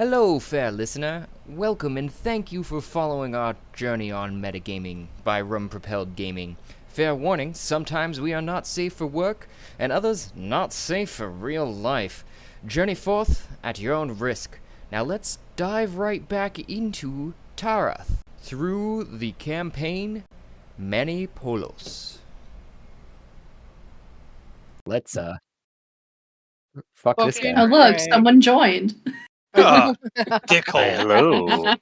Hello, fair listener. Welcome and thank you for following our journey on metagaming by Rum Propelled Gaming. Fair warning, sometimes we are not safe for work, and others not safe for real life. Journey forth at your own risk. Now let's dive right back into Tarath through the campaign Many Polos. Let's fuck this Okay. guy. Oh, look, Alright. someone joined. Oh, Hi, dickhole. hello.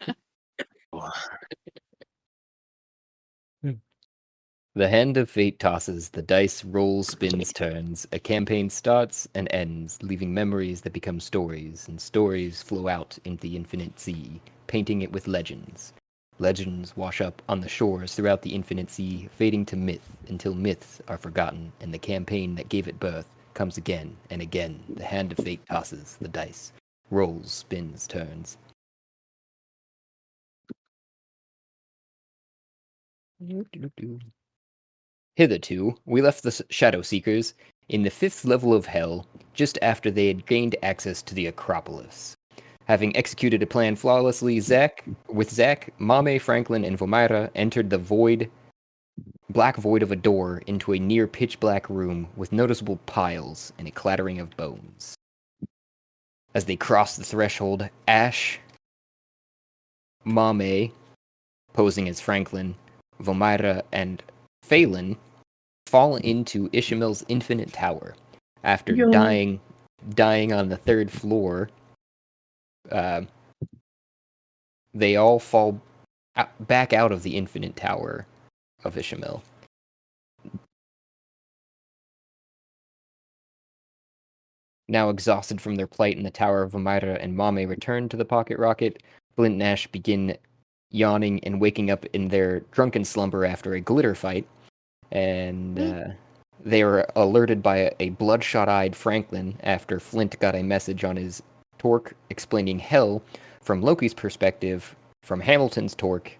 The hand of fate tosses, the dice rolls, spins, turns. A campaign starts and ends, leaving memories that become stories, and stories flow out into the infinite sea, painting it with legends. Legends wash up on the shores throughout the infinite sea, fading to myth until myths are forgotten, and the campaign that gave it birth comes again and again. The hand of fate tosses, the dice rolls, spins, turns. Hitherto, we left the Shadow Seekers in the 5th level of Hell, just after they had gained access to the Akropolis. Having executed a plan flawlessly, Zack, Mame, Franklin, and Vomaira entered the black void of a door into a near pitch-black room with noticeable piles and a clattering of bones. As they crossed the threshold, Ash, Mame, posing as Franklin, Vomaira, and Phelan fall into Ishamel's infinite tower. After Yo. dying on the 3rd floor, they all fall back out of the infinite tower of Ishamel. Now exhausted from their plight in the tower, Vomaira and Mame return to the pocket rocket. Flint and Ash begin yawning and waking up in their drunken slumber after a glitter fight, and they are alerted by a bloodshot-eyed Franklin after Flint got a message on his torque explaining hell from Loki's perspective from Hamilton's torque.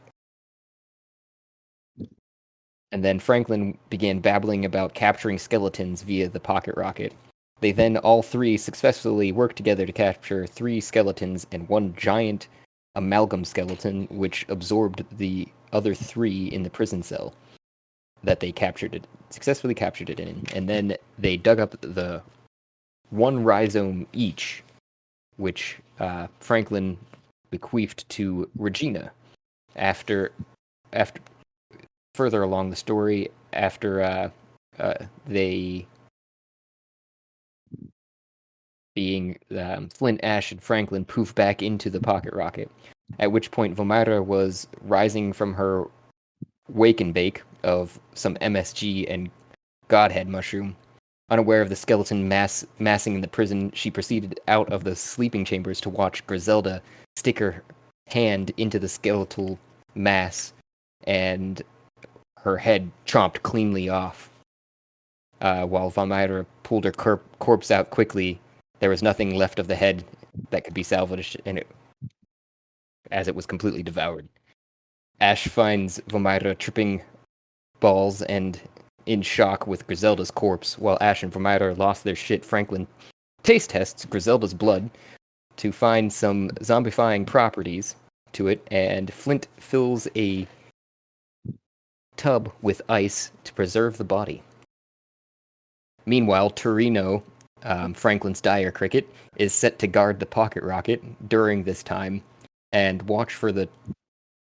And then Franklin began babbling about capturing skeletons via the pocket rocket. They then all three successfully worked together to capture 3 skeletons and 1 giant amalgam skeleton, which absorbed the other 3 in the prison cell that they successfully captured it in. And then they dug up the 1 rhizome each, which Franklin bequeathed to Regina after further along the story, after they being Flint, Ash, and Franklin poof back into the pocket rocket, at which point Vomaira was rising from her wake and bake of some MSG and Godhead mushroom. Unaware of the skeleton massing in the prison, she proceeded out of the sleeping chambers to watch Grizelda stick her hand into the skeletal mass, and her head chomped cleanly off. While Vomaira pulled her corpse out quickly, there was nothing left of the head that could be salvaged, as it was completely devoured. Ash finds Vomaira tripping balls and in shock with Grizelda's corpse. While Ash and Vomaira lost their shit, Franklin taste tests Grizelda's blood to find some zombifying properties to it, and Flint fills a tub with ice to preserve the body. Meanwhile, Torino, Franklin's dire cricket, is set to guard the pocket rocket during this time and watch for the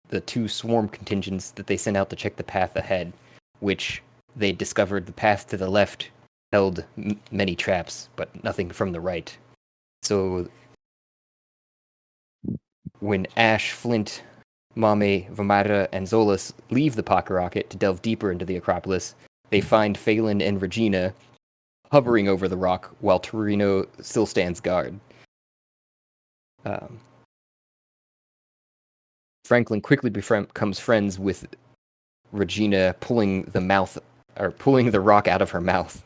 2 swarm contingents that they sent out to check the path ahead, which they discovered the path to the left held many traps, but nothing from the right. So when Ash, Flint, Mame, Vomaira, and Zolas leave the pocket rocket to delve deeper into the Akropolis, they find Phelan and Regina hovering over the rock while Torino still stands guard. Franklin quickly becomes friends with Regina, pulling the rock out of her mouth.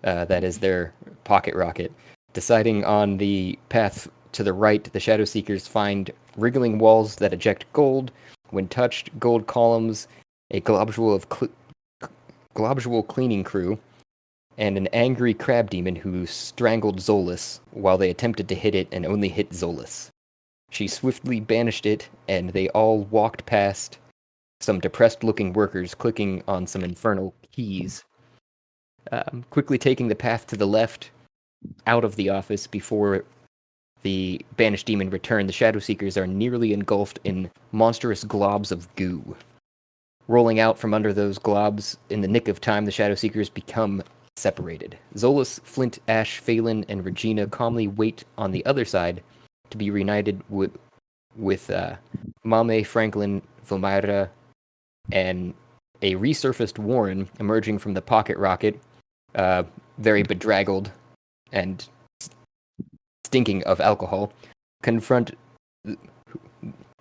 That is their pocket rocket. Deciding on the path to the right, the Shadow Seekers find wriggling walls that eject gold. When touched, gold columns, a globule cleaning crew, and an angry crab demon who strangled Zolas while they attempted to hit it and only hit Zolas. She swiftly banished it, and they all walked past some depressed-looking workers clicking on some infernal keys, quickly taking the path to the left out of the office before the banished demon returned. The Shadow Seekers are nearly engulfed in monstrous globs of goo. Rolling out from under those globs in the nick of time, the Shadow Seekers become separated. Zolas, Flint, Ash, Phelan, and Regina calmly wait on the other side to be reunited with Mame, Franklin, Vilmyra, and a resurfaced Warren emerging from the pocket rocket, very bedraggled and stinking of alcohol, confront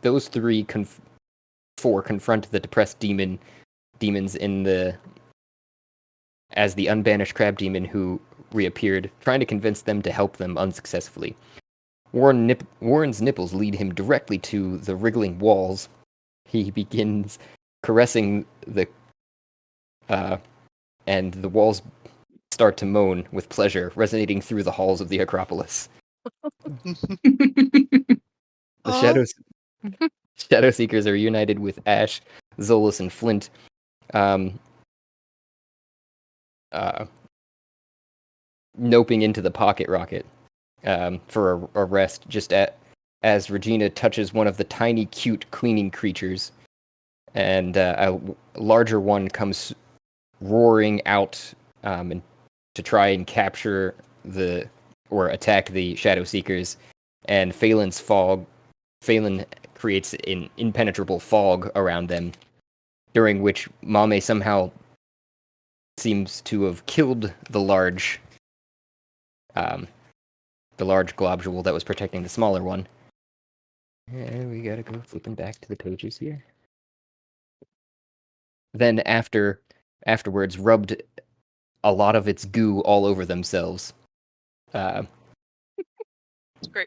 those four confront the depressed demons as the unbanished crab demon who reappeared, trying to convince them to help them unsuccessfully. Warren's nipples lead him directly to the wriggling walls. He begins caressing and the walls start to moan with pleasure, resonating through the halls of the Akropolis. The Shadow Seekers are united with Ash, Zolas, and Flint, noping into the pocket rocket for a rest, as Regina touches one of the tiny, cute cleaning creatures, and a larger one comes roaring out to try and capture or attack the Shadow Seekers, and Phelan creates an impenetrable fog around them, during which Mame somehow seems to have killed the large globule that was protecting the smaller one. And we gotta go flipping back to the pages here. Then afterwards rubbed a lot of its goo all over themselves. Great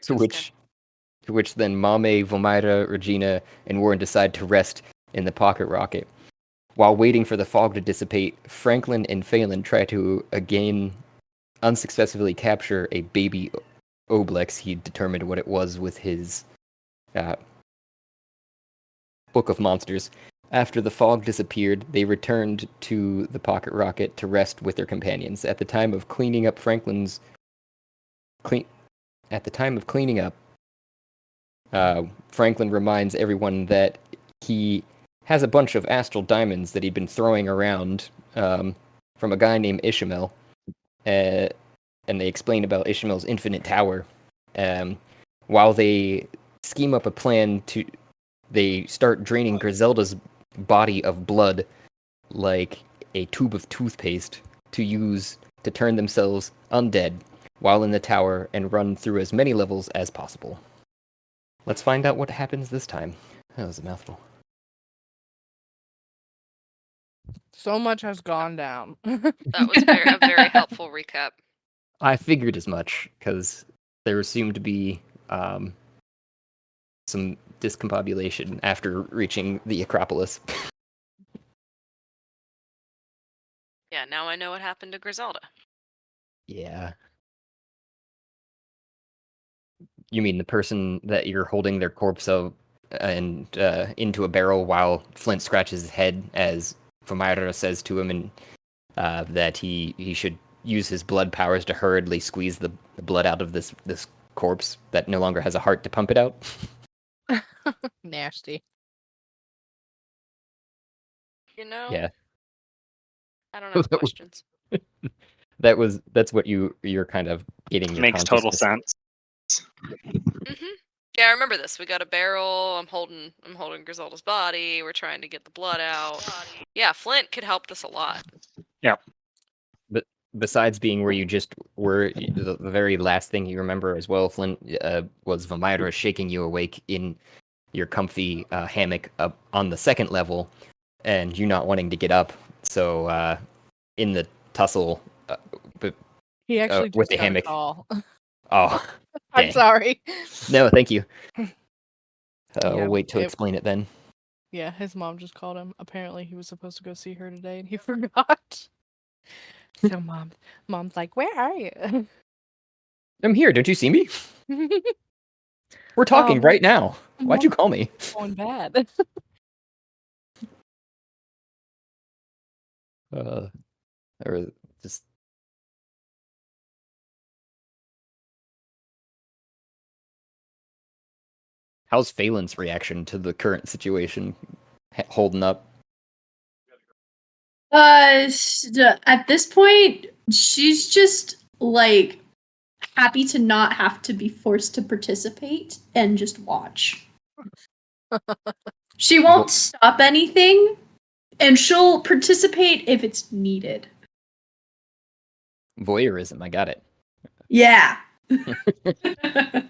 to which then Mame, Vilmyra, Regina, and Warren decide to rest in the pocket rocket. While waiting for the fog to dissipate, Franklin and Phelan try to again unsuccessfully capture a baby Oblex. He determined what it was with his Book of Monsters. After the fog disappeared, they returned to the pocket rocket to rest with their companions. At the time of cleaning up, Franklin reminds everyone that he has a bunch of astral diamonds that he'd been throwing around from a guy named Ishmael, and they explain about Ishmael's infinite tower. While they scheme up a plan they start draining Grizelda's body of blood like a tube of toothpaste to use to turn themselves undead while in the tower and run through as many levels as possible. Let's find out what happens this time. That was a mouthful. So much has gone down. That was a very helpful recap. I figured as much, because there seemed to be some discombobulation after reaching the Akropolis. Yeah, now I know what happened to Grizelda. Yeah. You mean the person that you're holding their corpse of and into a barrel while Flint scratches his head, as Vilmyra says to him that he should use his blood powers to hurriedly squeeze the blood out of this corpse that no longer has a heart to pump it out? Nasty. You know? Yeah. I don't have questions. That's what you're kind of getting your Makes total sense. Mm-hmm. Yeah, I remember this. We got a barrel. I'm holding Grizelda's body. We're trying to get the blood out. Yeah, Flint could help this a lot. Yeah. But besides being where you just were, the very last thing you remember as well, Flint, was Vilmyra shaking you awake in your comfy hammock up on the second level, and you not wanting to get up. So in the tussle, he actually with just the got hammock. A call. Oh, I'm sorry. No, thank you. Yeah, I'll wait to explain it then. Yeah, his mom just called him. Apparently, he was supposed to go see her today, and he forgot. So mom's like, "Where are you?" I'm here. Don't you see me? We're talking right now. Why'd you call me? Going bad. Or just how's Phelan's reaction to the current situation holding up? At this point, she's just like happy to not have to be forced to participate and just watch. She won't stop anything, and she'll participate if it's needed. Voyeurism, I got it. Yeah.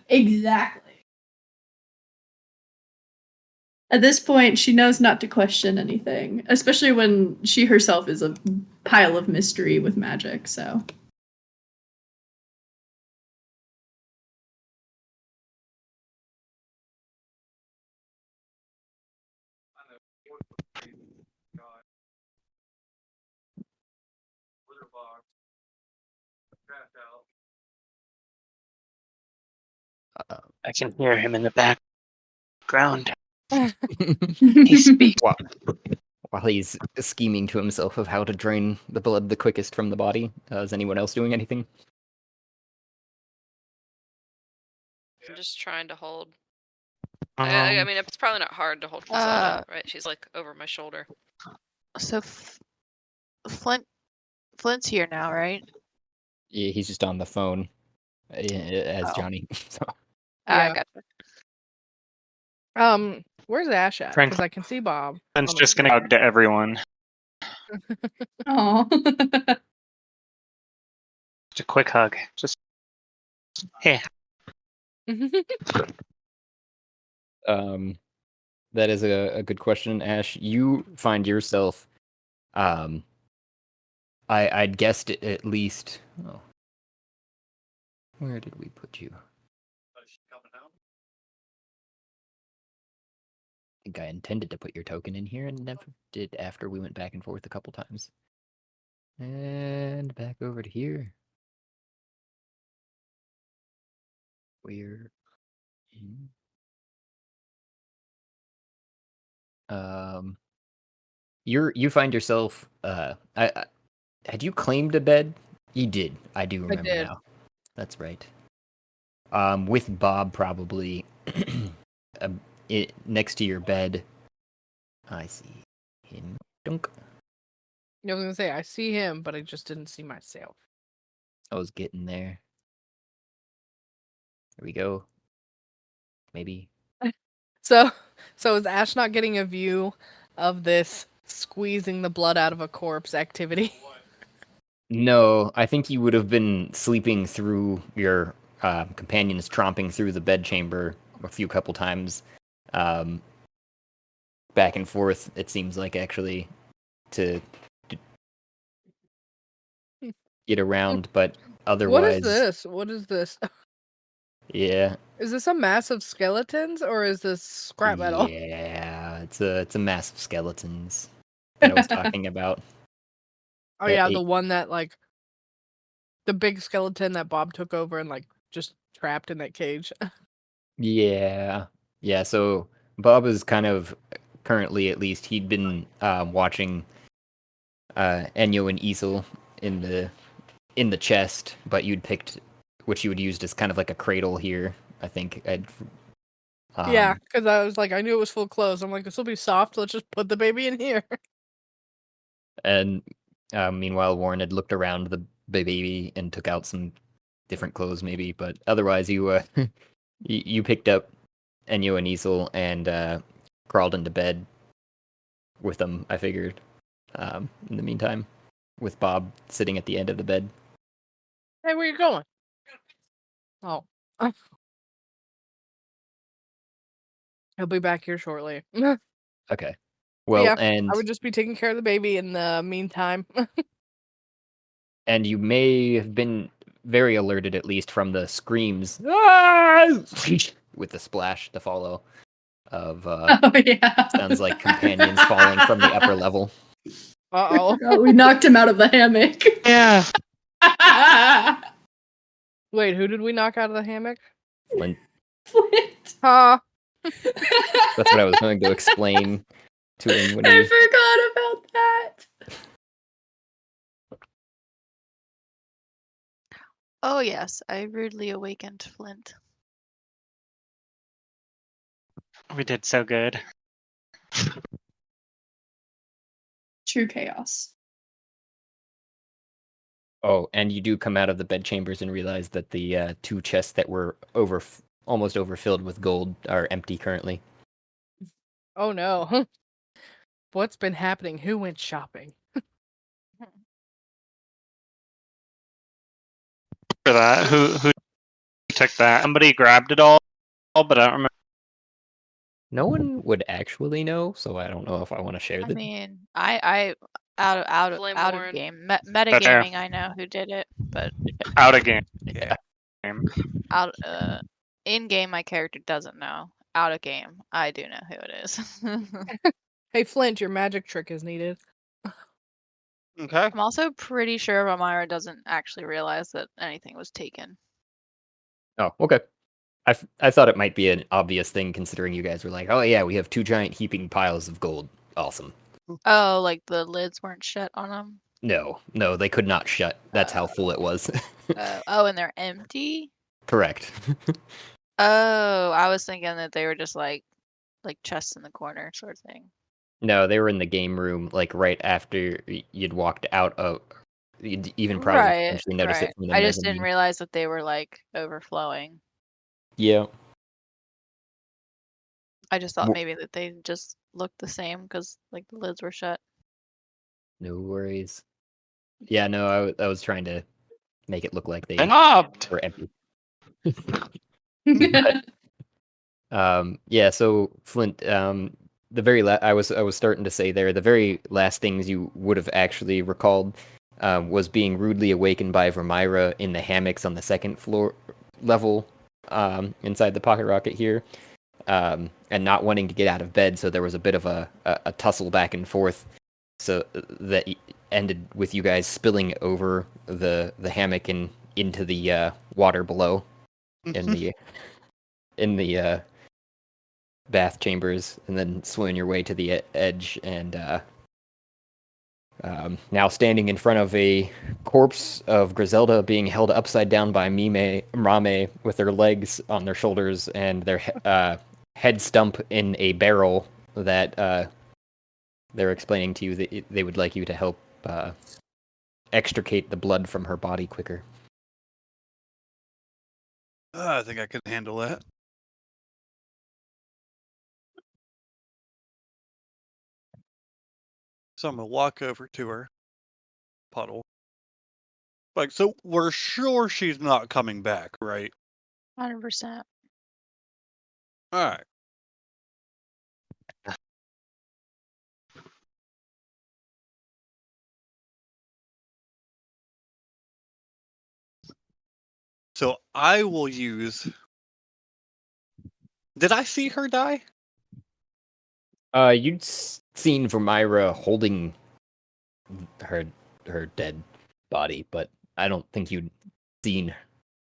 Exactly. At this point, she knows not to question anything, especially when she herself is a pile of mystery with magic, so. I can hear him in the background. He speaks. While he's scheming to himself of how to drain the blood the quickest from the body, is anyone else doing anything? I'm just trying to hold. I mean, it's probably not hard to hold Grizelda, right? She's like over my shoulder. So Flint's here now, right? Yeah, he's just on the phone as Johnny. So. I Yeah. gotcha. Where's Ash at? Frank- Because I can see Bob. It's just gonna hug to everyone. Oh. Just a quick hug. Just hey. That is a good question, Ash. You find yourself, I'd guessed it at least. Oh, where did we put you? I think I intended to put your token in here and never did after we went back and forth a couple times. And back over to here. We're in. You find yourself. Had you claimed a bed? You did. I do remember did. now. That's right. With Bob probably next to your bed. I see him. Dunk. I was gonna say I see him, but I just didn't see myself. I was getting there. There we go. Maybe. So is Ash not getting a view of this squeezing the blood out of a corpse activity? No, I think you would have been sleeping through your companions tromping through the bedchamber a couple times. Back and forth, it seems like, actually, to get around, but otherwise... What is this? What is this? Yeah. Is this a mass of skeletons or is this scrap metal? Yeah, it's a mass of skeletons that I was talking about. Oh yeah, the one that the big skeleton that Bob took over and just trapped in that cage. Yeah. So Bob is kind of currently, at least, he'd been watching Enyo and Isel in the chest, but you'd picked what you would used as kind of like a cradle here. I think Yeah, because I was I knew it was full of clothes. I'm like, this will be soft. Let's just put the baby in here. And meanwhile, Warren had looked around the baby and took out some different clothes, maybe. But otherwise, you you picked up Enyo and Isel and crawled into bed with them. I figured. In the meantime, with Bob sitting at the end of the bed. Hey, where you going? Oh. He'll be back here shortly. Okay. Well, yeah, and I would just be taking care of the baby in the meantime. and you may have been very alerted, at least from the screams with the splash to follow of Oh yeah. sounds like companions falling from the upper level. Uh-oh. We knocked him out of the hammock. Yeah. Wait, who did we knock out of the hammock? Flint. Huh? That's what I was going to explain to him when I he. forgot about that. Oh yes, I rudely awakened Flint. We did so good. True chaos. Oh, and you do come out of the bedchambers and realize that the two chests that were almost overfilled with gold are empty currently. Oh no. What's been happening? Who went shopping? For that, who took that? Somebody grabbed it all, but I don't remember. No one would actually know, so I don't know if I want to share I the. mean, I out Flame of Warren. game fair. metagaming. I know who did it, but Out of game. Yeah. out in game my character doesn't know. Out of game, I do know who it is. Hey Flint, your magic trick is needed. Okay. I'm also pretty sure Ramira doesn't actually realize that anything was taken. Oh, okay. I thought it might be an obvious thing considering you guys were like, oh yeah, we have two giant heaping piles of gold. Awesome. Oh, like the lids weren't shut on them. No, they could not shut. That's how full it was. Oh, and they're empty. Correct. Oh, I was thinking that they were just like chests in the corner sort of thing. No, they were in the game room, like right after you'd walked out of. You'd even probably Right, potentially notice it right. from the I just didn't mezzanine. realize that they were like overflowing. Yeah. I just thought Wh- maybe that they just looked the same because like the lids were shut. No worries. Yeah, no, I was trying to make it look like they Mobbed. were empty. Yeah, so Flint, the very I was starting to say there, the very last things you would have actually recalled was being rudely awakened by Vermira in the hammocks on the second floor level inside the pocket rocket here, and not wanting to get out of bed, so there was a bit of a tussle back and forth, so that ended with you guys spilling over the hammock and into the water below in the bath chambers, and then swimming your way to the edge, and now standing in front of a corpse of Grizelda being held upside down by Rame with their legs on their shoulders and their head stump in a barrel that they're explaining to you that they would like you to help extricate the blood from her body quicker. I think I can handle that. So I'm gonna walk over to her puddle. Like, so we're sure she's not coming back, right? 100%. All right. So I will use. Did I see her die? You'd seen Vermira holding her dead body, but I don't think you'd seen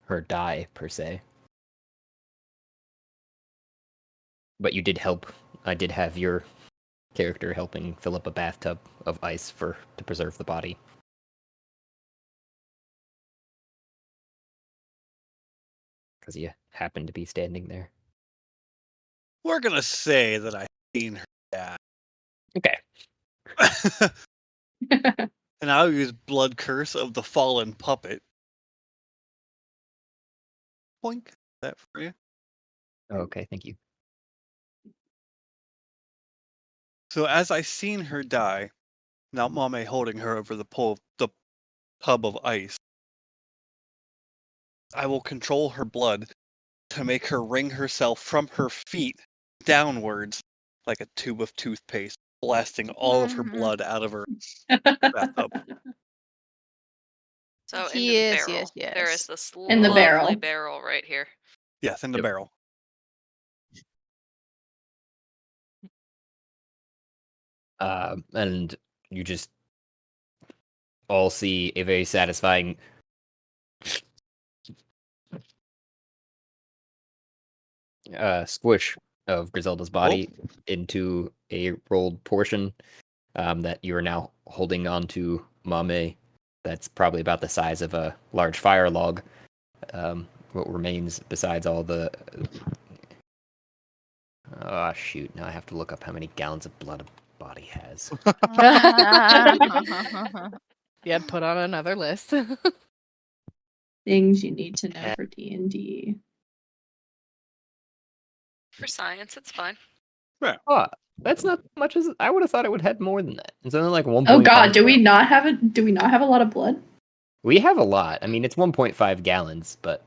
her die per se. But you did help. I did have your character helping fill up a bathtub of ice to preserve the body. Because you happened to be standing there. We're gonna say that I seen her die. Okay. And I'll use Blood Curse of the Fallen Puppet. Boink. That for you. Okay, thank you. So as I seen her die, now Mame holding her over the tub of ice, I will control her blood to make her wring herself from her feet downwards like a tube of toothpaste, blasting all of her blood out of her bathtub. So into the Yes, barrel. yes, There is yes. this In the lovely barrel. barrel right here. Yes, in the Yep. barrel. And you just all see a very satisfying squish of Grizelda's body into a rolled portion that you are now holding onto Mame. That's probably about the size of a large fire log. What remains besides all the... Oh, shoot. Now I have to look up how many gallons of blood a body has. Yeah, put on another list. Things you need to know for D&D. For science, it's fine. Oh, that's not much as... I would have thought it would have had more than that. It's only like 1.5. Oh god, do we not have a lot of blood? We have a lot. I mean, it's 1.5 gallons, but...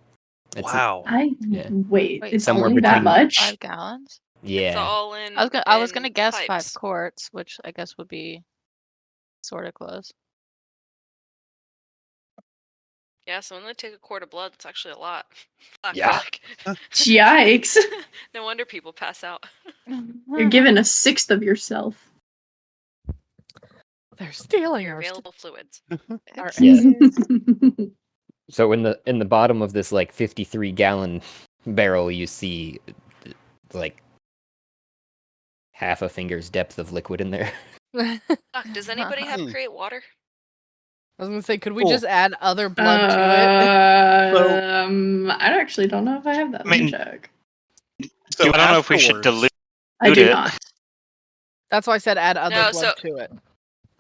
It's Wow. Wait, Wait, it's somewhere only that between- much? 5 gallons? It's yeah. all in. I was gonna in guess pipes. 5 quarts, which I guess would be sort of close. Yeah, so when they take a quart of blood, it's actually a lot. I feel Yeah. like. Yikes. No wonder people pass out. You're giving a sixth of yourself. They're stealing Your our available fluids. our Yeah. eggs. So in the bottom of this like 53-gallon barrel, you see like half a finger's depth of liquid in there. I Fuck, does anybody have Hmm. create water? was gonna say, could we Cool. just add other blood to I actually don't know if I have that. I Let me mean- check. So I don't know if we should afterwards- dilute I do it. not. That's why I said add other No, blood so- to it.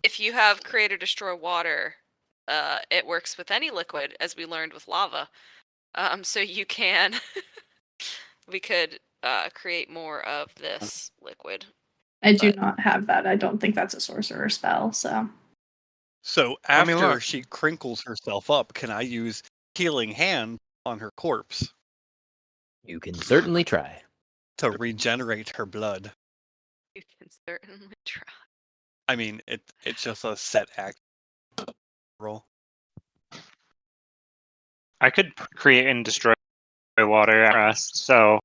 If you have create or destroy water, it works with any liquid, as we learned with lava. So you can, we could create more of this liquid. I do But- not have that. I don't think that's a sorcerer spell, so. So Let me after look. she crinkles herself up, can I use healing hand on her corpse You can certainly try. to regenerate her blood? You can certainly try. I mean, it's just a set act roll. I could create and destroy water at rest. So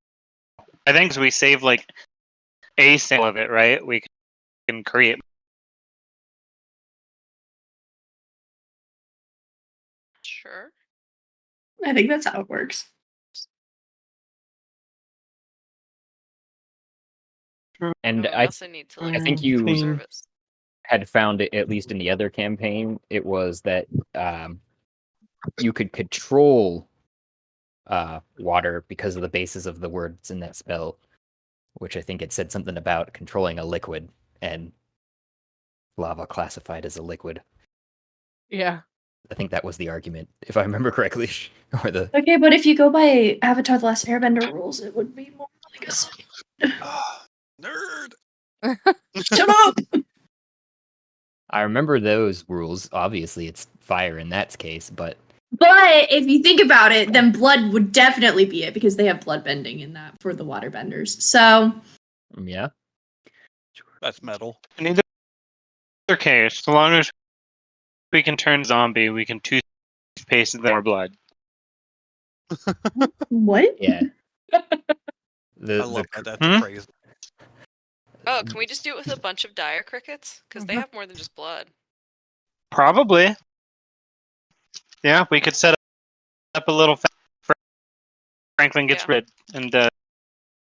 I think we save like a sale of it, right? We can create. Sure. I think that's how it works. And But we I also need to like I think you preserve it. had found it, at least in the other campaign, it was that you could control water because of the basis of the words in that spell, which I think it said something about controlling a liquid, and lava classified as a liquid. Yeah. I think that was the argument, if I remember correctly. Or the Okay, but if you go by Avatar The Last Airbender rules, it would be more like a solid. Ah, nerd. Shut up! I remember those rules. Obviously, it's fire in that case, but But if you think about it, then blood would definitely be it because they have blood bending in that for the waterbenders. So yeah. That's metal. In either case, so long as we can turn zombie, we can toothpaste more blood. what? Yeah. I The love that. That's Hmm? a phrase. Oh, can we just do it with a bunch of dire crickets? Because they have more than just blood. Probably. Yeah, we could set up a little. Franklin gets Yeah.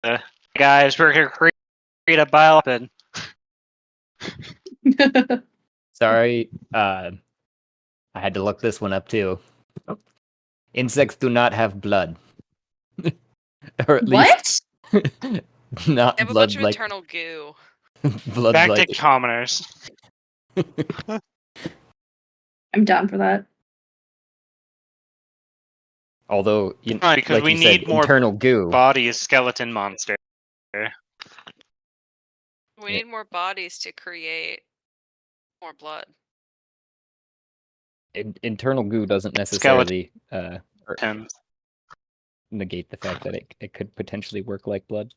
rid, and guys, we're gonna create a bioweapon. Sorry, I had to look this one up too. Insects do not have blood. Or at least What? not They have a blood bunch of like internal goo. blood Back like to commoners. I'm down for that. although you Right, because like we you said, need more internal goo. body is skeleton monster. We Yeah. need more bodies to create more blood. Internal goo doesn't necessarily Tens. negate the fact that it could potentially work like blood.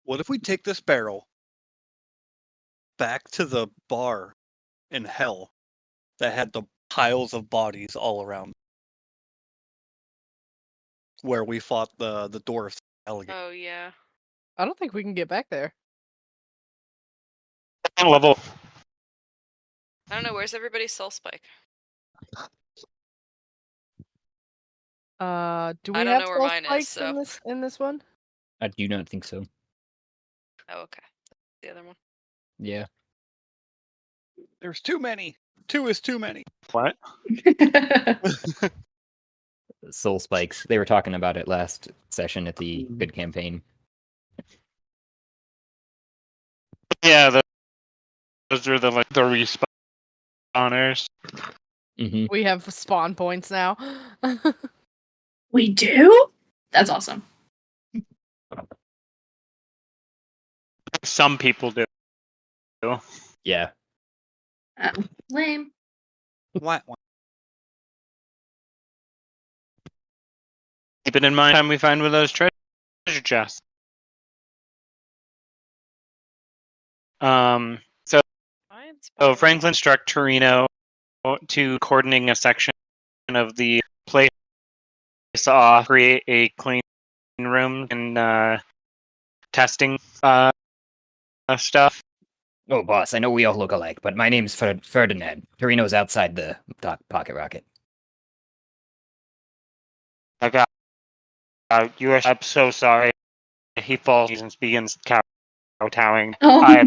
What if we take this barrel back to the bar in hell that had the piles of bodies all around, where we fought the dwarfs alligator? Oh yeah. I don't think we can get back there. Level. I don't know. Where's everybody's soul spike? Do we I don't have know where soul mine is, spikes so- in this one? I do not think so. Oh, okay. The other one. Yeah. There's too many. 2 is too many. What? Soul spikes. They were talking about it last session at the Good Campaign. Yeah, those are the respawners. Mm-hmm. We have spawn points now. We do? That's awesome. Some people do. Yeah. Lame. What? Keep it in mind time we find one of those treasure chests. So Franklin struck Torino to cordoning a section of the place off, create a clean room and testing stuff. Oh, boss, I know we all look alike, but my name's Ferdinand. Torino's outside the pocket rocket. I'm so sorry. He falls and begins kowtowing. Oh, I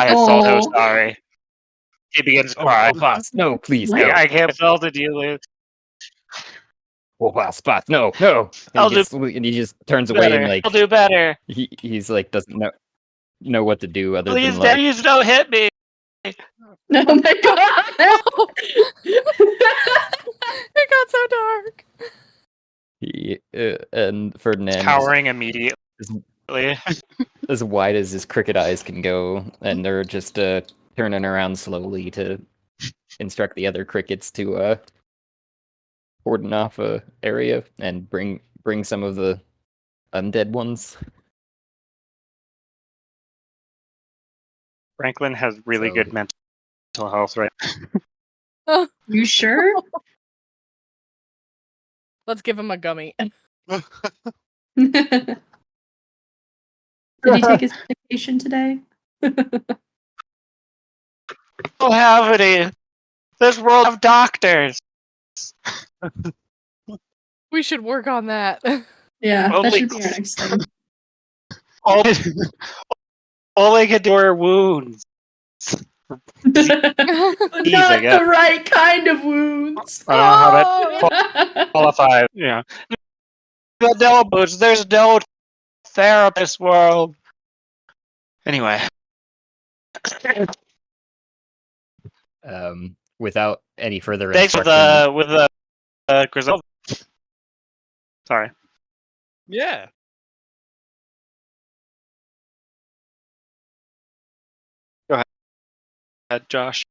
am so no. sorry. He begins Oh, crying. boss, no, please, no. I can't tell to deal with. Oh, boss, no. And he just turns away Better. and like I'll do better. he's like doesn't know what to do other Please, than like please don't hit me. Oh my god. It got so dark. and Ferdinand is Cowering immediately. as wide as his cricket eyes can go, and they're just turning around slowly to instruct the other crickets to cordon off a area and bring some of the undead ones. Franklin has really So- good mental health, right? You sure? Let's give him a gummy. Did he take his medication today? We'll have any. This world of doctors. We should work on that. Yeah, that Only- should be our next thing. All they can do are wounds. Not the right kind of wounds. I don't know how that qualifies. Yeah. No boots. There's no therapist world. Anyway. Without any further Thanks instruction, with Grizelda. Sorry. Yeah. Josh.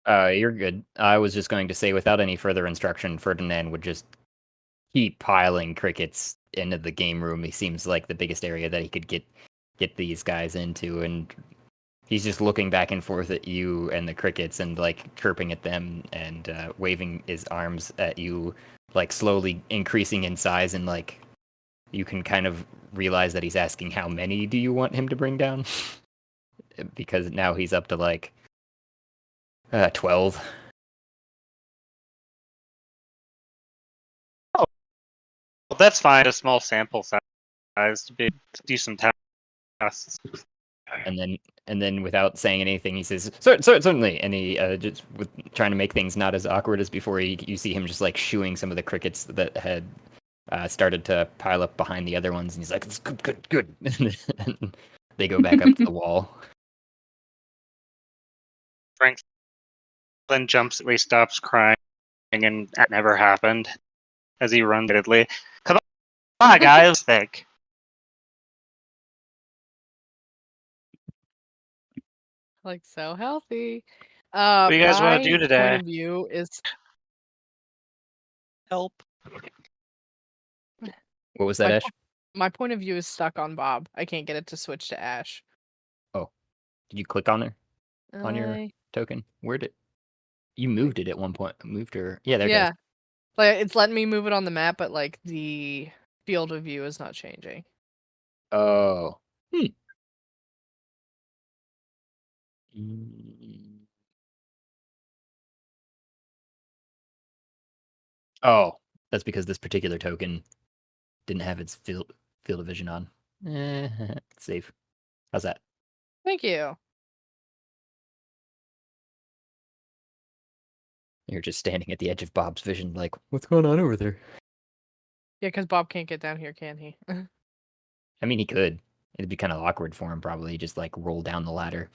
you're good. I was just going to say, without any further instruction, Ferdinand would just keep piling crickets into the game room. He seems like the biggest area that he could get these guys into, and he's just looking back and forth at you and the crickets and like chirping at them and waving his arms at you, like slowly increasing in size, and like you can kind of realize that he's asking how many do you want him to bring down, because now he's up to like 12. Well, that's fine. A small sample size to do some tests. And then without saying anything, he says, certainly. And he just with trying to make things not as awkward as before. You see him just like shooing some of the crickets that had started to pile up behind the other ones, and he's like, "It's good." And they go back up to the wall. Franklin jumps away, stops crying, and that never happened. As he runs repeatedly. Come on, guys, think. Like so healthy. What do you guys wanna my do today? Point of view is Help. What was that, my, Ash? my point of view is stuck on Bob. I can't get it to switch to Ash. Did you click on her on your I- token? Where did you moved it at one point? Moved her? Yeah, there it yeah, goes. like it's letting me move it on the map, but like the field of view is not changing. Oh. Mm. Oh, that's because this particular token didn't have its field of vision on. It's safe. How's that? Thank you. You're just standing at the edge of Bob's vision, like, what's going on over there? Yeah, because Bob can't get down here, can he? I mean, he could. It'd be kind of awkward for him, probably, just like roll down the ladder.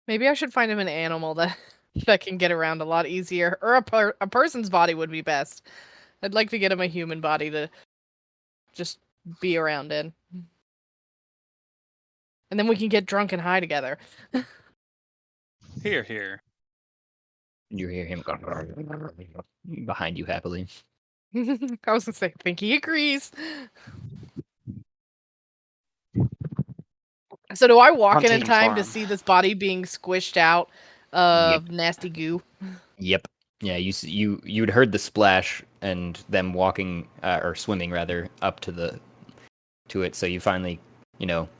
Maybe I should find him an animal that that can get around a lot easier, or a person's body would be best. I'd like to get him a human body to just be around in, and then we can get drunk and high together. Here, here. You hear him behind you happily. I was gonna say, I think he agrees. So do I walk in Hunting time to farm. see this body being squished out of nasty goo? Yep. Yeah, you'd heard the splash and them walking or swimming rather up to it. So you finally,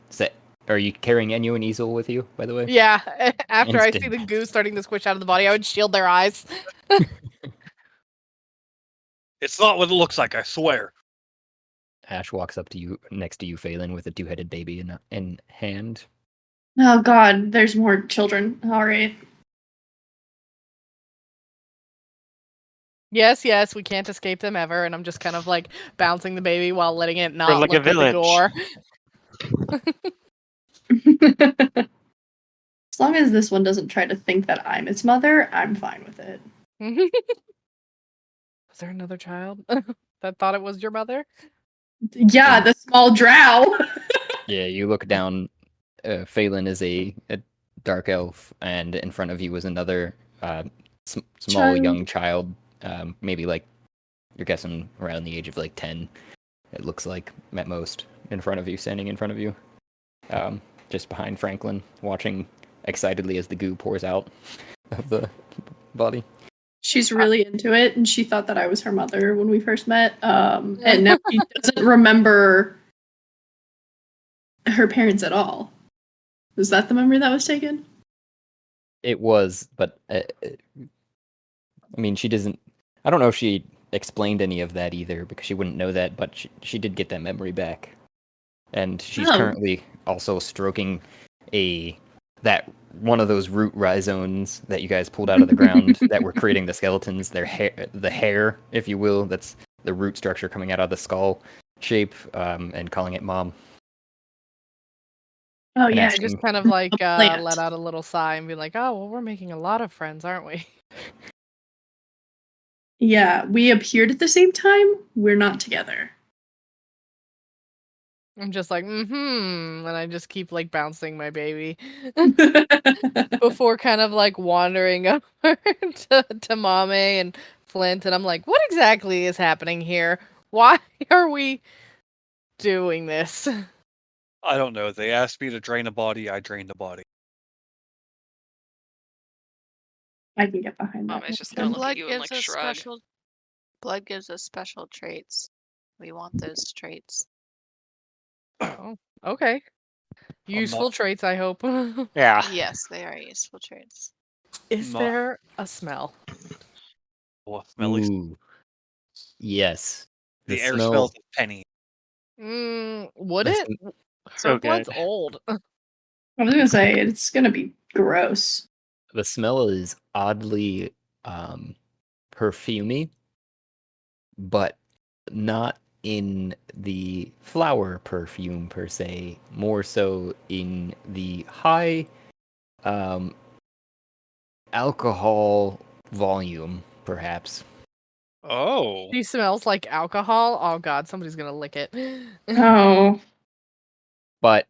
set. Are you carrying Enyo and Easel with you, by the way? Yeah. After I see Instant. the goo starting to squish out of the body, I would shield their eyes. It's not what it looks like, I swear. Ash walks up to you, next to you, Phelan, with a two-headed baby in hand. Oh God, there's more children. All right. Yes, we can't escape them ever, and I'm just kind of like bouncing the baby while letting it not like a look at the village. gore. As long as this one doesn't try to think that I'm its mother, I'm fine with it. Was there another child that thought it was your mother? Yeah, the small drow. Yeah, you look down. Phelan is a dark elf, and in front of you is another small Child. young child. Maybe like you're guessing around the age of like 10. It looks like at most standing in front of you, just behind Franklin, watching excitedly as the goo pours out of the body. She's really into it, and she thought that I was her mother when we first met. And now she doesn't remember her parents at all. Was that the memory that was taken? It was, but I mean, she doesn't. I don't know if she explained any of that either, because she wouldn't know that. But she did get that memory back, and she's currently also stroking that one of those root rhizomes that you guys pulled out of the ground that were creating the skeletons. The hair, if you will, that's the root structure coming out of the skull shape, and calling it Mom. Oh And yeah, asking- Just kind of like plant. let out a little sigh and be like, "Oh, well, we're making a lot of friends, aren't we?" yeah. We appeared at the same time. We're not together. I'm just like, and I just keep like bouncing my baby before kind of like wandering over to Mame and Flint, and I'm like, what exactly is happening here? Why are we doing this? I don't know. They asked me to drain a body, I drained a body. I can get behind that. Mame's just gonna look Blood at you and like gives us shrug. Blood gives us special traits. We want those traits. Oh, okay. Useful not- traits, I hope. Yeah. Yes, they are useful traits. Is Not- there a smell? Oh, smelly. Ooh. Yes. The air smell- smells of penny. Would the it? So Her blood's good. old. I was gonna say it's gonna be gross. The smell is oddly perfumey, but not in the flower perfume per se, more so in the high alcohol volume, perhaps. Oh. She smells like alcohol. Oh god, somebody's gonna lick it. Oh, But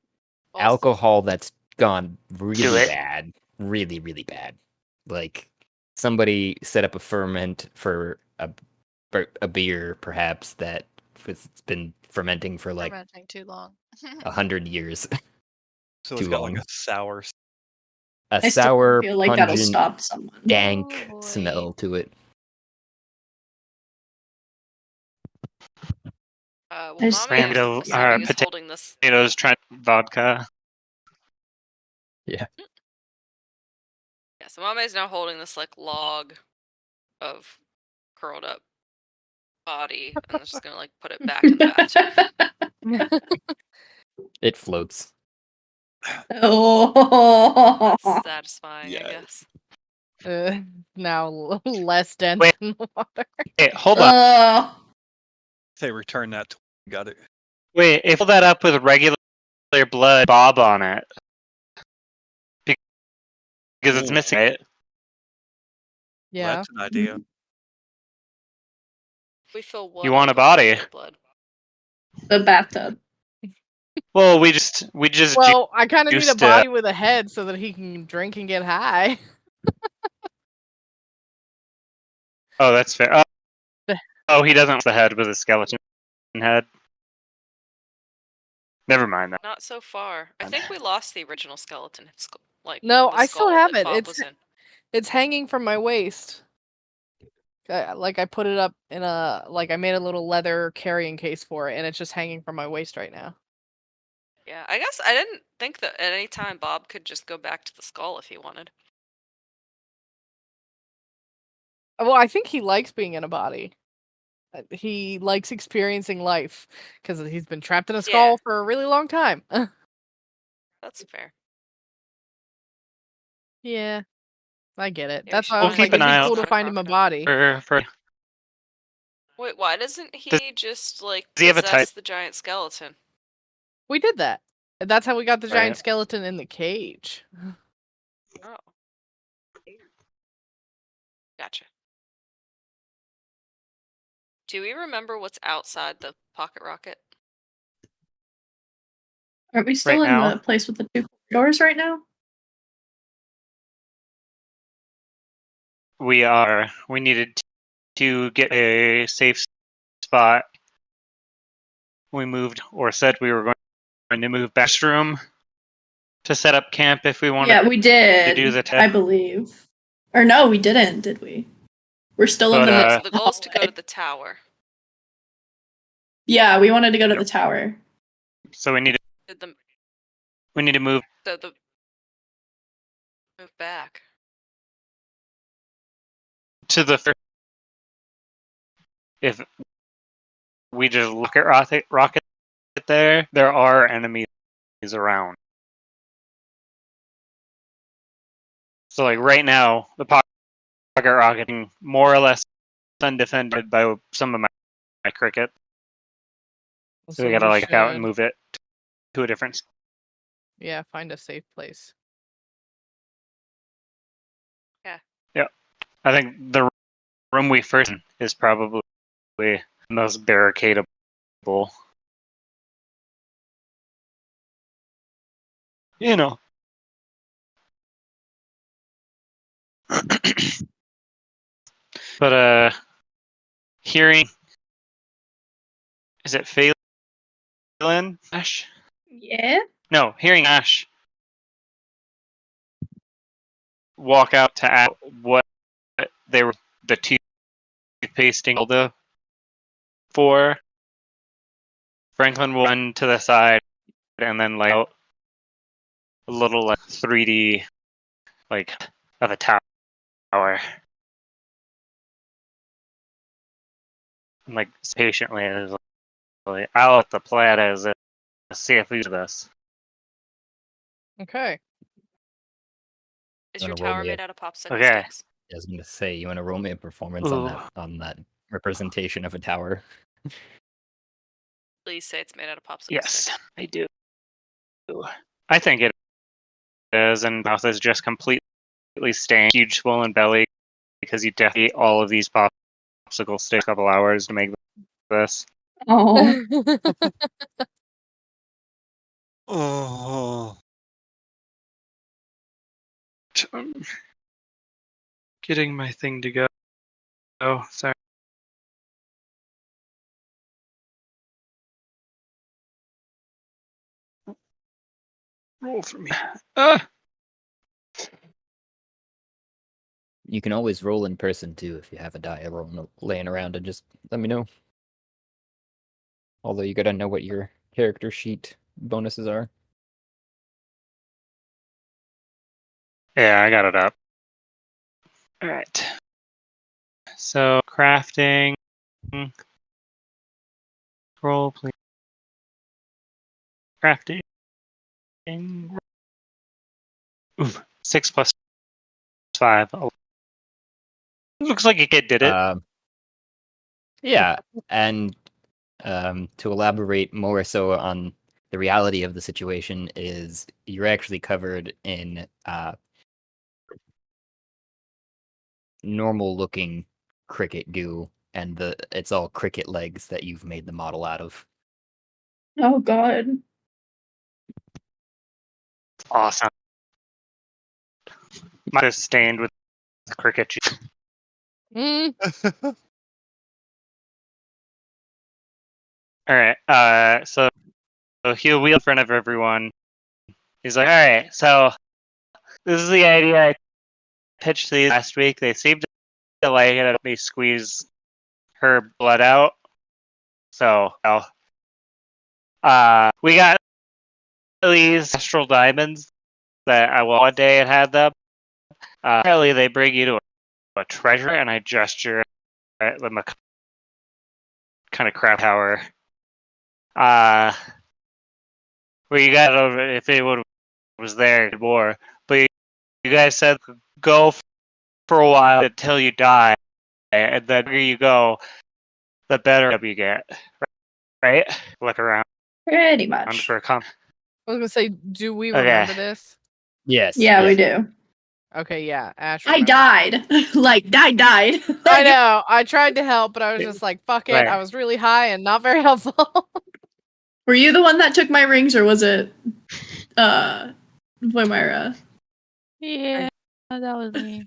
Also, alcohol that's gone really it. bad. Really, really bad. Like somebody set up a ferment for a beer, perhaps, that it's been fermenting for like fermenting too long. 100 years. So it's Too got long. like a sour. A I still sour, feel like that'll pungent, stop someone. dank Oh, boy. smell to it. Well, I Mame just- is Randall, assuming is holding this. Potatoes, Trent, vodka. Yeah, so Mame is now holding this like log of curled up body, and is just gonna like put it back in the bathtub. It floats. Oh. That's satisfying, I Yeah. guess. Now less dense Wait. in the water. Wait, hold on. Say return that. Got it. Wait, if you fill that up with regular blood, Bob on it. Because it's Ooh. missing it. Yeah. That's an idea. We fill what You want up a with body? regular blood? The bathtub. Well, we just Well, I kind of need a juiced, body with a head so that he can drink and get high. Oh, that's fair. Oh, he doesn't have the head with a skeleton head. Never mind that. Not so far. I think we lost the original skeleton. No, the I still skull have that it. Bob was in. It's hanging from my waist. I put it up in a I made a little leather carrying case for it, and it's just hanging from my waist right now. Yeah, I guess I didn't think that at any time Bob could just go back to the skull if he wanted. Well, I think he likes being in a body. He likes experiencing life because he's been trapped in a skull Yeah. for a really long time. That's fair. Yeah, I get it. Yeah, we That's should why I We'll was keep like, an it'd eye be out cool to find him a body. for. Wait, why doesn't he Does just he have a type? possess the giant skeleton? We did that. And that's how we got the giant Right. skeleton in the cage. Oh. Gotcha. Do we remember what's outside the pocket rocket? Aren't we still Right in now? the place with the two doors right now? We are. We needed to get a safe spot. We moved, or said we were going to move back room to set up camp if we wanted Yeah, we did. to do the I test. believe. Or no, we didn't, did we? We're still in But, the middle. So the goal is to go to the tower. Yeah, we wanted to go to the tower. So we need Did the to move move back? to the first. If we just look at rocket there are enemies around. So like right now, the pocket rocket is more or less undefended by some of my cricket. So we gotta like out and move it to a different. Yeah, find a safe place. Yeah. I think the room we first in is probably the most barricadable. You know. But hearing, is it Phelan Ash? Yeah. No, hearing Ash walk out to ask what they were the toothpasting Grizelda for. Franklin will run to the side and then lay out a little like 3D like of a tower. And like patiently is like, I'll let the plaid as it see if we do this. Okay. Is You your wanna roll tower me a- made out of popsicle Okay. sticks? I was gonna say, you want to roll me a performance Ooh. on that representation of a tower. Please say it's made out of popsicle Yes, sticks. I do. I think it is, and mouth is just completely staying huge swollen belly because you definitely ate all of these popsicle sticks a couple hours to make this. Oh. Oh. Getting my thing to go. Oh, sorry. Roll for me. You can always roll in person too if you have a die laying around, and just let me know. Although you gotta know what your character sheet bonuses are. Yeah, I got it up. All right. So crafting. Roll, please. Crafting. Ooh, 6 plus 5. Oh. Looks like a kid did it. Yeah, and to elaborate more so on the reality of the situation is you're actually covered in normal looking cricket goo, and it's all cricket legs that you've made the model out of. Oh god. Awesome. Might have stained with cricket cheese. Mm. Alright, so he'll wheel in front of everyone. He's like, alright, so this is the idea I pitched these last week. They seemed to like it. Let me squeeze her blood out. So, we got these astral diamonds that I one day had them. Apparently, they bring you to a treasure, and I gesture at them a kind of crap tower. Where you got over if anyone was there more, but you guys said go for a while until you die, and then where you go, the better you get. Right? Look around Pretty much. for a comment. I was gonna say, do we Okay. remember this? Yes. Yeah, we do. Okay, yeah. Ash. I remembers. died. like, died. I know. I tried to help, but I was just like, fuck it. Right. I was really high and not very helpful. Were you the one that took my rings, or was it, Voimira? Yeah, that was me.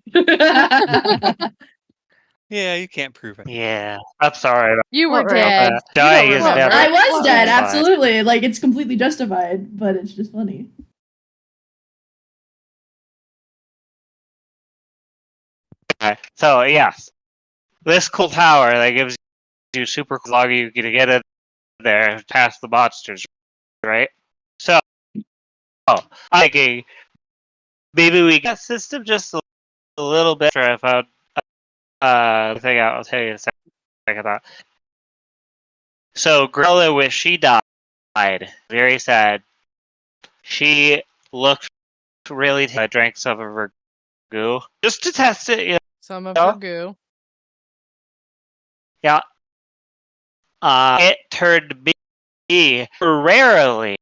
Yeah, you can't prove it. Yeah, I'm sorry about You were What dead. that. You don't Dying is remember. never. I was What dead, was- absolutely. Like, it's completely justified, but it's just funny. Okay. So yes, this cool tower that gives you super cool log, you can get in there past the monsters, right? So, I'm thinking maybe we got system just a little bit. I found the thing out. I'll tell you in a second about. So Grizelda, when she died, very sad. She looked really. I drank some of her goo just to test it. You Some of know? her goo. Yeah. It turned me rarely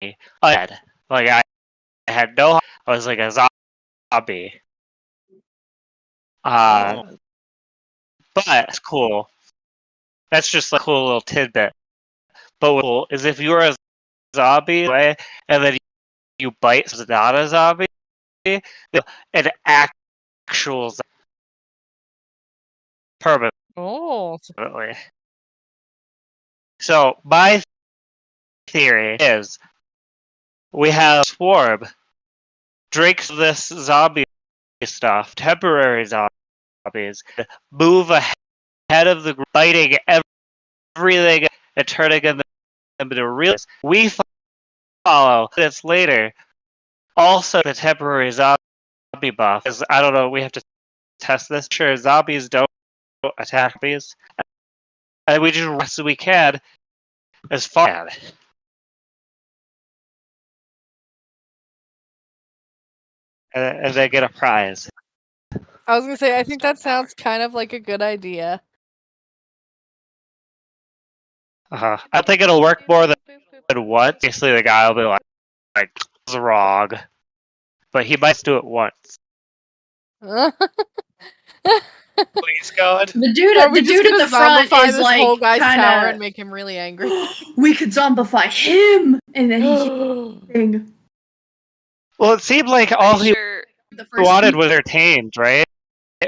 dead. Like I had no. I was like a zombie. But it's cool. That's just a cool little tidbit. But what's cool is if you're a zombie and then you bite someone not a zombie, an actual zombie permanently. Oh. So my theory is we have Swarm drinks this zombie stuff, temporary zombies, move ahead of the group, biting everything and turning them into real. We follow minutes later. Also, the temporary zombie buff is I don't know. We have to test this. Sure, zombies don't attack zombies, and we just rest as we can as far as. And they get a prize. I was gonna say, I think that sounds kind of like a good idea. I think it'll work more than once. Basically, the guy will be like, it's wrong. But he might do it once. Please, God. The dude, Are we the just dude at gonna the front zombify is this like whole guy's kind tower of. and make him really angry? We could zombify him, and then he. Well, it seemed like all he Sure. The first wanted he, was entertained, right?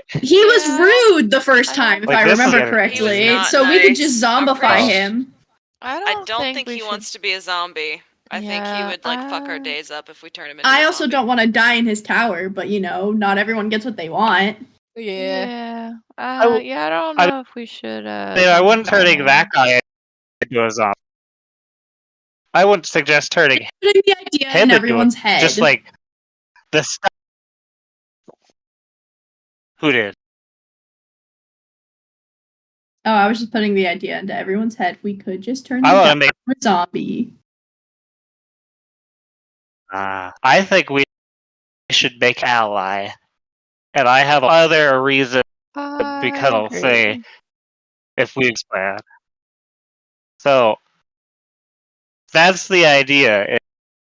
he was Yeah, rude the first I time, don't- if Like, I this is remember getting- correctly. He was not So we could just nice. I'm zombify pretty him. I don't think we he should- wants to be a zombie. I think he Yeah, would like fuck our days up if we turn him into I a also zombie. don't want to die in his tower, but not everyone gets what they want. Yeah. I don't I- know if we should. I wouldn't turning zombify that him. guy into a zombie. I wouldn't suggest turning Putting the idea him in into everyone's it. head. Just like the stuff. Who did? Oh, I was just putting the idea into everyone's head. We could just turn I the want guy to make. into a zombie. I think we should make ally, and I have other reason because I'll say if we expand. So that's the idea.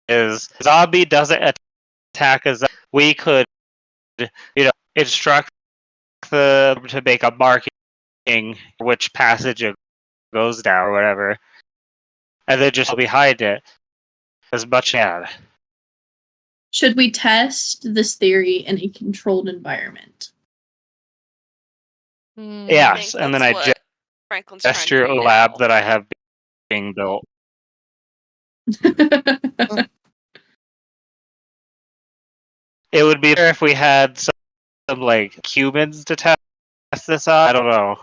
Is zombie doesn't attack us? We could, instruct them to make a marking which passage it goes down or whatever, and then just behind it as much as. Should we test this theory in a controlled environment? Yes, and then I Franklin's trying to gesture do a lab now. that I have being built. It would be better if we had some like humans to test this out. I don't know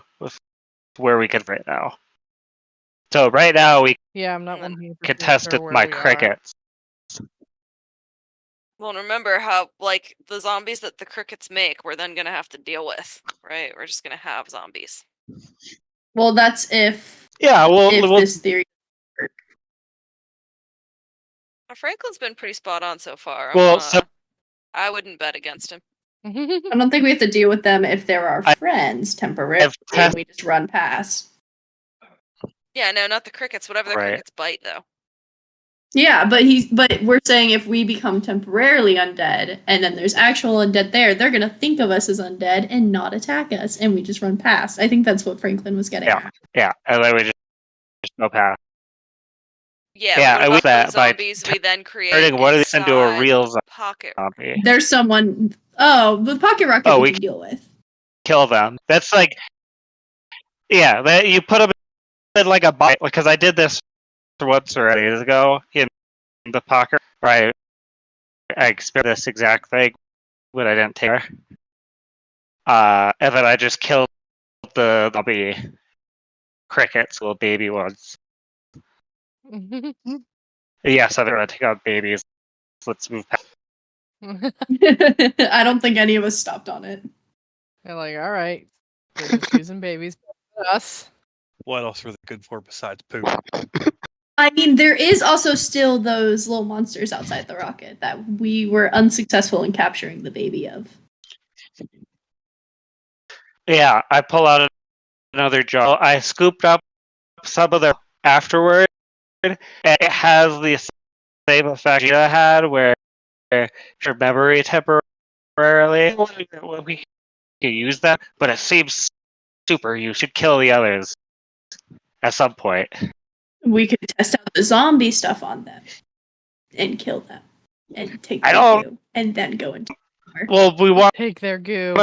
where we could right now. So right now we I'm not And 100% can test sure with where my we are. crickets. Well, and remember how, like, the zombies that the crickets make, we're then gonna have to deal with, right? We're just gonna have zombies. Well, that's if we'll this theory. Franklin's been pretty spot on so far. I wouldn't bet against him. I don't think we have to deal with them if they're our friends temporarily. And we just run past. Yeah, no, not the crickets. Whatever the Right. crickets bite, though. Yeah, but we're saying if we become temporarily undead and then there's actual undead there, they're gonna think of us as undead and not attack us, and we just run past. I think that's what Franklin was getting at. Yeah, and then we just go past. Yeah, I what wish about that those by zombies we then create turning one of these into a inside real the pocket? zombie. There's someone. Oh, the pocket rocket we can deal with. Kill them. That's like, that you put them in like a box. Because I did this once already years ago in the pocket. Right, I experienced this exact thing, but I didn't take her. And then I just killed the zombie crickets, little baby ones. Yes, I'm gonna take out babies. Let's move past. I don't think any of us stopped on it. They're like, all right, they're just using babies. Us. What else were they good for besides poop? I mean, there is also still those little monsters outside the rocket that we were unsuccessful in capturing the baby of. Yeah, I pull out another jar. I scooped up some of the afterward, and it has the same effect I had, where your memory temporarily. We can use that, but it seems super. You should kill the others at some point. We could test out the zombie stuff on them and kill them and take their goo and then go into. Well, we want take their goo.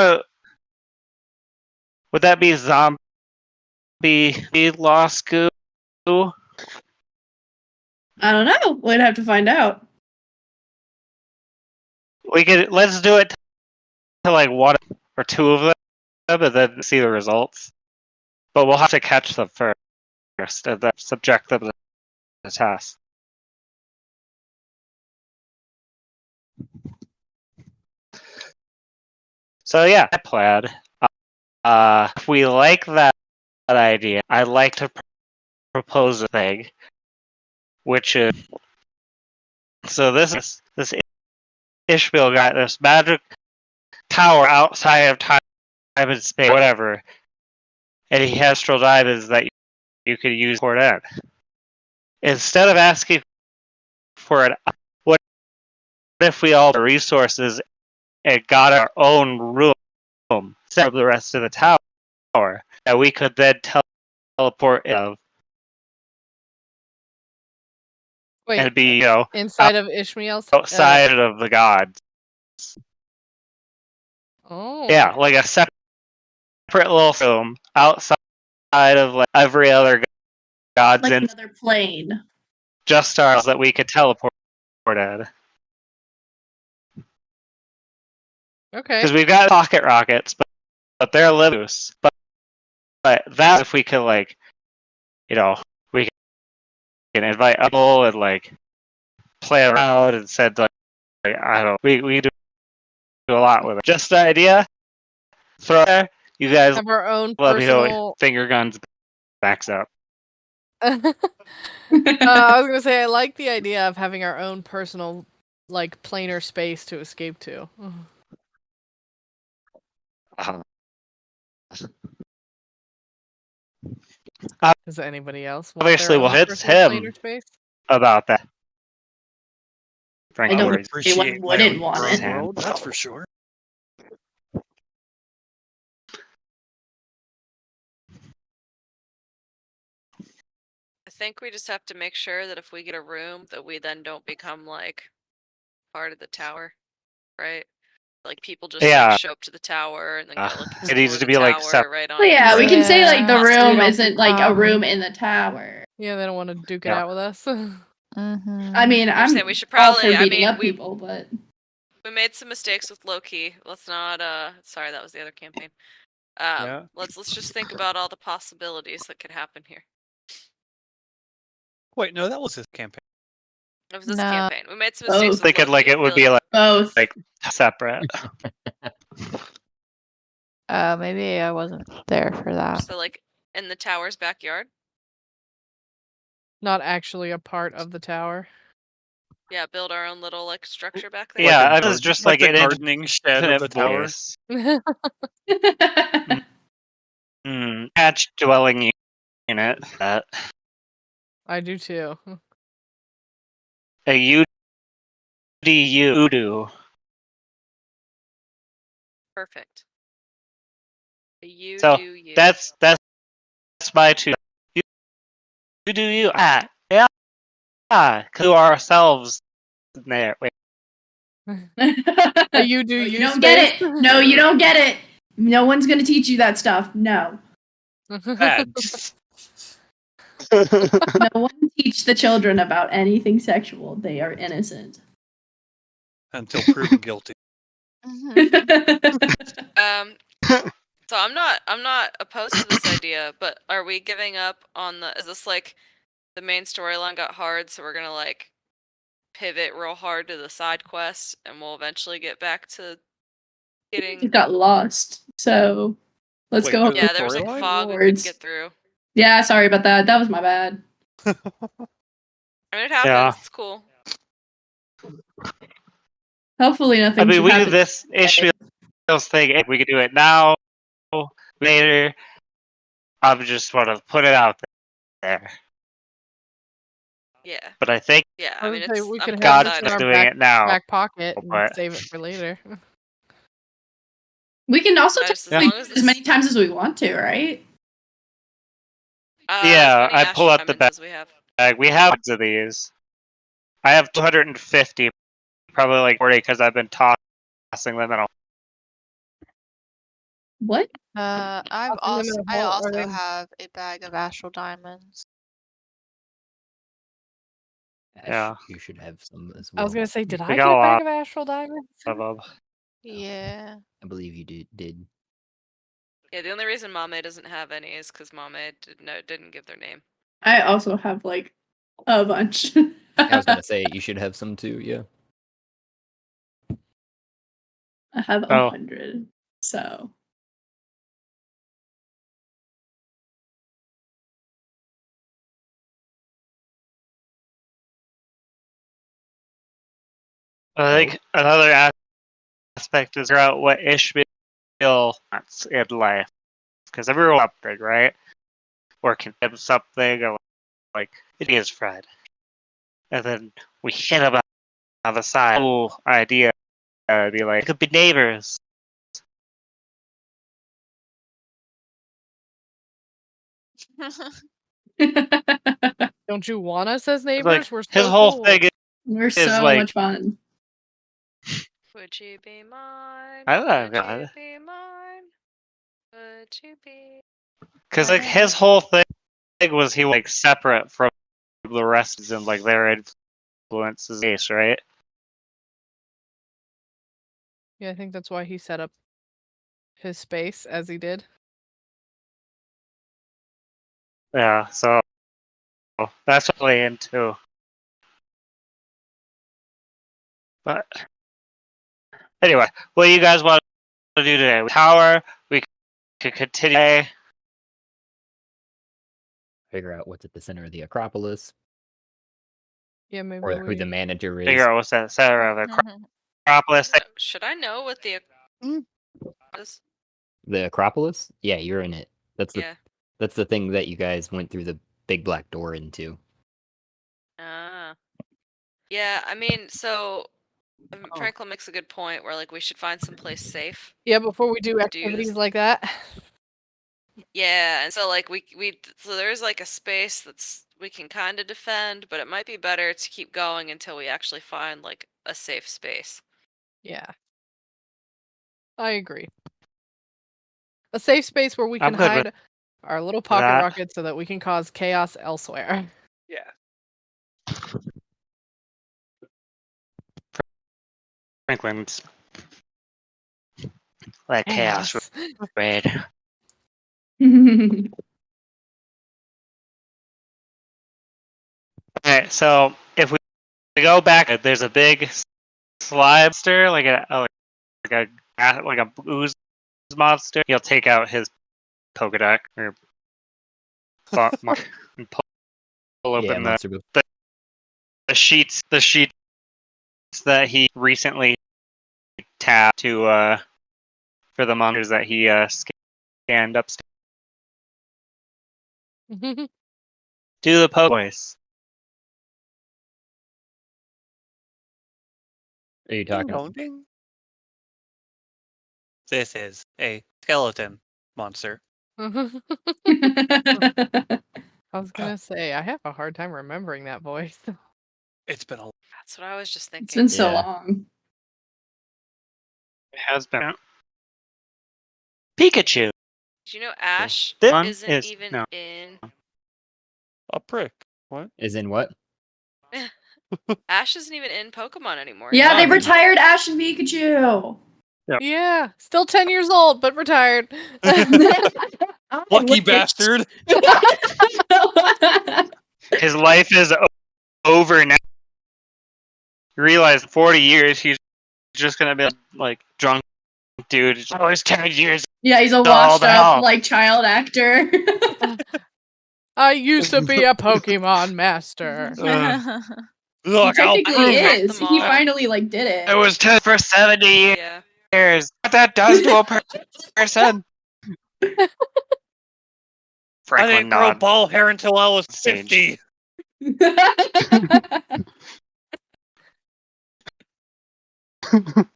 Would that be zombie lost goo? I don't know. We'd have to find out. Let's do it to like one or two of them, and then see the results. But we'll have to catch them first, and then subject them to the test. So yeah, I plan. If we like that idea, I'd like to propose a thing, which is this Ishmael got this magic tower outside of time and space, whatever, and he has astral diamonds that you could use for that. Instead of asking for it, what if we all had resources and got our own room instead of the rest of the tower that we could then teleport in? Wait, and be, inside of Ishmael's outside of the gods. Oh. Yeah, like a separate little room outside of like every other god's like in another plane. Just ours that we could teleport in. Okay. Because we've got pocket rockets, but they're loose. But that if we could we can invite people and play around and said I don't know, we do a lot with it. Just the idea. Throw it there. You guys have our own let personal... me know finger guns backs up. I was gonna say I like the idea of having our own personal like planar space to escape to. Uh, Does anybody else want Obviously, their well, own it's personal him. planar space? about that. I Franklin, don't where would he's- think anyone appreciate my wouldn't own want His it. hand. world, that's for sure. I think we just have to make sure that if we get a room, that we then don't become like part of the tower, right? Like people just Yeah. like show up to the tower and then go like It needs explore to the be, like, tower separate. right on. Well, yeah, we can say like the Yeah. So we room don't isn't like a become- room in the tower. Yeah, they don't want to duke it Yeah. out with us. Mm-hmm. I mean, I'm I'm saying we should all probably. for I beating mean, up we people, but we made some mistakes with Loki. Let's not. Sorry, that was the other campaign. Yeah. Let's just think about all the possibilities that could happen here. Wait, no, that was his campaign. It was this No. campaign. We made some Oh. mistakes with Thinking like Loki. it would I be feel like both. separate. Maybe I wasn't there for that. so like in the tower's backyard. Not actually a part of the tower. Yeah, build our own little like structure back there. Yeah, Like it was just like the an gardening shed of the tower. Attached dwelling unit. I do too. A UDU. Perfect. You So do you. that's my two. You do you. Yeah. To ourselves there. Wait. You do No, you don't get space. it. No, you don't get it. No one's gonna teach you that stuff. No. Bad. No one teach the children about anything sexual. They are innocent. Until proven guilty. So I'm not opposed to this idea, but are we giving up on the? Is this like the main storyline got hard, so we're gonna like pivot real hard to the side quest, and we'll eventually get back to It getting. got lost. So let's Wait, go. there's Yeah, there was like storyline? fog we couldn't Rewards. get through. Yeah, sorry about that. That was my bad. I mean, it happens. Yeah. It's cool. Hopefully nothing. I mean, should we do happen. this issue thing. We could do it now, later. I just want to put it out there. Yeah, But I think yeah. I I would mean, say it's we I'm could have this excited. in our doing back, it now. back pocket and but- save it for later. We can also Just take as like, long as as this- many times as we want to, right? Yeah, as many I pull Ash out the diamonds as we have. We have tons of these. I have 250, probably like 40 because I've been tossing them in. What? I Tossing them in also a hole, or also they- have a bag of astral diamonds. Ash, Yeah. you should have some as I well. was gonna say, did We I got get a a bag lot of astral diamonds? of them. Yeah. I believe you did. Yeah, the only reason Mame doesn't have any is because Mame didn't give their name. I also have like a bunch. I was gonna say you should have some too. Yeah. I have Oh. 100. So I think another aspect is figure out what Ishmael wants in life. Because everyone wants something, right? Or can give something, or like, it is Fred. And then we hit him on the side. Cool idea. Be like, it could be neighbors. Don't you want us as It's neighbors? like, We're his so whole cool. thing we're is so like- much fun. Would you be mine? I love Would you God. be mine? Would you be? Because like his whole thing was he like separate from the rest and like their influences, base, right? Yeah, I think that's why he set up his space as he did. Yeah, so that's what I into. But anyway, what do you guys want to do today? Tower, we could continue. Figure out what's at the center of the Akropolis. Yeah, maybe or who the we. manager is. figure out what's that center of the Akropolis. Should I know what the Hmm. is? The Acropolis? Yeah, you're in it. That's Yeah. the thing that you guys went through the big black door into. Ah. Yeah, I mean, so Oh. Franklin makes a good point where like we should find some place safe. Yeah, before we do Do activities this. like that. Yeah, and so like so there's like a space that's we can kind of defend, but it might be better to keep going until we actually find like a safe space. Yeah. I agree. A safe space where we I'm can good with hide our little pocket that. rockets so that we can cause chaos elsewhere. Yeah. Franklin's like chaos Chaos. red. Alright, so if we go back, there's a big slime monster, like a ooze monster. He'll take out his Pokedex or and pull Yeah, open monster book. the sheets that he recently tapped to for the monsters that he scanned upstairs. Do the Poke voice. Are you Ding talking? dong ding. This is a skeleton monster. I was gonna say, I have a hard time remembering that voice. It's been a That's what I was just It's thinking. been so Yeah. long. It has been Pikachu. Did you know Ash This one isn't is even no. in a prick. What? Is in what? Ash isn't even in Pokemon anymore. Yeah, they Not in- retired Ash and Pikachu. Yeah, still 10 years old, but retired. I Lucky wish. bastard. His life is over now. You realize 40 years he's just gonna be like drunk dude. Oh, it's 10 years. Yeah, he's a the washed up hell? like child actor. I used to be a Pokemon master. He Look, I'll technically prove it. is. He finally like did it. It was 10 for 70 Yeah. years. What that does to a person. I Franklin didn't grow nod. ball hair until I was Sage. 50.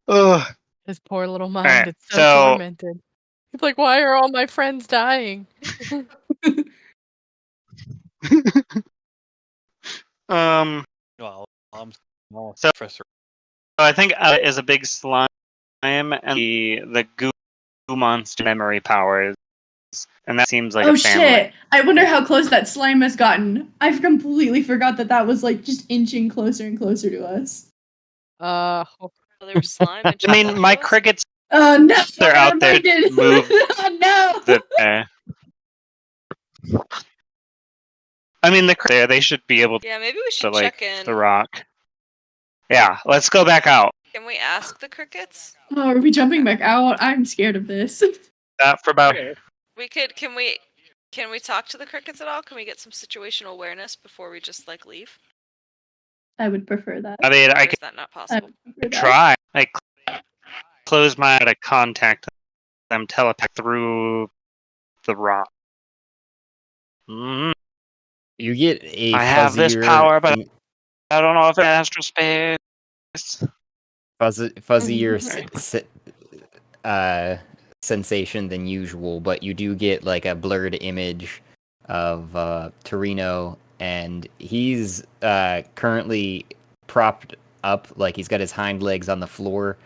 Ugh. His poor little mind, Alright, it's so so- tormented. He's like, why are all my friends dying? Well, So- Professor. I think is a big slime, and the goo monster memory powers, and that seems like Oh a family. shit! I wonder how close that slime has gotten. I've completely forgot that was like just inching closer and closer to us. Oh, there was slime. And I mean, my crickets Oh no! They're out there to reminded. move Oh no! the. I mean, they should be able Yeah, maybe we to should like check in. the rock. Yeah, let's go back out. Can we ask the crickets? Oh, are we jumping back out? I'm scared of this. For about. We could. Can we talk to the crickets at all? Can we get some situational awareness before we just like leave? I would prefer that. I mean, Or I is could that not I possible? would prefer that. try. I close my eye to contact them, telepath through the rock. Mm, You get a I have this fuzzier, power, but I don't know if it's astral space. fuzzier sensation than usual, but you do get like a blurred image of Torino, and he's currently propped up, like he's got his hind legs on the floor,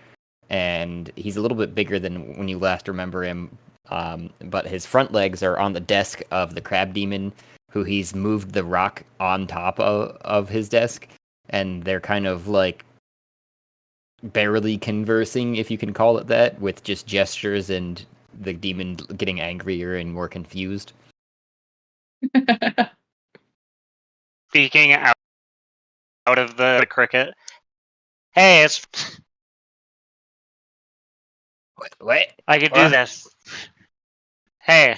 and he's a little bit bigger than when you last remember him, but his front legs are on the desk of the crab demon, who he's moved the rock on top of his desk, and they're kind of like barely conversing, if you can call it that, with just gestures and the demon getting angrier and more confused. Speaking out of the cricket. Hey, it's. What? I could do What? this. Hey,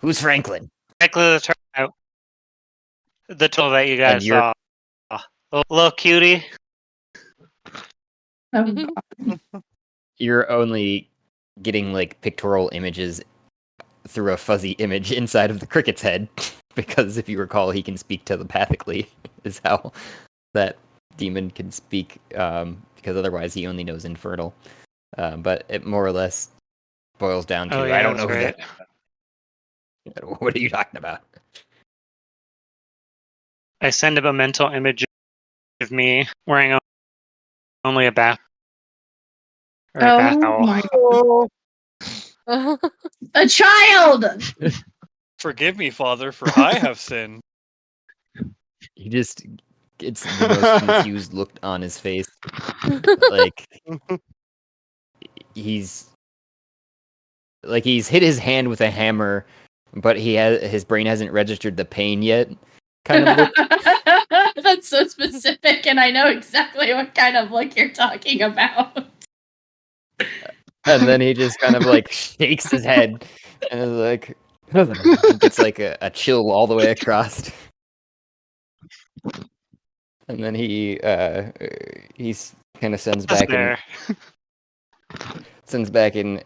Who's Franklin? Franklin, the tool that you guys you're- saw Little cutie. Oh, You're only getting like pictorial images through a fuzzy image inside of the cricket's head, because if you recall, he can speak telepathically. Is how that demon can speak, because otherwise he only knows infernal. But it more or less boils down to, Oh, yeah, I don't that's know who right. that. What are you talking about? I send him a mental image of me wearing only a bath or a bath oh towel. my god. A child! Forgive me, Father, for I have sinned. He just gets the most confused look on his face. Like he's hit his hand with a hammer, but his brain hasn't registered the pain yet. Kind of look. That's so specific, and I know exactly what kind of look you're talking about. And then he just kind of like shakes his head and is like gets like a chill all the way across. And then he's kind of sends back There. an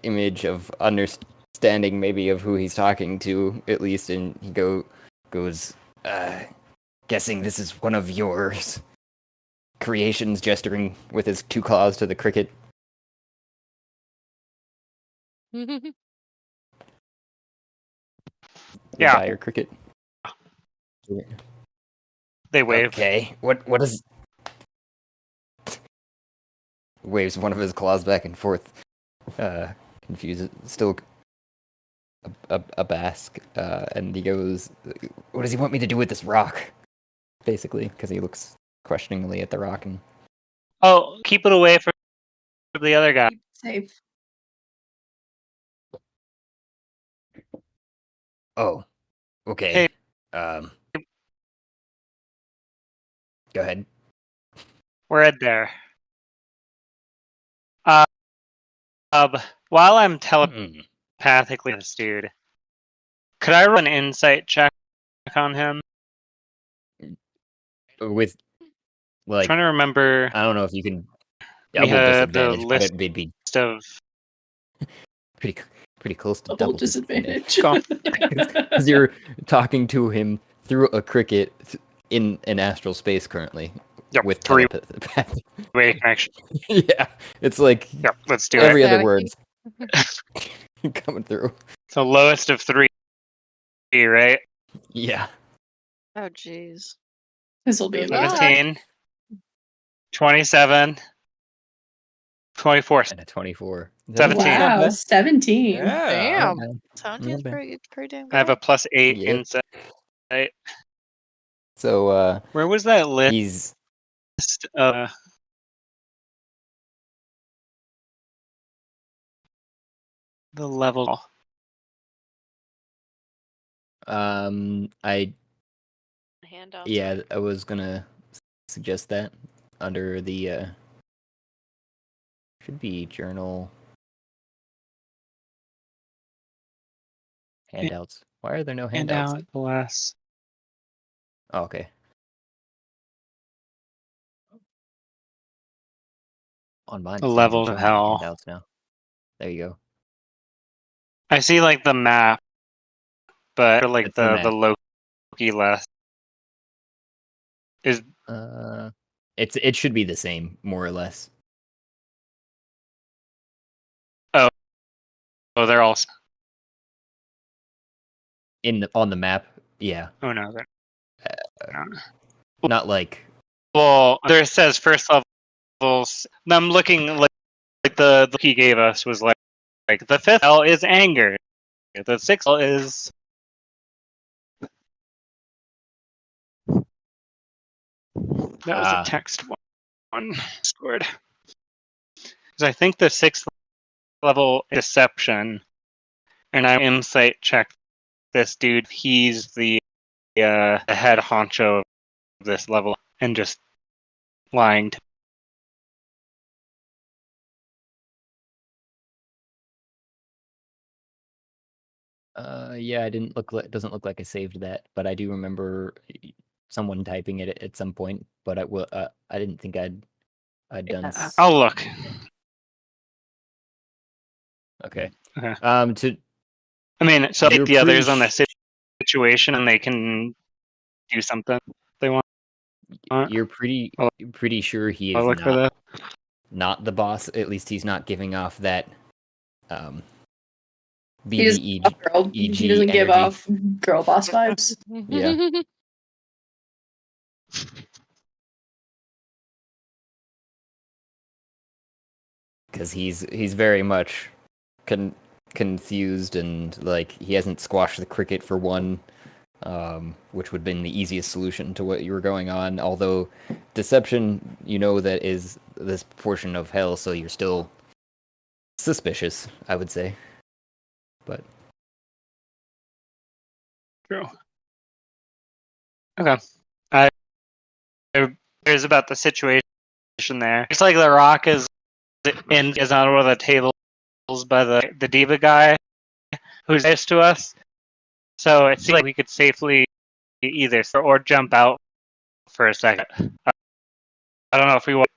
image of understanding maybe of who he's talking to at least, and he goes guessing this is one of yours creations, gesturing with his two claws to the cricket. The Yeah. dire cricket. They wave. Okay, what is? Waves one of his claws back and forth, confused, still a bask, and he goes, "What does he want me to do with this rock?" Basically, because he looks questioningly at the rock and. Oh, keep it away from the other guy. Safe. Oh, okay. Hey. Go ahead. We're at there. While I'm telepathically with this dude, could I run an insight check on him? With I'm like, trying to remember I don't know if you can the double disadvantage, but list it'd be of. pretty close to Double double disadvantage. disadvantage. Because you're talking to him through a cricket in an astral space currently. Yep, With three-way telepathy. connection. Yeah, it's like Yep, let's do every it. other Panicky. word's coming through. So lowest of 3, right? Yeah. Oh, jeez. This will be Good amazing. luck. 17, 27, 24, And a 24. 17. Wow, 17. Yeah. Damn. Sounds Not bad. pretty damn good. I have a plus 8 Yeah. insight. So Where was that list? he's The level. I Handouts. yeah, I was gonna suggest that under the should be journal handouts. Why are there no handouts? Handout plus. Oh, okay. On mine, The it's not even level of showing me hell. handouts now. There you go. I see like the map, but like It's the the map. Loki list is. It should be the same, more or less. Oh, they're all. On the map, yeah. Oh no, they're not. Not like Well, there it says first levels. I'm looking like the he gave us was like the 5th level is anger. The 6th level is. That was a text one scored. Because I think the 6th level is deception, and I insight check this dude. He's the head honcho of this level, and just lying to. yeah, it doesn't look like I saved that, but I do remember someone typing it at some point, but I didn't think I'd done. I'll look. Okay. Okay. To I mean, so You're the others on pretty the situation, and they can do something they want. you're pretty sure he I'll is look for that. not the boss. At least he's not giving off that He doesn't BBE give off girl. He EG doesn't give energy. off girl boss vibes. Yeah. Because he's very much confused, and like he hasn't squashed the cricket for one, which would have been the easiest solution to what you were going on. Although deception, that is this portion of hell, so you're still suspicious, I would say. But True. Okay. There's about the situation there. It's like the rock is on one of the tables by the diva guy who's next to us. So it seems like we could safely either or jump out for a second. I don't know if we want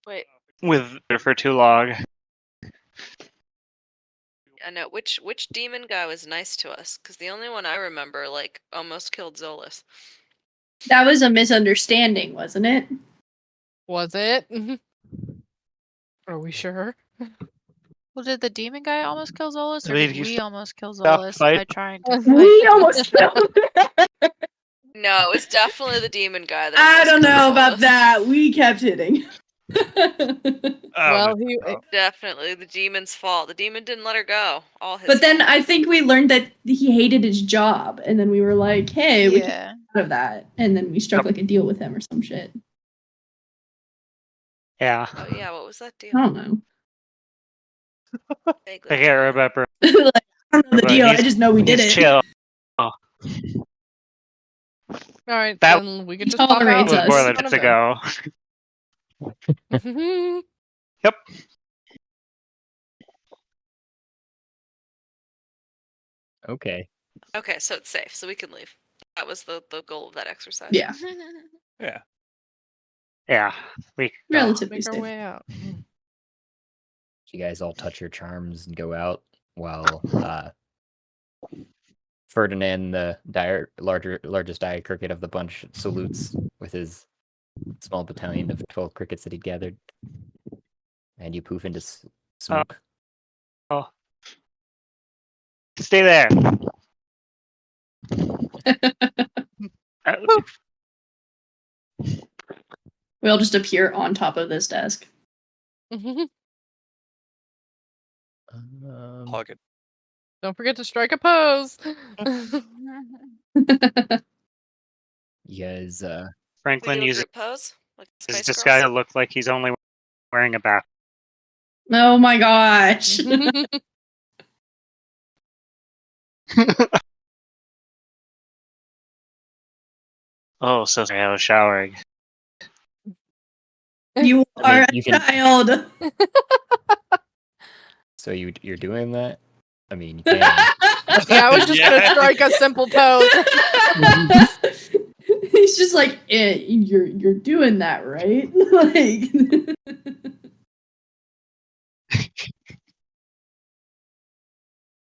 Wait, with her for too long. I know which demon guy was nice to us, because the only one I remember like almost killed Zolas. That was a misunderstanding, wasn't it? Was it? Are we sure? Well, did the demon guy almost kill Zolas, or Did did you we almost kill stop Zolas fight? by trying to fight? We almost killed. No, it was definitely the demon guy that I almost don't killed know about Zolas. that. We kept hitting. Well, he Definitely the demon's fault. The demon didn't let her go. All his But then fault. I think we learned that he hated his job, and then we were like, "Hey, we can Yeah. get out of that." And then we struck like a deal with him or some shit. Yeah. Oh yeah, what was that deal? I don't know. Vaguely I can't remember. Like, I don't know the But deal. I he's- just know we did He's it. chill. all right. That Then we he could just pop tolerates out. was more than Son just of a go. Yep. okay. Okay, so it's safe, so we can leave. That was the goal of that exercise. Yeah, Yeah. Yeah. We go. relatively Make our safe. way out. You guys all touch your charms and go out, while Ferdinand, the largest dire cricket of the bunch, salutes with his small battalion of 12 crickets that he gathered, and you poof into smoke. Oh. Stay there. We all just appear on top of this desk. Hog it. Don't forget to strike a pose. You guys, We Franklin do a uses group pose, like the his Spice disguise to Girls. look like he's only wearing a bath. Oh my gosh. Oh, so sorry, I was showering. You are a you can- child. so you're doing that? I mean, you can. Yeah, I was just gonna strike a simple pose. He's just like, you're doing that, right? Like,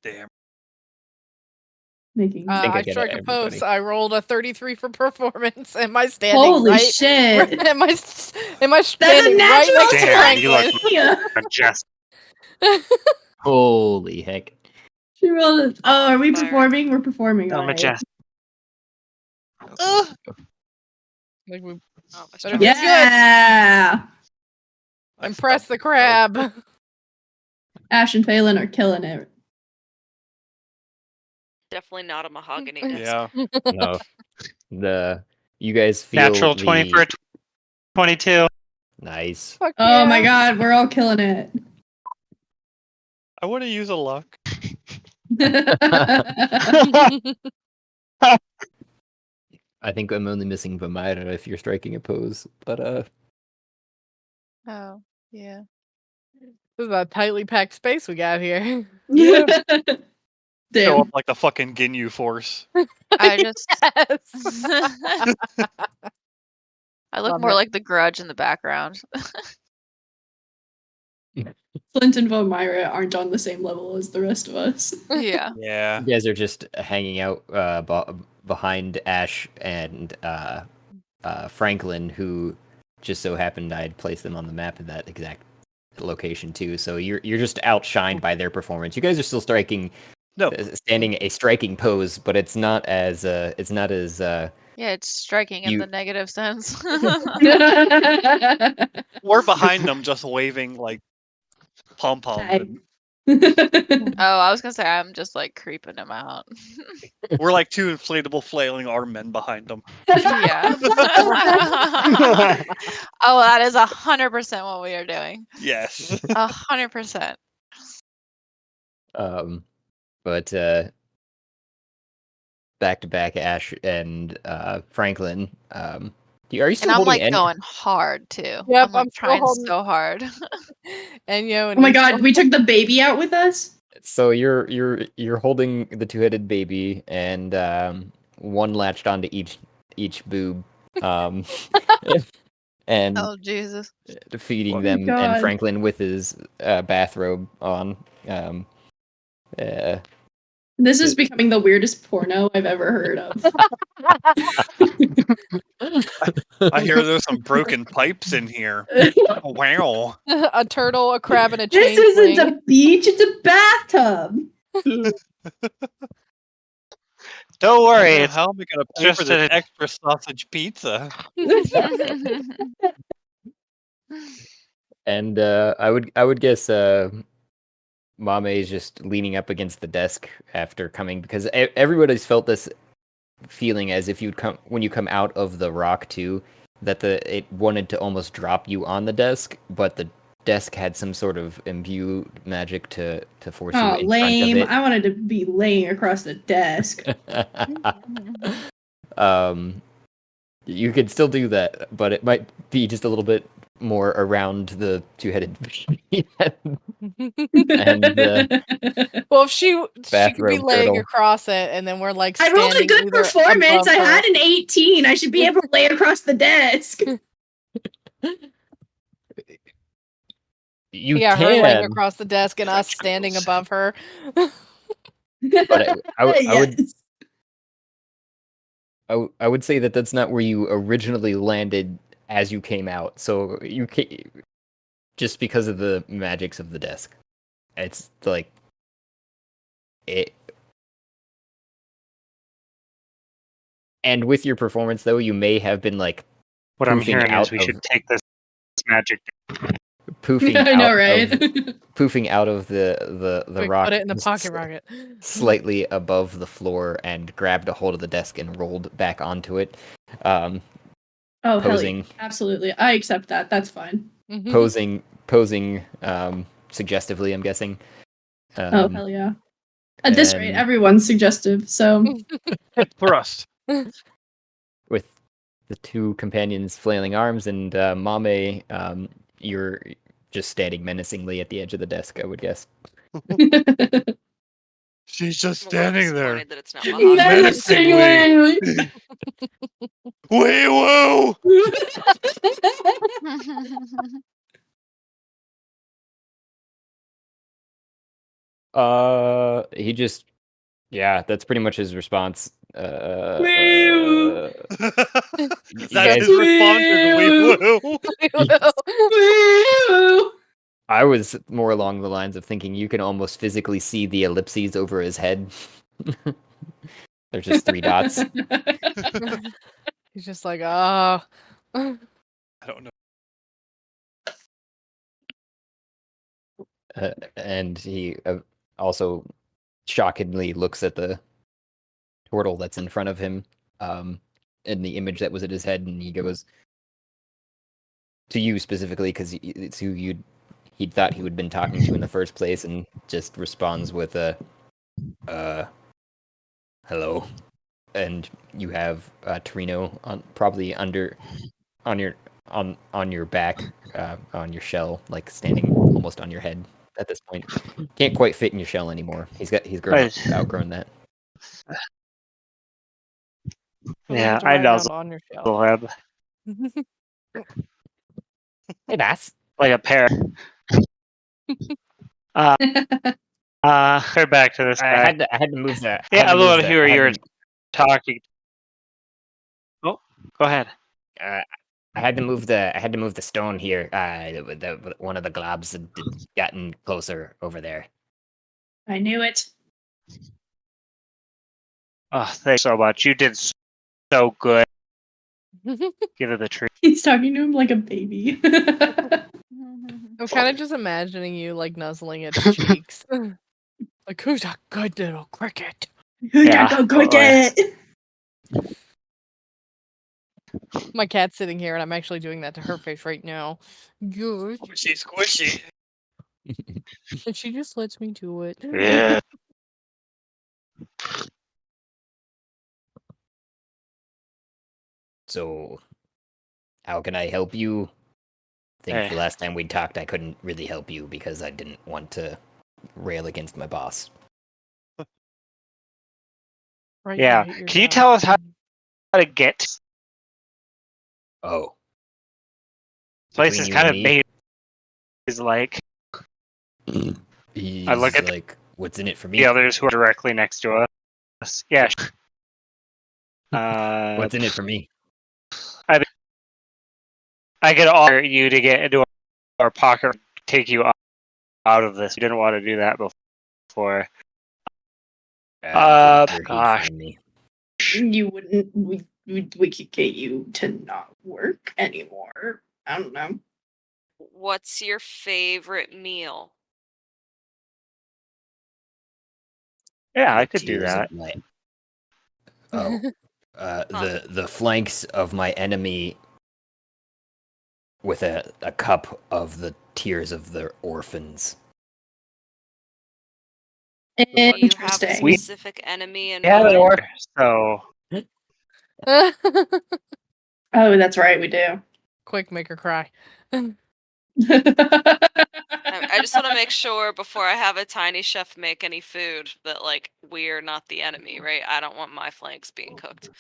Damn. making. think I I get it, struck a pose. everybody. I rolled a 33 for performance. Am I standing Holy right? shit! Am I That's standing a right natural next to Damn, you look- Franklin? Just Holy heck! She rolled it. Oh, are we Fire. performing? We're performing. oh, All right. majestic. Like, we Oh, my better strong- do good. Yeah. Impress the crab. Ash and Phelan are killing it. Definitely not a mahogany desk. Yeah. No, you guys feel Natural 20 the for a 22. nice. Fuck Oh my yeah. god, we're all killing it. I want to use a luck. I think I'm only missing Vamira if you're striking a pose, but Oh, yeah. This is a tightly packed space we got here. Yeah. Show Damn. up like the fucking Ginyu Force. I just Yes. I look Love more it. like the Grudge in the background. Flint and Vomira aren't on the same level as the rest of us. Yeah. Yeah. You guys are just hanging out behind Ash and Franklin, who just so happened I'd placed them on the map in that exact location too. So you're just outshined by their performance. You guys are still standing a striking pose, but it's not as Yeah, it's striking in You- the negative sense. We're behind them, just waving like pom poms. Hi. Oh, I was gonna say I'm just like creeping him out. We're like two inflatable flailing arm men behind them. Yeah. Oh, that is 100% what we are doing. Yes. 100%. but back to back Ash and Franklin. Are you still And I'm holding like any? going hard too. Yep, I'm like I'm still trying holding- so hard. And Oh my god, we took the baby out with us? So you're holding the two-headed baby, and one latched onto each boob, and Oh Jesus. feeding Oh them, and God. Franklin with his bathrobe on. This is becoming the weirdest porno I've ever heard of. I hear there's some broken pipes in here. Oh, wow. a turtle, a crab, and a This changeling. isn't a beach, it's a bathtub. Don't worry, it's How am I gonna pay just for this a- extra sausage pizza? And I would guess Mame is just leaning up against the desk after coming, because everybody's felt this feeling as if when you come out of the rock too, that it wanted to almost drop you on the desk, but the desk had some sort of imbued magic to force you Oh, in lame. front I wanted to be laying across the desk. of it. You could still do that, but it might be just a little bit more around the two-headed baby. And Well, if she could be Bathrobe laying turtle. across it, and then we're like I standing rolled a good either performance. above I her- had an 18. I should be able to lay across the desk. You her laying can, across the desk and us standing above her. but I would Yes. I would say that that's not where you originally landed as you came out. So you just because of the magics of the desk. It's like it. And with your performance, though, you may have been like what I'm poofing hearing out is we of- should take this magic. poofing I know, out right? of, poofing out of the Quick, rock. put it in the pocket s- rocket. Slightly above the floor and grabbed a hold of the desk and rolled back onto it. Oh, hell yeah. Posing. Absolutely. I accept that. That's fine. Mhm. Posing suggestively, I'm guessing. Oh, hell yeah. At this rate, and- everyone's suggestive, so. Thrust. With the two companions flailing arms, and Mame, you're just standing menacingly at the edge of the desk, I would guess. She's just I'm a little standing there. disappointed that it's not Mahogany. Menacingly. Wee woo! He just, yeah, that's pretty much his response. Wee-woo. You That's guys- his response is wee woo. Woo! I was more along the lines of thinking you can almost physically see the ellipses over his head. There's just 3 dots. He's just like, oh. I don't know. And he also shockingly looks at the turtle that's in front of him, in the image that was at his head, and he goes to you specifically because it's who he thought he would been talking to in the first place, and just responds with a hello. And you have Torino probably on your back, on your shell, like standing almost on your head. at this point. Can't quite fit in your shell anymore. He's outgrown that. Yeah, To I ride around nuzzle on your shell. him Hey, Bass. like a parrot. Head back to this I guy. had to move that. Yeah, I want to hear you're talking. Oh, go ahead. I had to move the stone here. One of the globs had gotten closer over there. I knew it. Oh, thanks so much. You did so good. Give it the tree. He's talking to him like a baby. I'm kind of just imagining you like nuzzling at his cheeks. Like, who's that good little cricket? Who Yeah, got go cricket? My cat's sitting here, and I'm actually doing that to her face right now. Yes. She's squishy. And she just lets me do it. Yeah. So, how can I help you? I think the last time we talked, I couldn't really help you because I didn't want to rail against my boss. Right, Yeah. you hate your Can you job. tell us how to get? Oh, Place between is you kind and of me, made. Is like he's I look at like, what's in it for me? the others who are directly next to us. Yeah. What's in it for me? I could offer you to get into our pocket, take you out of this. You didn't want to do that before. I'm pretty sure he'd Gosh. find me. You wouldn't. We could get you to not work anymore. I don't know. What's your favorite meal? Yeah, I The could do tears of that. my- Oh, the flanks of my enemy with a cup of the tears of the orphans. Do you have a Interesting. specific enemy in Yeah, mind? an order. So Oh, that's right. We do. Quick, make her cry. I just want to make sure before I have a tiny chef make any food that like we're not the enemy, right? I don't want my flanks being cooked.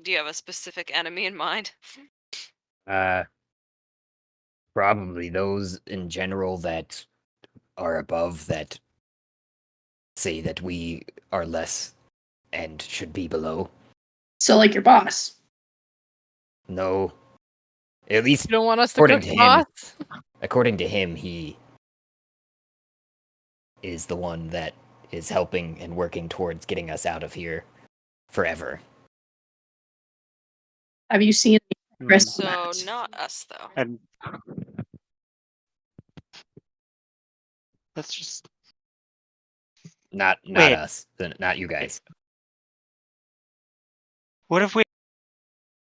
Do you have a specific enemy in mind? Probably those in general that are above that say that we are less and should be below. So, like your boss. No. At least You don't want us to according cook to him, boss? according to him, he is the one that is helping and working towards getting us out of here forever. Have you seen any progress on So that? not us though. and let's just Not Wait. us, not you guys. what if we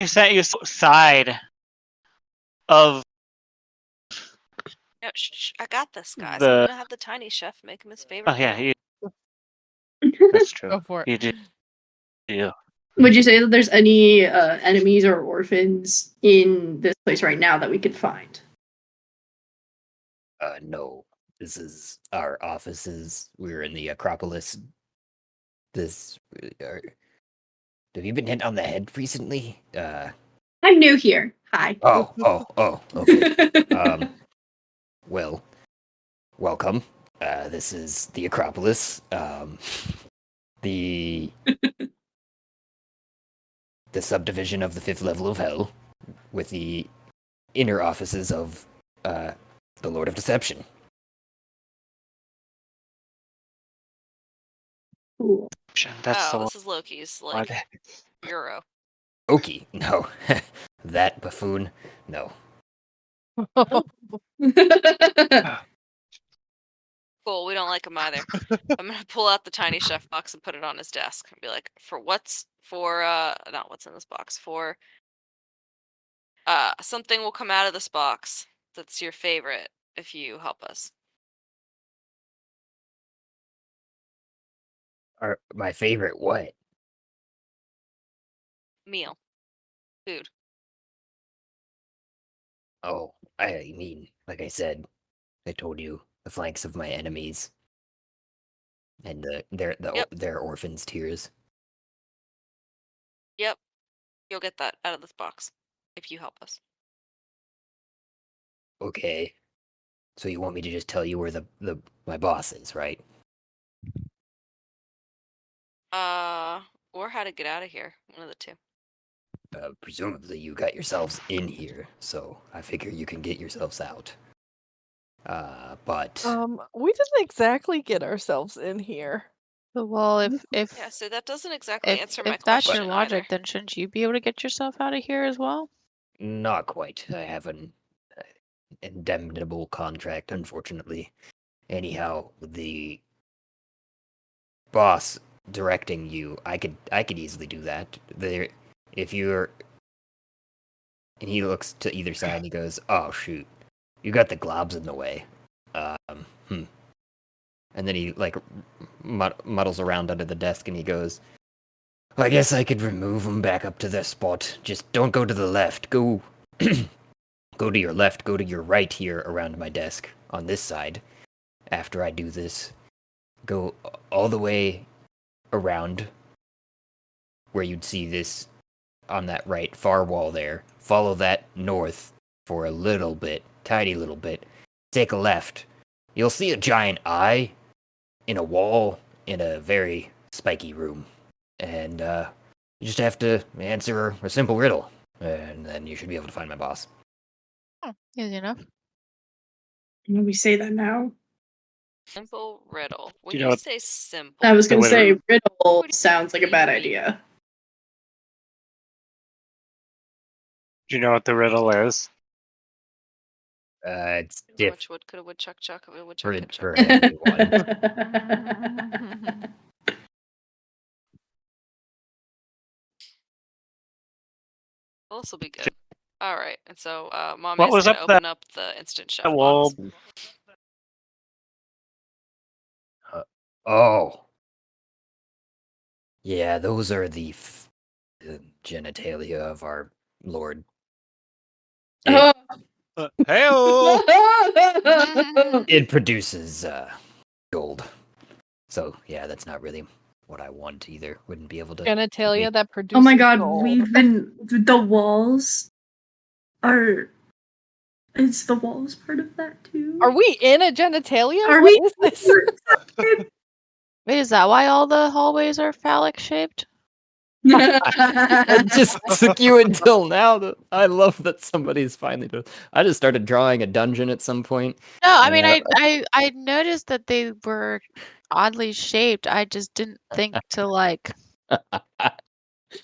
sent you outside of No, shh, I got this, guys. The- I'm gonna have the tiny chef make him his favorite. Oh yeah, meal. that's true. Go for it. You do. Yeah. Would you say that there's any enemies or orphans in this place right now that we could find? No. This is our offices. We're in the Akropolis. Have you been hit on the head recently? I'm new here. Hi. Okay. Well, welcome. This is the Akropolis. The subdivision of the 5th level of Hell, with the inner offices of the Lord of Deception. Cool. That's the This is Loki's one. like bureau. Oki, no. That buffoon, no. Cool, we don't like him either. I'm gonna pull out the tiny chef box and put it on his desk and be like, not what's in this box, for something will come out of this box that's your favorite if you help us. My favorite what? Meal. Food. Oh, I mean, like I said, I told you, flanks of my enemies and Yep. their orphans' tears. Yep. You'll get that out of this box if you help us. Okay. So you want me to just tell you where my boss is, right? Or how to get out of here. One of the two. Presumably you got yourselves in here, so I figure you can get yourselves out. But We didn't exactly get ourselves in here. Well, if Yeah, so that doesn't exactly answer my if that's question your logic, either. then shouldn't you be able to get yourself out of here as well? not quite. I have an indemnitable contract, unfortunately. Anyhow, the boss directing you, I could easily do that. If you're, and he looks to either side and he goes, "Oh shoot, you got the globs in the way." And then he like muddles around under the desk and he goes, "I guess I could remove them back up to their spot. Just don't go to the left. Go, go to your left. Go to your right here around my desk on this side. After I do this, go all the way around where you'd see this on that right far wall there. Follow that north for a little bit, tiny little bit. Take a left. You'll see a giant eye in a wall in a very spiky room. And you just have to answer a simple riddle. And then you should be able to find my boss." Oh, easy enough. We say that now. Simple riddle. When Do you you know what- say simple, I was So gonna what say are- riddle What do you sounds like a bad mean? idea. Do you know what the riddle is? It's diff which would could a woodchuck chuck, a woodchuck for, could chuck. for anyone. Well, this will be good. All right, and so Mommy's What was gonna up that open up the instant chef wall? box. Oh. Yeah, those are the genitalia of our Lord. Oh. Hey-oh! It produces gold. So, yeah, that's not really what I want either. Wouldn't be able to. Genitalia that produces Oh my god, gold. we've been the walls are is the walls part of that too? Are we in a genitalia? Are What we- is this? Wait, is that why all the hallways are phallic shaped? It just took you until now. I love that somebody's finally doing. I just started drawing a dungeon at some point. No, I mean Yeah. I noticed that they were oddly shaped. I just didn't think to like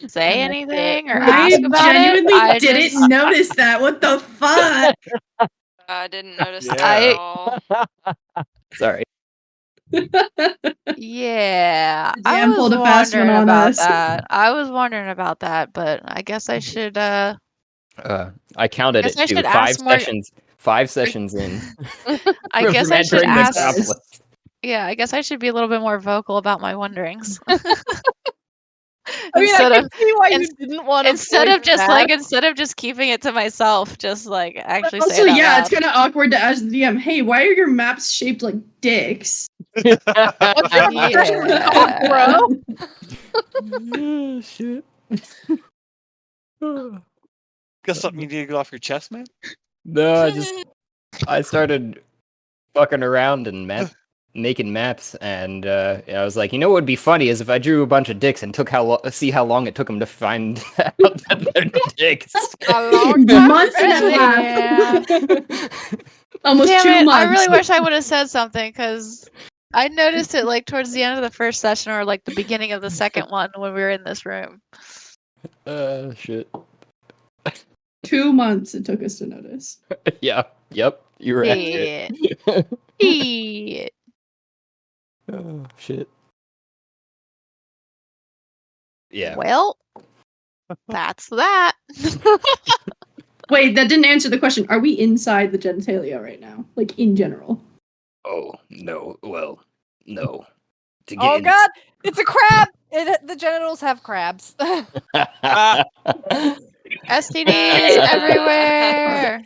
say anything or I ask about genuinely it. I didn't just notice that. What the fuck? I didn't notice Yeah. that at all. Sorry. yeah. I Dan was pulled a fast one wondering on about us. that. I was wondering about that, but I guess I should I counted Guess it I too. should 5 ask more- sessions. 5 sessions in. I from guess I should entering ask Akropolis. Yeah, I guess I should be a little bit more vocal about my wonderings. I mean, instead I can of see why you ins- didn't want to. instead of just keeping it to myself, just like actually Also, say it out yeah, loud. it's kind of awkward to ask the DM, "Hey, why are your maps shaped like dicks?" What's your obsession with cock, bro? Oh, shit. Got something you need to get off your chest, man? No, I started fucking around and making maps, and I was like, you know what would be funny is if I drew a bunch of dicks and see how long it took them to find out that they're dicks. A long time Months and a apparently. half. Almost Damn 2 it! months. I really wish I would have said something because I noticed it like towards the end of the first session or like the beginning of the second one when we were in this room. Shit. 2 months it took us to notice. Yeah. Yep. You were accurate. Shit. Oh, shit. Yeah. Well, that's that. Wait, that didn't answer the question. Are we inside the genitalia right now? Like, in general? Oh, no. Well, no. To get Oh in- god, it's a crab! The genitals have crabs. STDs everywhere.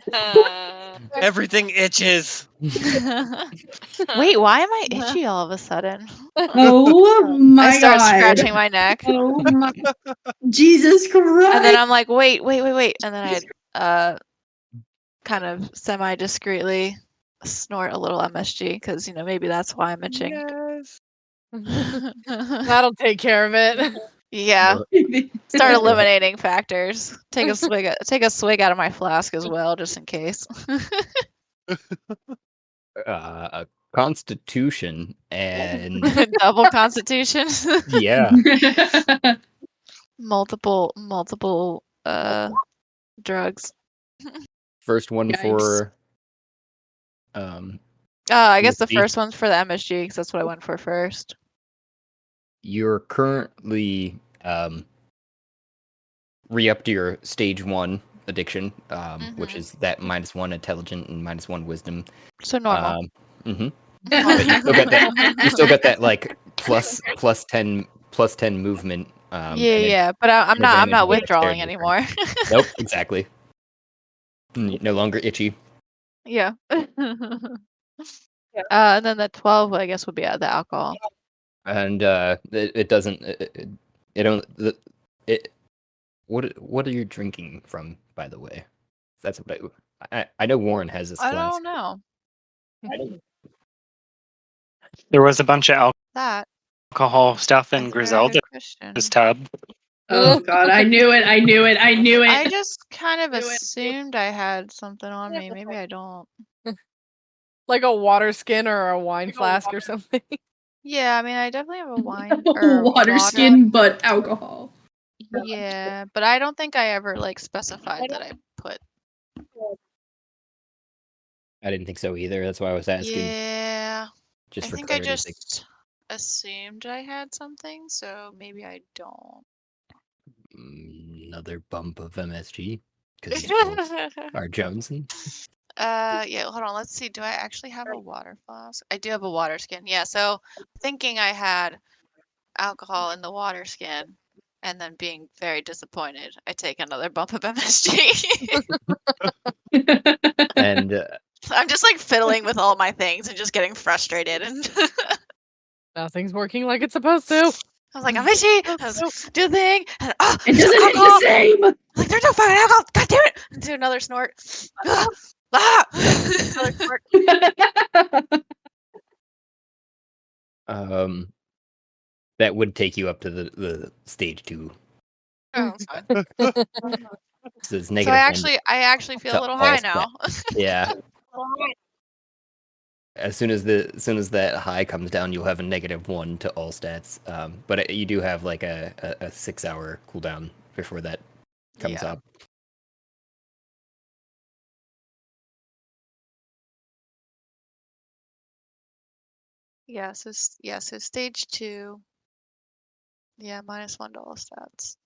Everything itches. Wait, why am I itchy all of a sudden? Oh my I start god. scratching my neck. Oh my Jesus Christ. And then I'm like, wait. And then I kind of semi-discreetly snort a little MSG because, maybe that's why I'm itching. Yes. That'll take care of it. Yeah. Start eliminating factors. Take a swig out of my flask as well, just in case. Constitution and Double constitution. yeah, multiple drugs. first one Yikes. for I guess the MSG. first one's for the MSG because that's what I went for first. You're currently re-up to your stage 1 addiction, which is that -1 intelligent and -1 wisdom. So normal. Mm-hmm. But you still got that like plus 10 movement. Yeah. But I'm advantage not with withdrawing dexterity. anymore. Nope, exactly. No longer itchy. Yeah. And then the 12, I guess, would be the alcohol. And it doesn't. It don't. It. What are you drinking from, by the way? That's what I know. Warren has this I flask. don't know There was a bunch of that. alcohol stuff in That's a very good Grizelda's question. tub. Oh god, I knew it. I just kind of Knew it. assumed I had something on me. Maybe I don't. Like a water skin or a wine flask or something. Yeah, I mean, I definitely have a wine or water skin, but alcohol. Yeah, but I don't think I ever specified that I put. I didn't think so either. That's why I was asking. Yeah, Just I for think I clarity's sake. just assumed I had something, so maybe I don't. Another bump of MSG because you still are Jonesing. Yeah, hold on. Let's see. Do I actually have a water flask? I do have a water skin. Yeah, so thinking I had alcohol in the water skin and then being very disappointed, I take another bump of MSG. And I'm just fiddling with all my things and just getting frustrated. And Nothing's working like it's supposed to. I was like, I'm itchy. I was do the thing. And, It doesn't hit the same. Like, there's no fucking alcohol. God damn it. And do another snort. Another snort. that would take you up to the stage 2. Oh, that's fine. So it's So negative I actually feel a to little all high stats. now. Yeah. As soon as that high comes down, you'll have a -1 to all stats. But you do have like a 6-hour cooldown before that comes Yeah. up. Yeah, so stage 2. Yeah, -1 to all stats.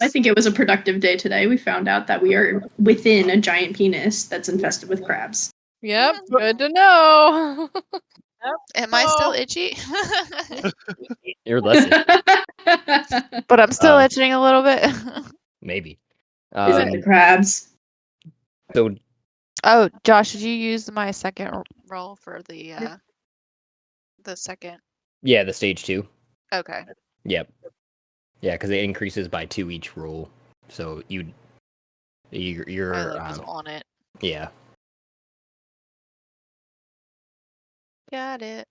I think it was a productive day today. We found out that we are within a giant penis that's infested with crabs. Yep, good to know. Am I still itchy? You're less But I'm still Um, itching a little bit. maybe. Is it the crabs? So Oh, Josh, did you use my second roll for the second? yeah, the stage 2. Okay. Yep. Yeah, because it increases by 2 each roll. So you're I was on it. yeah. Got it.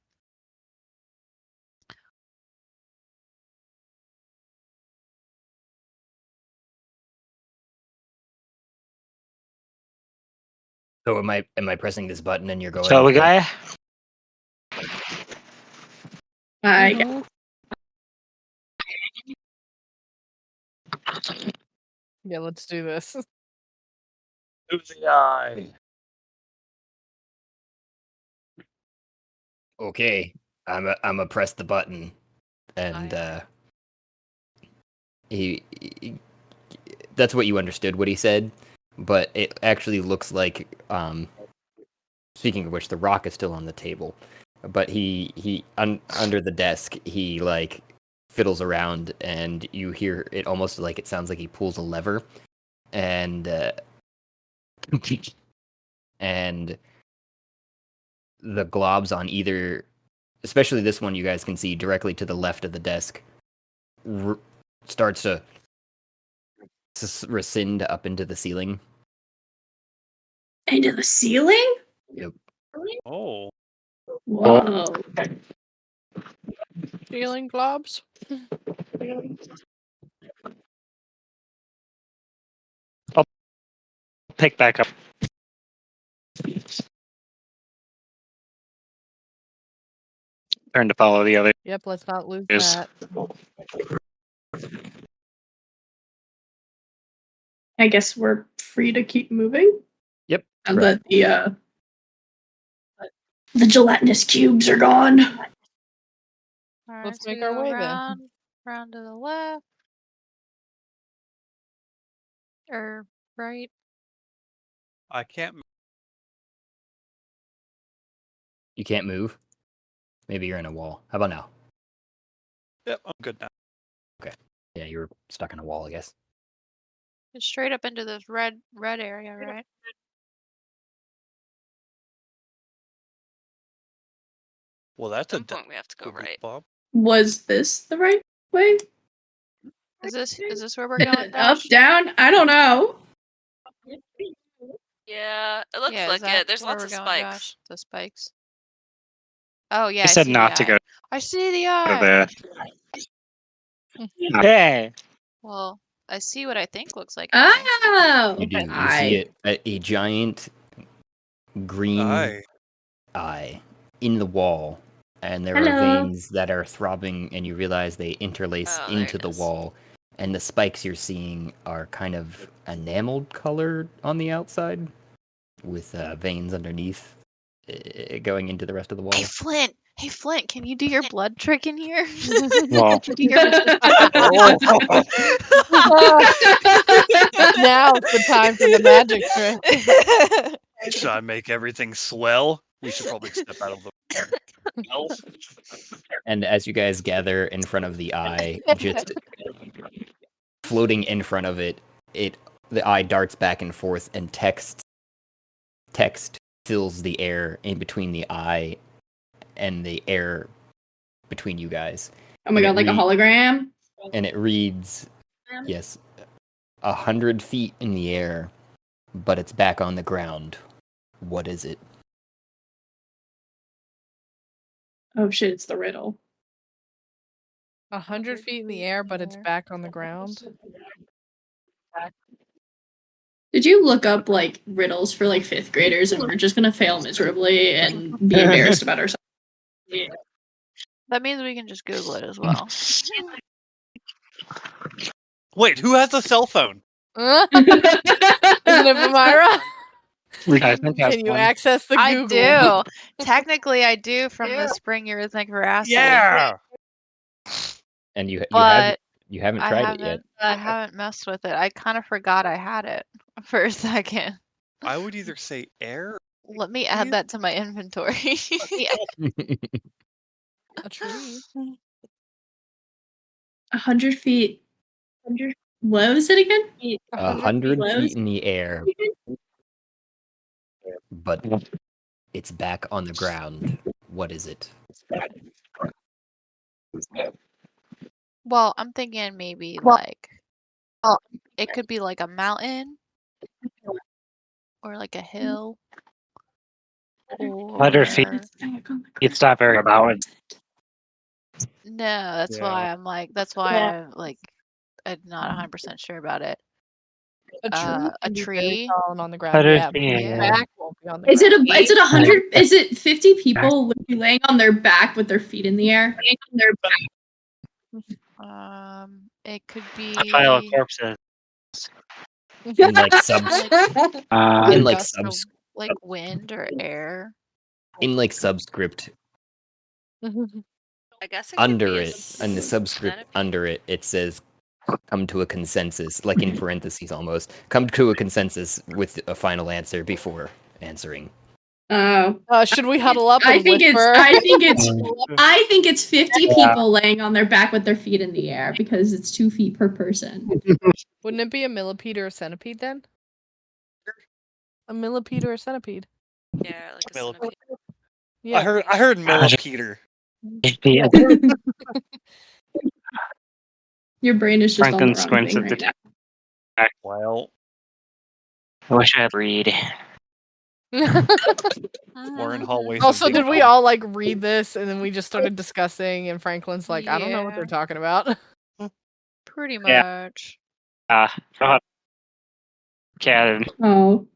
So am I pressing this button and you're going? Shall we go? Mhm. Yeah, let's do this. To the eye. Okay, I'm a press the button, and he that's what you understood what he said, but it actually looks like speaking of which, the rock is still on the table, but he under the desk he fiddles around, and you hear it almost like it sounds like he pulls a lever, and and the globs on either, especially this one, you guys can see directly to the left of the desk, starts to rescind up into the ceiling. Into the ceiling? Yep. Oh. Whoa. Ceiling globs. Pick back up. Turn to follow the other. Yep, let's not lose Yes. that. I guess we're free to keep moving. Yep. Now that the gelatinous cubes are gone. Alright, Let's so make we our go way then. round to the left. Or right. I can't. You can't move. Maybe you're in a wall. How about now? Yep, I'm good now. Yeah, you were stuck in a wall, I guess. Just straight up into this red area, right? Well, that's At a some point we have to go right. Bob. Was this the right way? Is this where we're going? Up, Josh? down? I don't know. Yeah, it looks Yeah, is like that it. There's where lots we're of going, spikes. Josh? The spikes. Oh yeah, I said see not the to go eye. I see the to eye. the. Hey. Well, I see what I think looks like an eye. Oh, You do. You eye. see it, a giant green eye in the wall, and there are Hello. veins that are throbbing, and you realize they interlace Oh, there into it the is. wall, and the spikes you're seeing are kind of enameled color on the outside, with veins underneath going into the rest of the wall. Hey Flint, can you do your blood trick in here? Well. Can you do your Now's the time for the magic trick. Should I make everything swell? We should probably step out of the. And as you guys gather in front of the eye, just floating in front of it, the eye darts back and forth, and text fills the air in between the eye and the air between you guys. Oh my god, like a hologram? And it reads, yes, 100 feet in the air, but it's back on the ground. What is it? Oh shit, it's the riddle. 100 feet in the air, but it's back on the ground. Did you look up like riddles for like 5th graders and we're just gonna fail miserably and be embarrassed about ourselves? Yeah. That means we can just Google it as well. Wait, who has a cell phone? Isn't it, Vamira? I think that's Can you one. access the I Google? do. Technically, I do from the spring eurythmic veracity. Yeah. And you But haven't tried it yet. I haven't messed with it. I kind of forgot I had it for a second. I would either say air. Let me add that to my inventory. A tree. 100 feet. What was it again? 100 feet. feet in the air, but it's back on the ground. What is it? Well, I'm thinking maybe like it could be like a mountain or like a hill. 100 feet. Or... It's not very about it. No, that's Yeah. why I'm like. That's why I'm like. I'm not 100% sure about it. A tree. A can be very tree? tall and on the ground. 100 Yeah, but feet, the yeah. back won't be on the Is ground. it 100? Is it 50 people would be laying on their back with their feet in the air? It could be A pile of corpses. In like subs, in like gust of, subs, like wind or air. in like subscript I guess it could under be a it, and the subscript centipede. under it, it says, "Come to a consensus," like in parentheses almost. Come to a consensus with a final answer before answering. Should we huddle up I and think whisper? I think it's 50 people laying on their back with their feet in the air because it's 2 feet per person. Wouldn't it be a millipede or a centipede then? A millipede or a centipede? Yeah, like a centipede. Yeah. I heard millipede. Your brain is just Franklin on the wrong squints thing at the right now. Well, I wish I had read. we're in hallways. Also, of did we Big all like read this and then we just started discussing and Franklin's like, I don't know what Yeah. they're talking about. Pretty Yeah. much. Cat. Oh.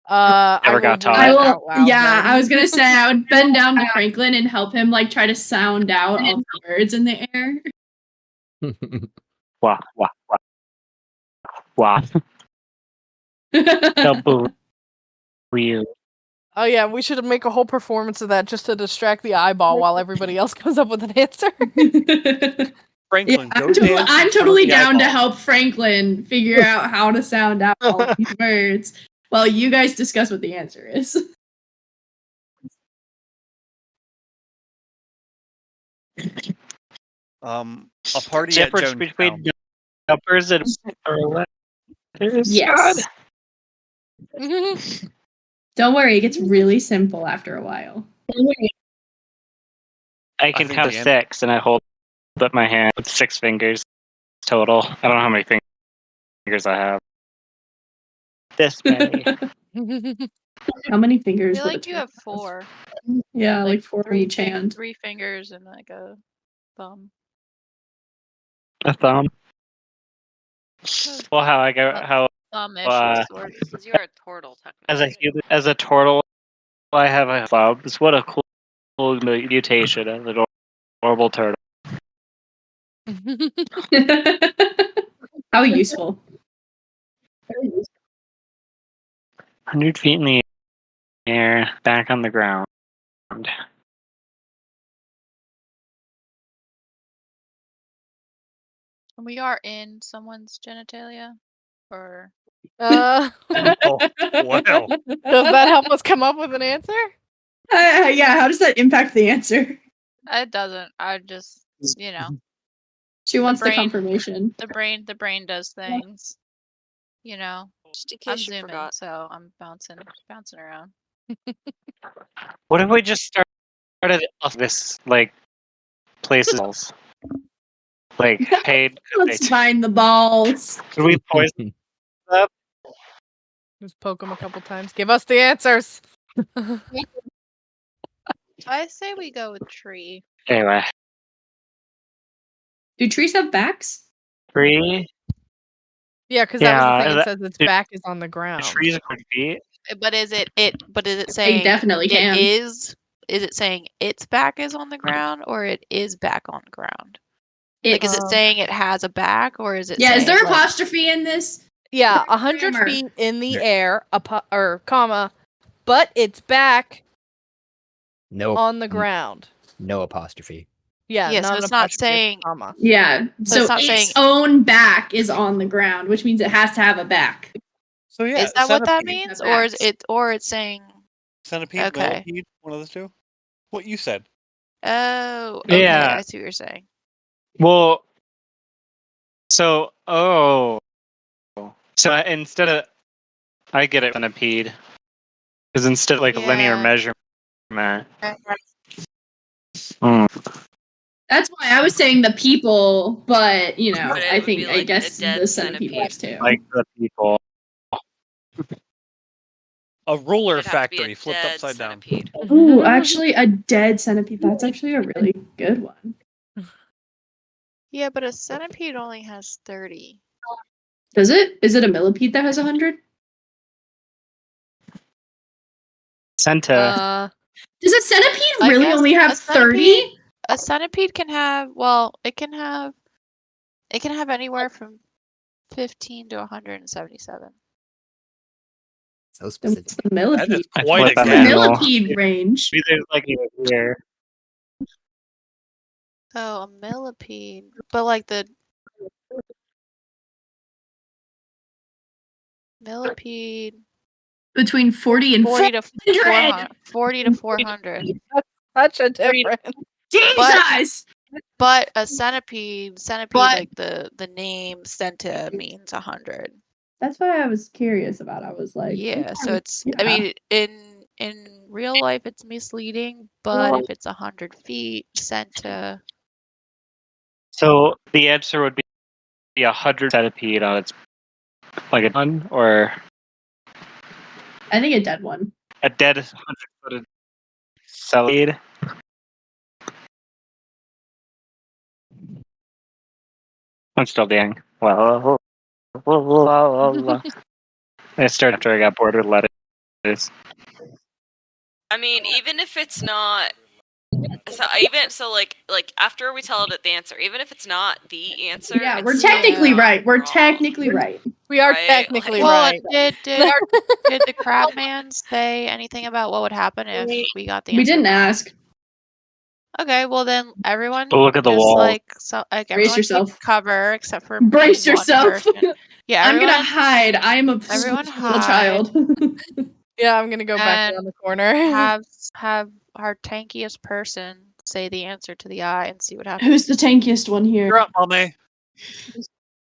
I Never will got read taught. it I will. out loud Yeah, then. I was gonna say I would bend down to Franklin and help him like try to sound out all the words in the air. Wah, wah, wah. Wah. Double wheel. Oh yeah, we should make a whole performance of that just to distract the eyeball while everybody else comes up with an answer. Franklin, Yeah, go dance. I'm in front of totally the down to eyeball. help Franklin figure out how to sound out all of these words while you guys discuss what the answer is. A party at Difference Jonestown. between numbers and letters. Yes. God. Don't worry, it gets really simple after a while. I can think count the end- 6, and I hold up my hand with 6 fingers total. I don't know how many fingers I have. This many. How many I fingers? feel would like a you turtle have 4. Yeah, like 4 in each fin- hand. 3 fingers and like a thumb. A thumb. Well, how I go? How Thumb-ish Uh, of sorts. Because you're a turtle, technically. as a turtle, I have a thumbs. What a cool mutation as an horrible turtle. How useful. 100 feet in the air, back on the ground. We are in someone's genitalia? Or uh, Oh, wow. does that help us come up with an answer? Yeah, how does that impact the answer? it doesn't. I just, you know, She wants the brain- confirmation. the brain does things. You know. Just in I'm case you zooming, forgot. so I'm bouncing around. What if we just started off this like places like paid? Let's find the balls. Could we poison them? Just poke them a couple times. Give us the answers. I say we go with tree. Anyway, Do trees have backs? 3 Yeah, because that was the thing. It that- says its dude, back is on the ground. trees are feet. But is it They saying definitely it can. is it saying its back is on the ground or it is back on ground? Like is it saying it has a back or is it Yeah, is saying, there like, apostrophe in this? Yeah, 100 Grammar. feet in the air, comma, but its back No, on the ground. no apostrophe. Yeah, Yeah, so not an it's not apostrophe, it's a saying- comma. Yeah, So so it's not its saying- own back is on the ground, which means it has to have a back. So yeah, is that what that centipede. means? Have Or is backs. it's saying Centipede, Okay. millipede, one of the two. What you said. oh okay, Yeah. I see what you're saying. Well, so instead of I get it centipede because instead of like a linear Yeah. measurement. Mm. That's why I was saying the people, but you know, But it I would think be I like a guess dead the centipede centipede. works too. Like the people. A ruler It'd have to be a factory flipped dead upside down. centipede. Ooh, actually, a dead centipede. That's actually a really good one. Yeah, but a centipede only has 30. Does it? Is it a millipede that has 100? Centa. Does a centipede I really guess only have a 30? A centipede can have it can have anywhere from 15 to 177. So Then specific. what's the millipede? That is I quite flip a an The guess. animal. millipede range. There's like here. Oh, a millipede. But like the millipede Between 40 and 40 to 400. 400. 40 to 400. Such a difference. Jesus! But a centipede, like the name centa means 100. That's why I was curious about. I was like, Yeah, so it's yeah. I mean in real life it's misleading, but if it's 100 feet, centa. So the answer would be 100 centipede on its like a ton or I think a dead one. a dead 100-footed centipede. I'm still doing well. I started after I got bored with letters. I mean, even if it's not, like after we tell it the answer, even if it's not the answer, Yeah, it's we're still technically not right. We're wrong. technically right. We are Right, technically like- Well, right. did the crab man say anything about what would happen if we got the answer? We didn't wrong? ask. Okay, well then everyone But look at the just wall. like Brace everyone yourself. take cover except for Brace one yourself. person. Yeah, I'm gonna everyone hide. I am a everyone little hide. child. Yeah, I'm gonna go back And around the corner. have our tankiest person say the answer to the eye and see what happens. Who's the tankiest one here? You're up, mommy.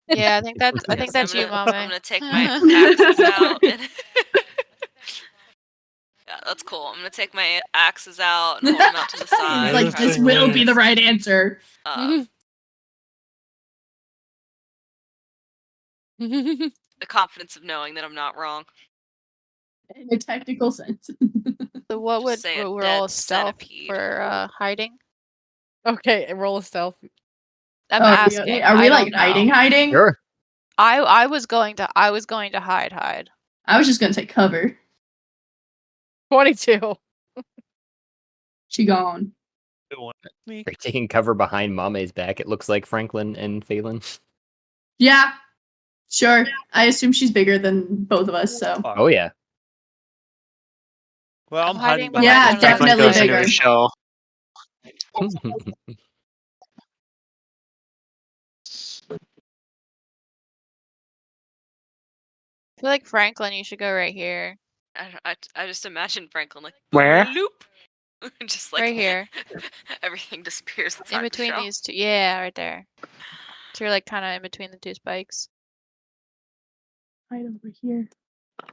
Yeah, I think that's Yes, you, I'm Mama. gonna take my axes out. And yeah, that's cool. I'm gonna take my axes out and hold them out to the side. He's like, this will be the right answer. The confidence of knowing that I'm not wrong. In a technical sense. So what would Just say a roll dead a stealth centipede. for hiding? Okay, roll a stealth. I'm Oh, asking. are we I like don't know. hiding? Sure. I was going to hide. I was just gonna take cover. 22. She gone. Are you taking cover behind Mame's back? It looks like Franklin and Phelan. Yeah. Sure. I assume she's bigger than both of us, so. Oh yeah. Well, I'm hiding behind Yeah, one of the definitely goes into bigger. the shell. I feel like Franklin, you should go right here. I just imagine Franklin like Where? Loop. Just like Right here. everything disappears. It's In hard to between show. these two. Yeah, right there. So you're like kind of in between the two spikes. Right over here.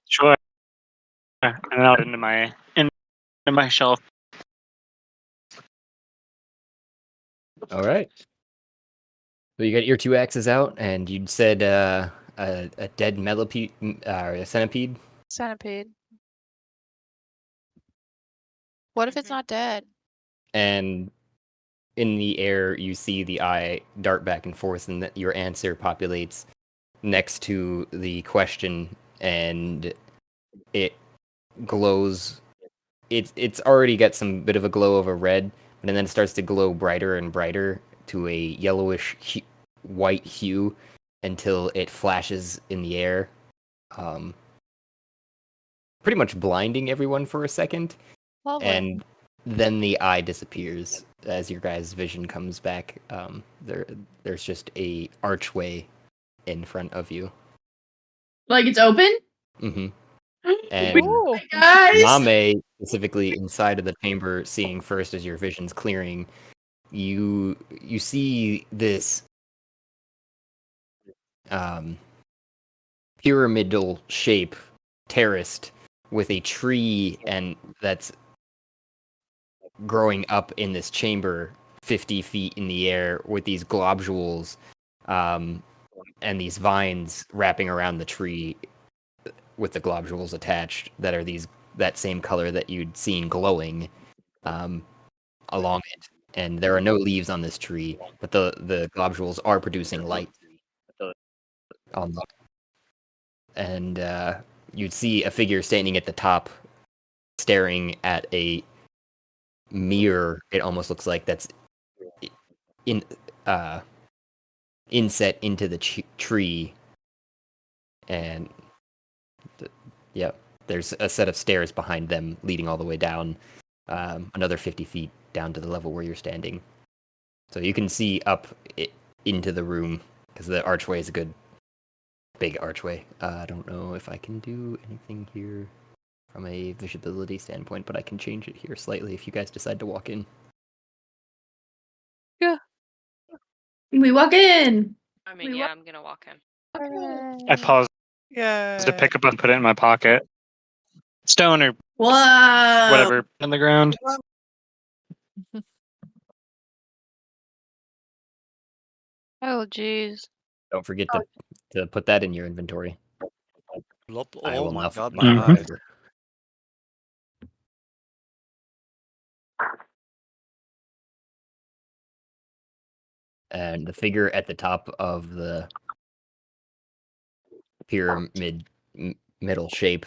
Sure. And then I'll into my shelf. All right. So you got your two axes out, and you said a dead millipede, a centipede. Centipede. What if it's not dead? And in the air, you see the eye dart back and forth, and your answer populates next to the question, and it glows. It's already got some bit of a glow of a red, but then it starts to glow brighter and brighter to a yellowish white hue until it flashes in the air, pretty much blinding everyone for a second. Lovely. And then the eye disappears as your guys' vision comes back. There's just a archway in front of you. Like it's open? Mm-hmm. And Ooh. Guys! Mame, specifically inside of the chamber, seeing first as your vision's clearing, you see this pyramidal shape, terraced, with a tree and that's growing up in this chamber 50 feet in the air with these globules and these vines wrapping around the tree with the globules attached that are that same color that you'd seen glowing along it. And there are no leaves on this tree, but the globules are producing light on them. And you'd see a figure standing at the top staring at a mirror. It almost looks like that's inset into the tree, and there's a set of stairs behind them leading all the way down, another 50 feet down to the level where you're standing. So you can see up into the room because the archway is a good big archway. I don't know if I can do anything here. from a visibility standpoint, but I can change it here slightly if you guys decide to walk in. We walk in. I mean, yeah, I'm gonna walk in. I paused Yeah. to pick up and put it in my pocket. Stone or Whoa. whatever on the ground. Oh, jeez. Don't forget to put that in your inventory. I Oh will my now god, mark my the eyes. figure. And the figure at the top of the pyramid middle shape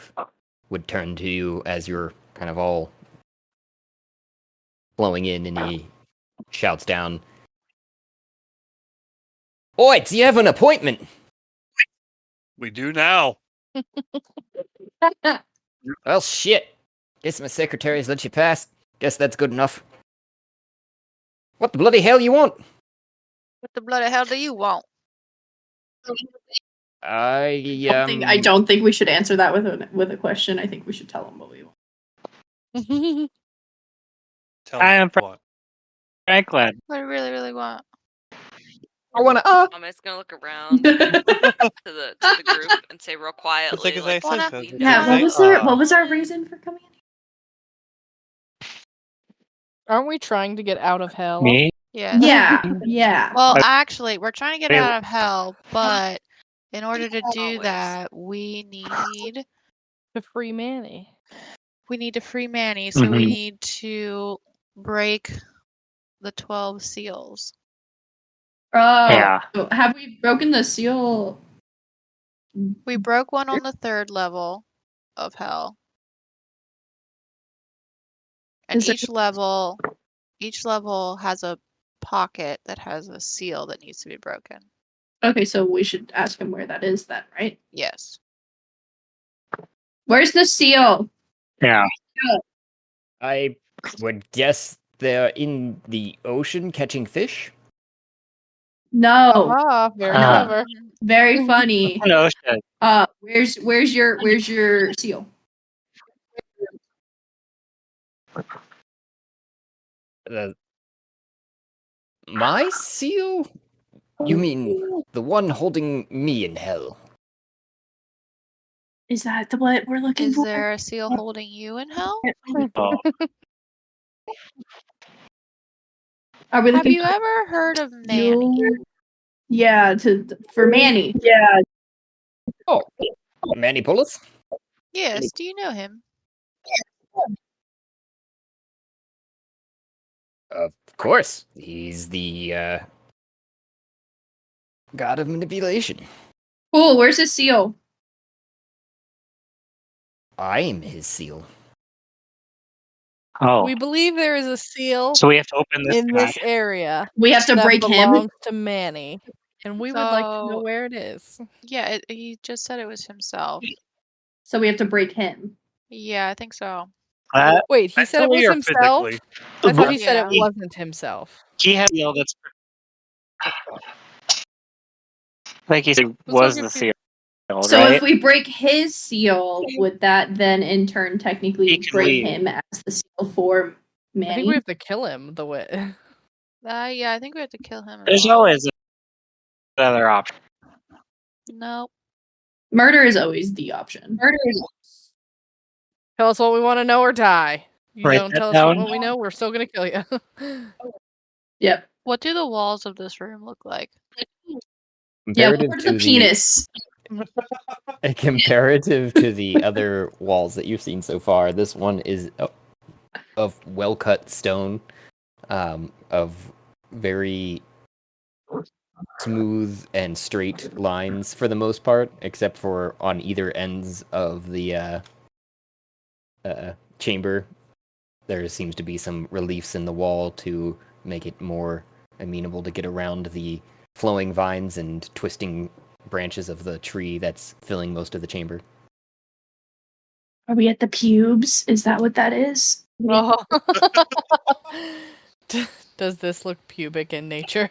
would turn to you as you're kind of all flowing in, and he shouts down, "Oi, do you have an appointment?" We do now. Well, shit. Guess my secretary's let you pass. Guess that's good enough. What the bloody hell you want? What the bloody hell do you want? I I don't think we should answer that with a question. I think we should tell them what we want. Tell I me am what. Franklin. What do you really, really want? I wanna I'm just gonna look around to the group and say real quietly, as like, I said, we Yeah, know- what was our reason for coming in? Aren't we trying to get out of hell? Me? Yes. Yeah. Well, actually, we're trying to get Wait. out of hell, but in order to do Always. that, we need To free Manny. to free Manny, so we Mhm. need to break the 12 seals. Oh, Yeah. so have we broken the seal? We broke one on the 3rd level of hell. And Is there- each level has a pocket that has a seal that needs to be broken. Okay, so we should ask him where that is then, right? Yes. Where's the seal? Yeah. I would guess they're in the ocean catching fish. No. Ah, very Ah. clever. Very funny. No shit. Where's your seal? My seal? You mean the one holding me in hell? Is that what we're looking Is for? there a seal holding you in hell? Oh. Are we Have looking you ever heard of for Manny? you? Yeah, for Manny. Yeah. Oh, Manny Pulis? Yes. Do you know him? Of course. He's the god of manipulation. Cool. Where's his seal? I'm his seal. Oh. We believe there is a seal So we have to open this in guy. this area We have to that break him. belongs to Manny. And we would like to know So- where it is. Yeah, he just said it was himself. So we have to break him. Yeah, I think so. Wait, he said it was Mentally or himself? physically? I thought he said Yeah. it wasn't himself. He had seal that's like he said Was was so the seal, So right? if we break his seal, would that then in turn technically He could break leave. him as the seal for I think Manny? we have to kill him the way. Yeah, I think we have to kill him. As There's well. always another option. Nope. Murder is always the option. Tell us what we want to know or die. You Write don't that tell us down. what we know, we're still gonna kill you. Yep. What do the walls of this room look like? Yeah, Comparative where's to the penis? Comparative to the other walls that you've seen so far, this one is of well-cut stone, of very smooth and straight lines for the most part, except for on either ends of the chamber. There seems to be some reliefs in the wall to make it more amenable to get around the flowing vines and twisting branches of the tree that's filling most of the chamber. Are we at the pubes? Is that what that is? Oh. Does this look pubic in nature?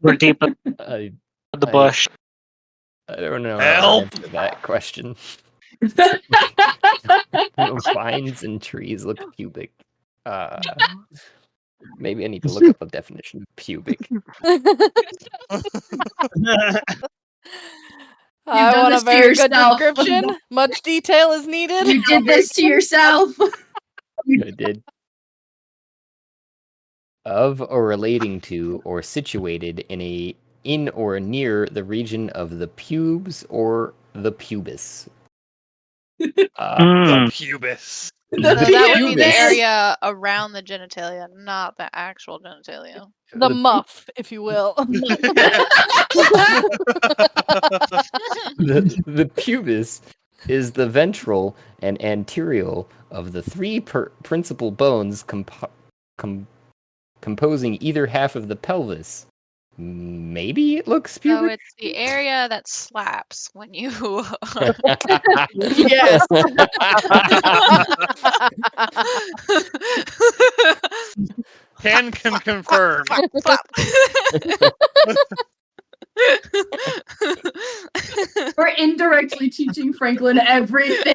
We're deep in I the bush. don't know how to Help! answer that question. Vines and trees look pubic. Maybe I need to look up a definition of pubic. I done want a this to very good yourself. description. Much detail is needed. You did this to yourself. I did. Of or relating to or situated in or near the region of the pubes or the pubis. The pubis. So that would be the pubis. area around the genitalia, not the actual genitalia. The muff, if you will. The pubis is the ventral and anterior of the three principal bones composing either half of the pelvis. Maybe it looks So pubic. it's the area that slaps when you. Yes. Can confirm. Slap. We're indirectly teaching Franklin everything.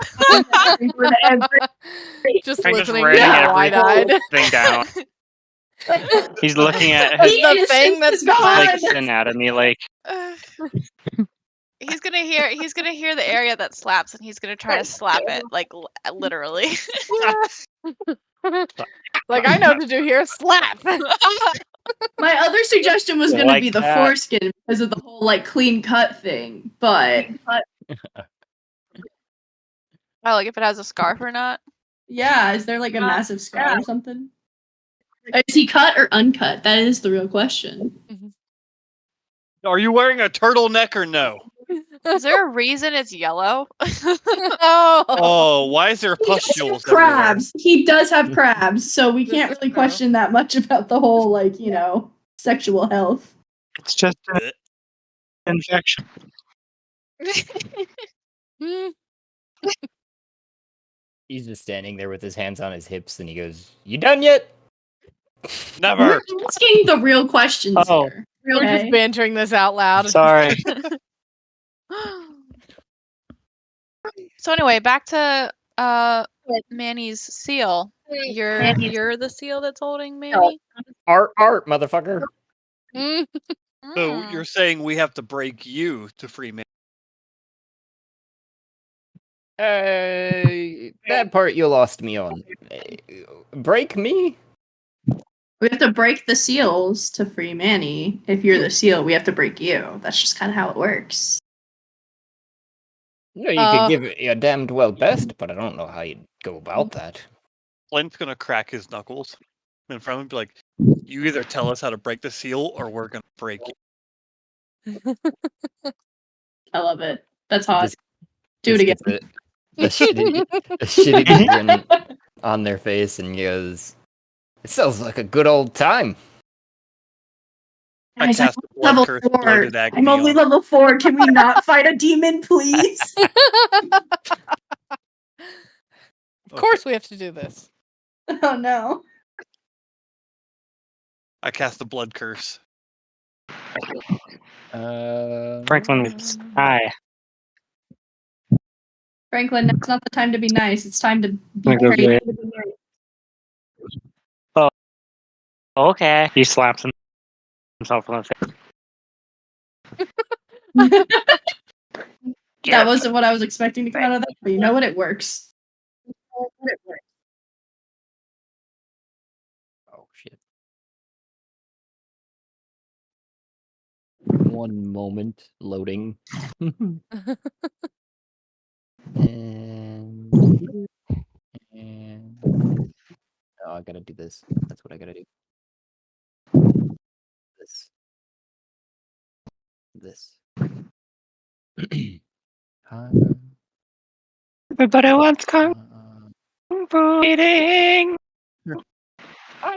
Just I'm just listening writing wide-eyed. everything down. He's looking at his The thing that's like anatomy, like He's gonna hear the area that slaps, and he's gonna try to slap it, like literally. Like, I know what to do here. Slap. My other suggestion was going to Like be the that. foreskin because of the whole like clean cut thing, but Oh, like if it has a scarf or not. yeah, is there like a massive scar or something? Is he cut or uncut? That is the real question. Are you wearing a turtleneck or no? Is there a reason it's yellow? Oh. Oh, why is there He does pustules have crabs. He does have crabs, so we This can't is really true. question that much about the whole like sexual health. it's just an everywhere? infection. Hmm. He's just standing there with his hands on his hips, and he goes, "You done yet?" Never. We're asking the real questions Oh. here. We're just Okay? bantering this out loud. Sorry. So anyway, back to Manny's seal. You're the seal that's holding Manny. Art, motherfucker. Hmm. So Mm. you're saying we have to break you to free man? That part you lost me on. Break me? We have to break the seals to free Manny. If you're the seal, we have to break you. That's just kind of how it works. You could give it your damned well best, but I don't know how you'd go about that. Flint's gonna crack his knuckles in front of him and be like, you either tell us how to break the seal or we're gonna break you. I love it. That's hot. Just- Do it just again. gets a shitty grin on their face and goes, "It sounds like a good old time." I Guys, cast I'm a blood level curse, 4. bloated agony I'm only on- level 4. Can we not fight a demon, please? Of course we have to do this. Oh no. I cast a blood curse. Franklin was high. Franklin, now's not the time to be nice. It's time to be Gonna go crazy. get it. Okay. He slaps himself on the face. That wasn't what I was expecting to come out of that, but you know what? It works. Oh shit! One moment, loading. and oh, I gotta do this. That's what I gotta do. This. Everybody wants kung fu eating.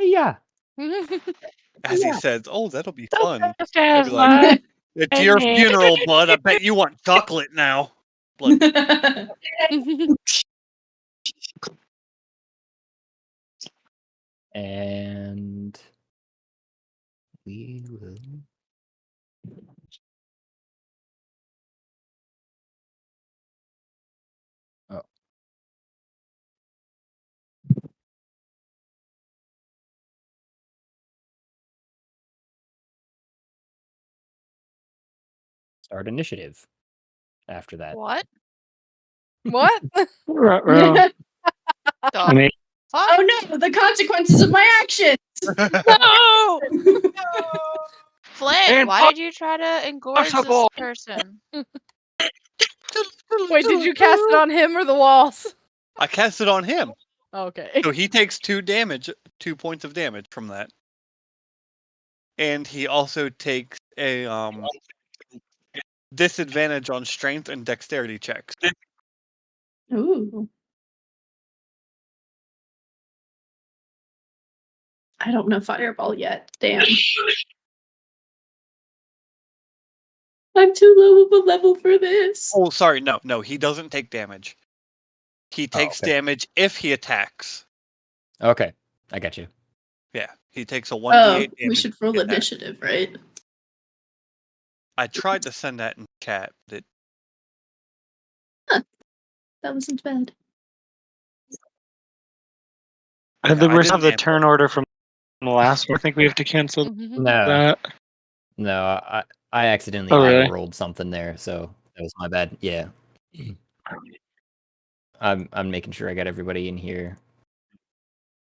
Yeah. As he says, oh, that'll be fun. Just I'd as be like, much. it's your funeral, bud. I bet you want chocolate now. Blood. And we will. start initiative after that. What? What? Ruh-roh. The I mean, fuck? Oh no, the consequences of my actions! No! Flint, why did you try to engorge this Impossible. person? Wait, did you cast it on him or the walls? I cast it on him. Okay. So he takes 2 points of damage from that. And he also takes a disadvantage on strength and dexterity checks. Ooh. I don't know Fireball yet. Damn. I'm too low of a level for this. Oh, sorry, no, he doesn't take damage. He takes okay. damage if he attacks. Okay, I got you. Yeah, he takes a 1d8 Oh, damage. we should roll if he attacks. initiative, right? I tried to send that in chat, but it That wasn't bad. the I rest of didn't the turn order from the last one. I think we have to cancel No, that. no, I accidentally Oh, really? rolled something there, so that was my bad. Yeah, I'm making sure I got everybody in here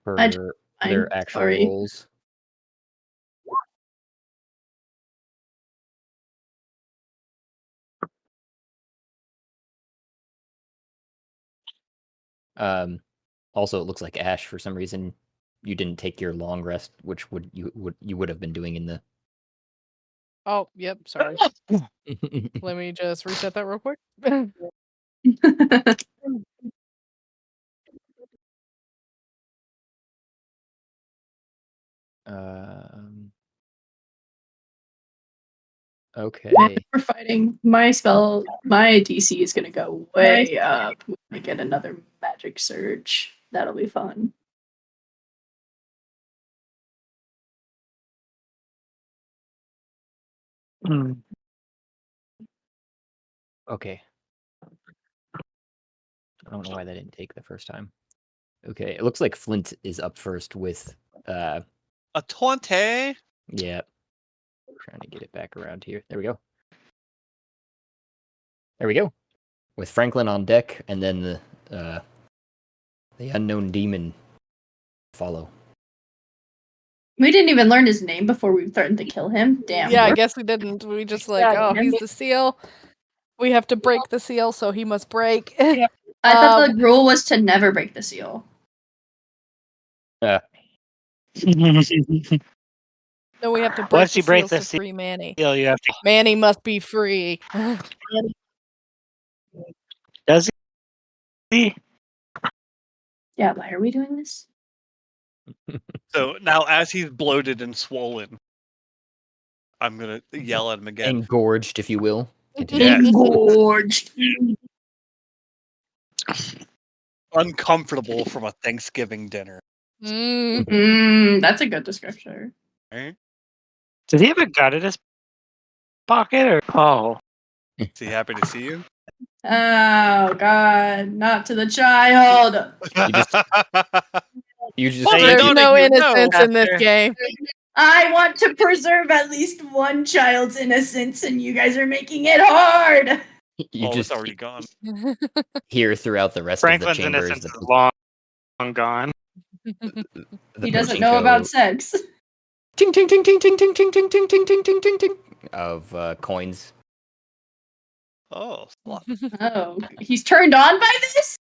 for I'm their actual sorry. rolls. Also, it looks like Ash, for some reason, you didn't take your long rest, which you would have been doing in the. Oh, yep, sorry. Let me just reset that real quick. Okay. If we're fighting, my DC is gonna go way up. When I get another magic surge. That'll be fun. Okay. I don't know why that didn't take the first time. Okay, it looks like Flint is up first with a 20. yeah. Trying to get it back around here. There we go. There we go. With Franklin on deck, and then the unknown demon follow. We didn't even learn his name before we threatened to kill him. Damn. Yeah, I guess we didn't. We just like, oh, he's the seal. We have to break the seal, so he must break. I thought the rule was to never break the seal. No, we have to break Once the you break seals the to free Manny. seal, you have to. Manny must be free. Does he? Yeah, why are we doing this? So now, as he's bloated and swollen, I'm gonna yell at him again. Engorged, if you will. Continue. Yes. Engorged. Uncomfortable from a Thanksgiving dinner. That's a good description. Right? Does he have a gun in his pocket? Or oh, Is he happy to see you? Oh God, not to the child. You just Well, There's don't no even know innocence in this after. game. I want to preserve at least one child's innocence, and you guys are making it hard. you Oh, just it's already gone. hear throughout the rest Franklin's of the chambers innocence is long gone. He doesn't know about sex. ting ting ting ting ting ting ting ting ting ting ting ting ting ting of coins. Oh, slot. Oh, he's turned on by this?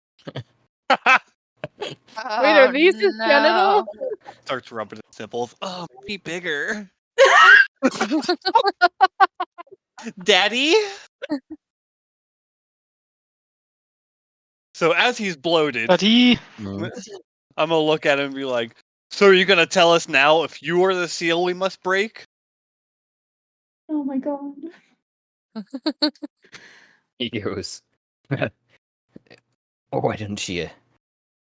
Wait, are these his genitals? Starts rubbing his nipples. Oh, be bigger. Daddy? So as he's bloated, But he. I'm gonna look at him and be like, so are you gonna tell us now if you are the seal we must break? Oh my God. He goes, why don't you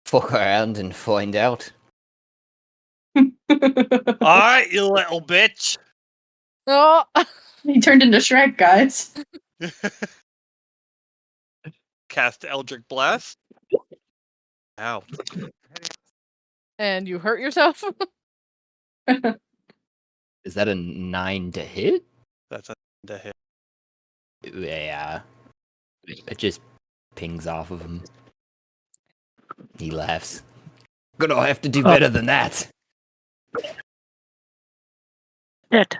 fuck around and find out? Alright, you little bitch. Oh, He turned into Shrek, guys. Cast Eldritch Blast. Ow. and you hurt yourself? Is that a 9 to hit? That's a hit. Yeah. It just pings off of him. He laughs. Gonna have to do better than that. Shit.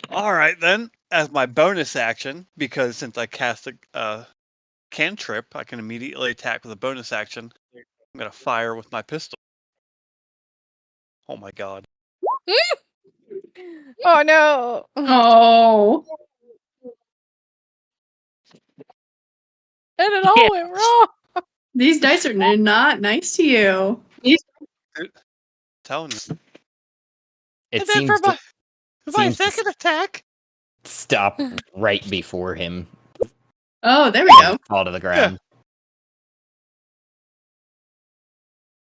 All right then. As my bonus action, because since I cast a cantrip, I can immediately attack with a bonus action. I'm gonna fire with my pistol. Oh my god! Oh no! Oh. And it all went wrong. These dice are not nice to you. Telling you. It And then seems to my seems to second attack. stop right before him. Oh, there we go. Fall to the ground.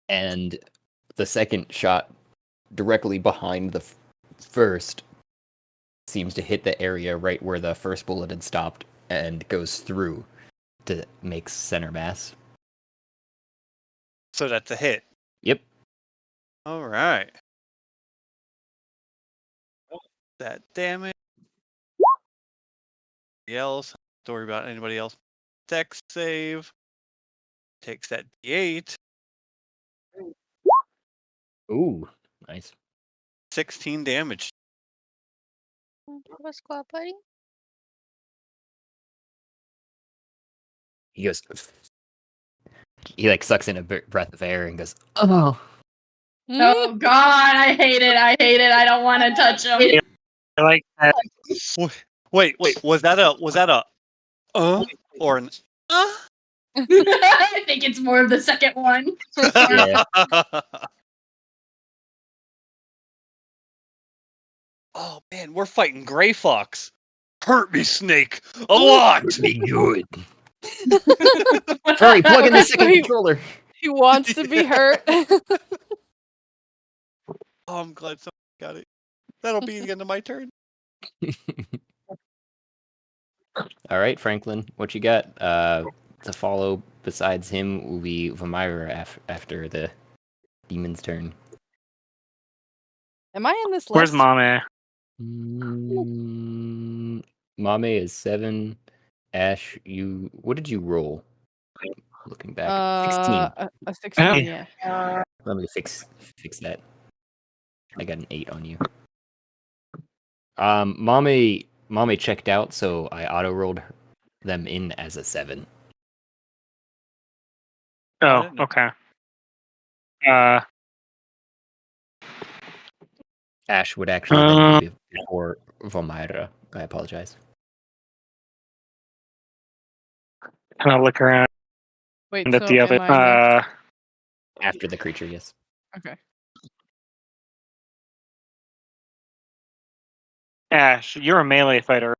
And the second shot directly behind the first seems to hit the area right where the first bullet had stopped and goes through to make center mass. So that's a hit. Yep. All right. That damage. Anybody else? Don't worry about anybody else. Dex save. Takes that D8. Ooh, nice. 16 damage. Have a squad buddy. He goes. He like sucks in a breath of air and goes, "Oh." Oh god, I hate it. I hate it. I don't want to touch him. I like that. Wait. Was that a or an I think it's more of the second one. Yeah. Oh man, we're fighting Gray Fox. Hurt me, Snake, a lot. Be good. Hurry, plug in the second He- controller. He wants to be hurt. Oh, I'm glad someone got it. That'll be the end of my turn. All right, Franklin, what you got? To follow besides him will be Vamira after the demon's turn. Am I in this list? Where's Mame? Mame is 7. Ash, what did you roll? Looking back, 16. A 16, Hey. yeah. Let me fix that. I got an 8 on you. Mame checked out, so I auto rolled them in as a 7. Oh, okay. Ash would actually then be before Vomira. I apologize. Can I look around Wait, at so the other? am I next? After the creature, yes. Okay. Ash, you're a melee fighter,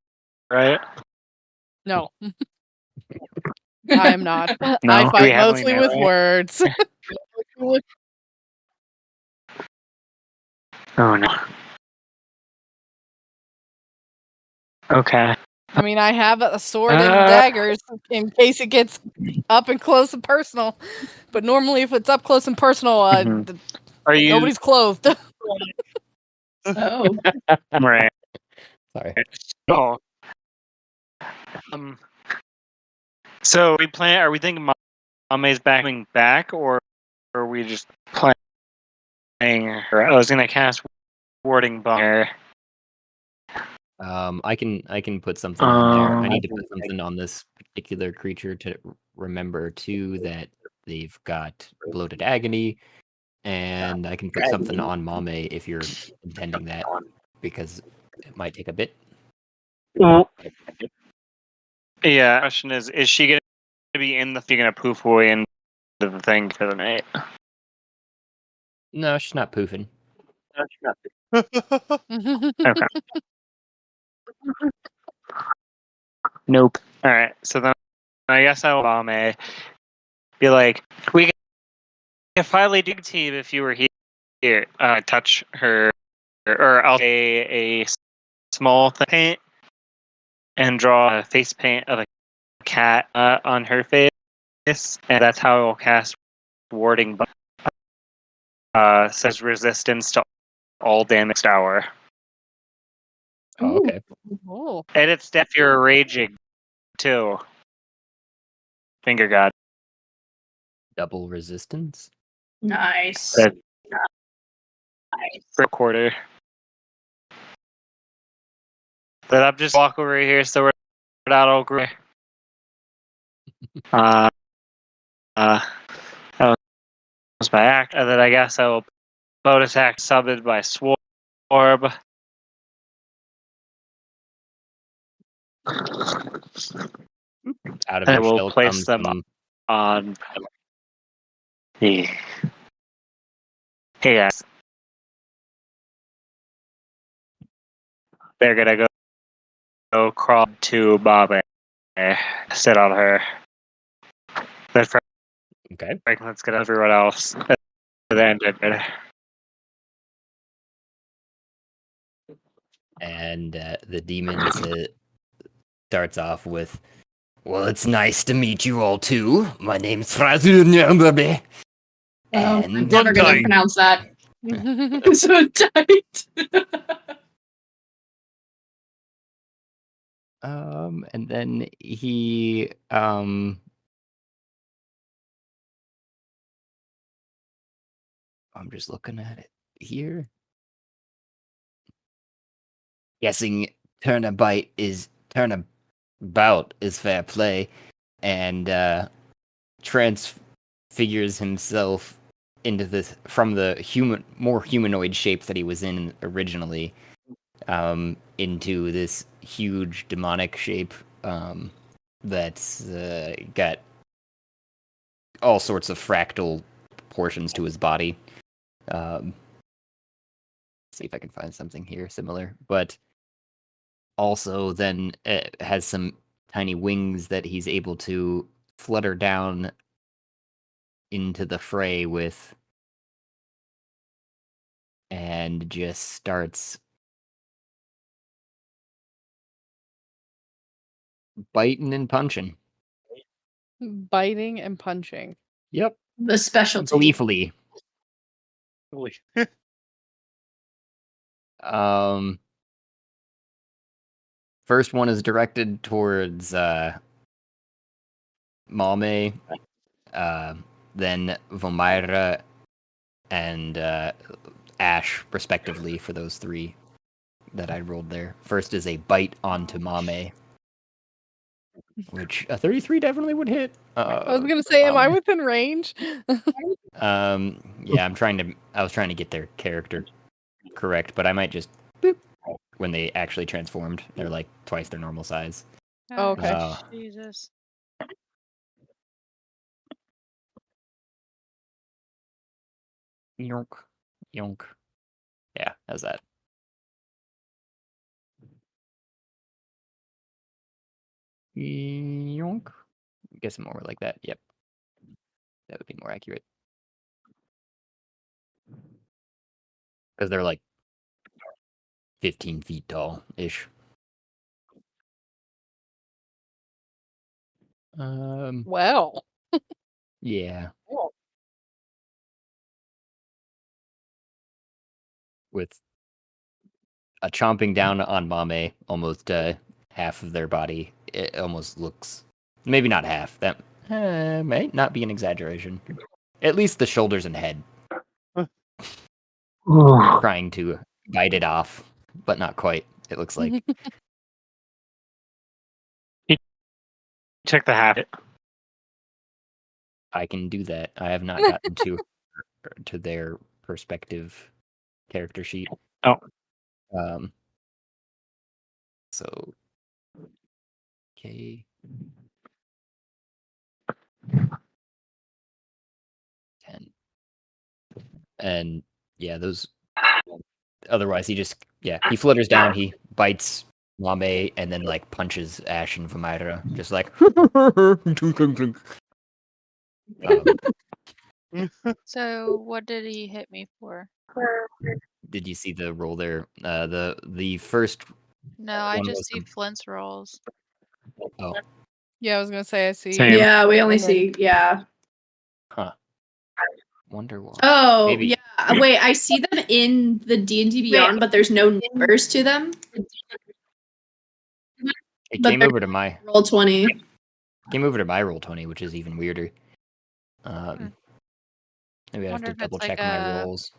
right? No. I am not. No? I Do we fight have mostly any with melee? words. Oh no. Okay. I mean, I have a sword and daggers in case it gets up and close and personal. But normally, if it's up close and personal, Mhm. Are you nobody's clothed. Oh. right? Sorry. Oh. So are we thinking Mame's coming back, or are we just playing her? I was gonna cast Warding Bomb. I can put something on there. I need to put something on this particular creature to remember too that they've got bloated agony, and I can put something on Mame if you're intending that because it might take a bit. Well, yeah. Question is she gonna be in the? You're gonna poof away into the thing for the night? No, she's not poofing. Okay. Nope. All right. So then I guess I will Mame be like, we can finally do team if you were here. Touch her, or I'll a small paint and draw a face paint of a cat on her face, and that's how it will cast Warding. Says resistance to all damage hour. Oh, okay. Oh. And it's if you're raging too. Finger God. Double resistance. Nice. That- For a quarter. But I'm just walk over here so we're not all gray. That was my act, and then I guess I will bonus act summoned by Swarm. Out of I your will shell place comes them some on the. Hey guys. They're gonna go crawl to Bobby. Sit on her. Then okay. Franklin's gonna everyone else. And then And the demon starts off with, "Well, it's nice to meet you all too. My name's Frazunyababe." I'm And never gonna Dying. pronounce that. It's so tight. and then he I'm just looking at it here. Guessing turnabout is fair play, and transfigures himself into this from the more humanoid shape that he was in originally, into this huge demonic shape that's got all sorts of fractal portions to his body. See if I can find something here similar, but also then it has some tiny wings that he's able to flutter down into the fray with, and just starts biting and punching. Biting and punching. Yep. The specialty. Gleefully. Holy. First one is directed towards Malme, then Vomaira, and Ash, respectively, for those three that I rolled there. First is a bite onto Mame, which a 33 definitely would hit. I was gonna say, am I within range? Yeah, I was trying to get their character correct, but I might just boop when they actually transformed. They're like twice their normal size. Oh, okay. Jesus. Yonk. Yonk. Yeah, how's that? Yonk. I guess more like that. Yep. That would be more accurate. Because they're like 15 feet tall ish. Well. Yeah. With a chomping down on Mame, almost half of their body. It almost looks, maybe not half. That may not be an exaggeration. At least the shoulders and head. Trying to bite it off, but not quite. It looks like. check the habit. I can do that. I have not gotten to their perspective character sheet. Oh. So okay. 10. And yeah, those otherwise he he flutters down, he bites Lame, and then like punches Ash and Vamira, just like So what did he hit me for? Did you see the roll there? The first No, I one just was see Flint's rolls. Yeah, I was gonna say I see. Same. Yeah, we only And then- see. Yeah. Wonder why. Oh, Maybe. yeah. Wait, I see them in the D&D Beyond, but there's no numbers to them. It But came they're over to my roll 20. roll 20, which is even weirder. Maybe I have Wonder to if it's double like check my a- rolls.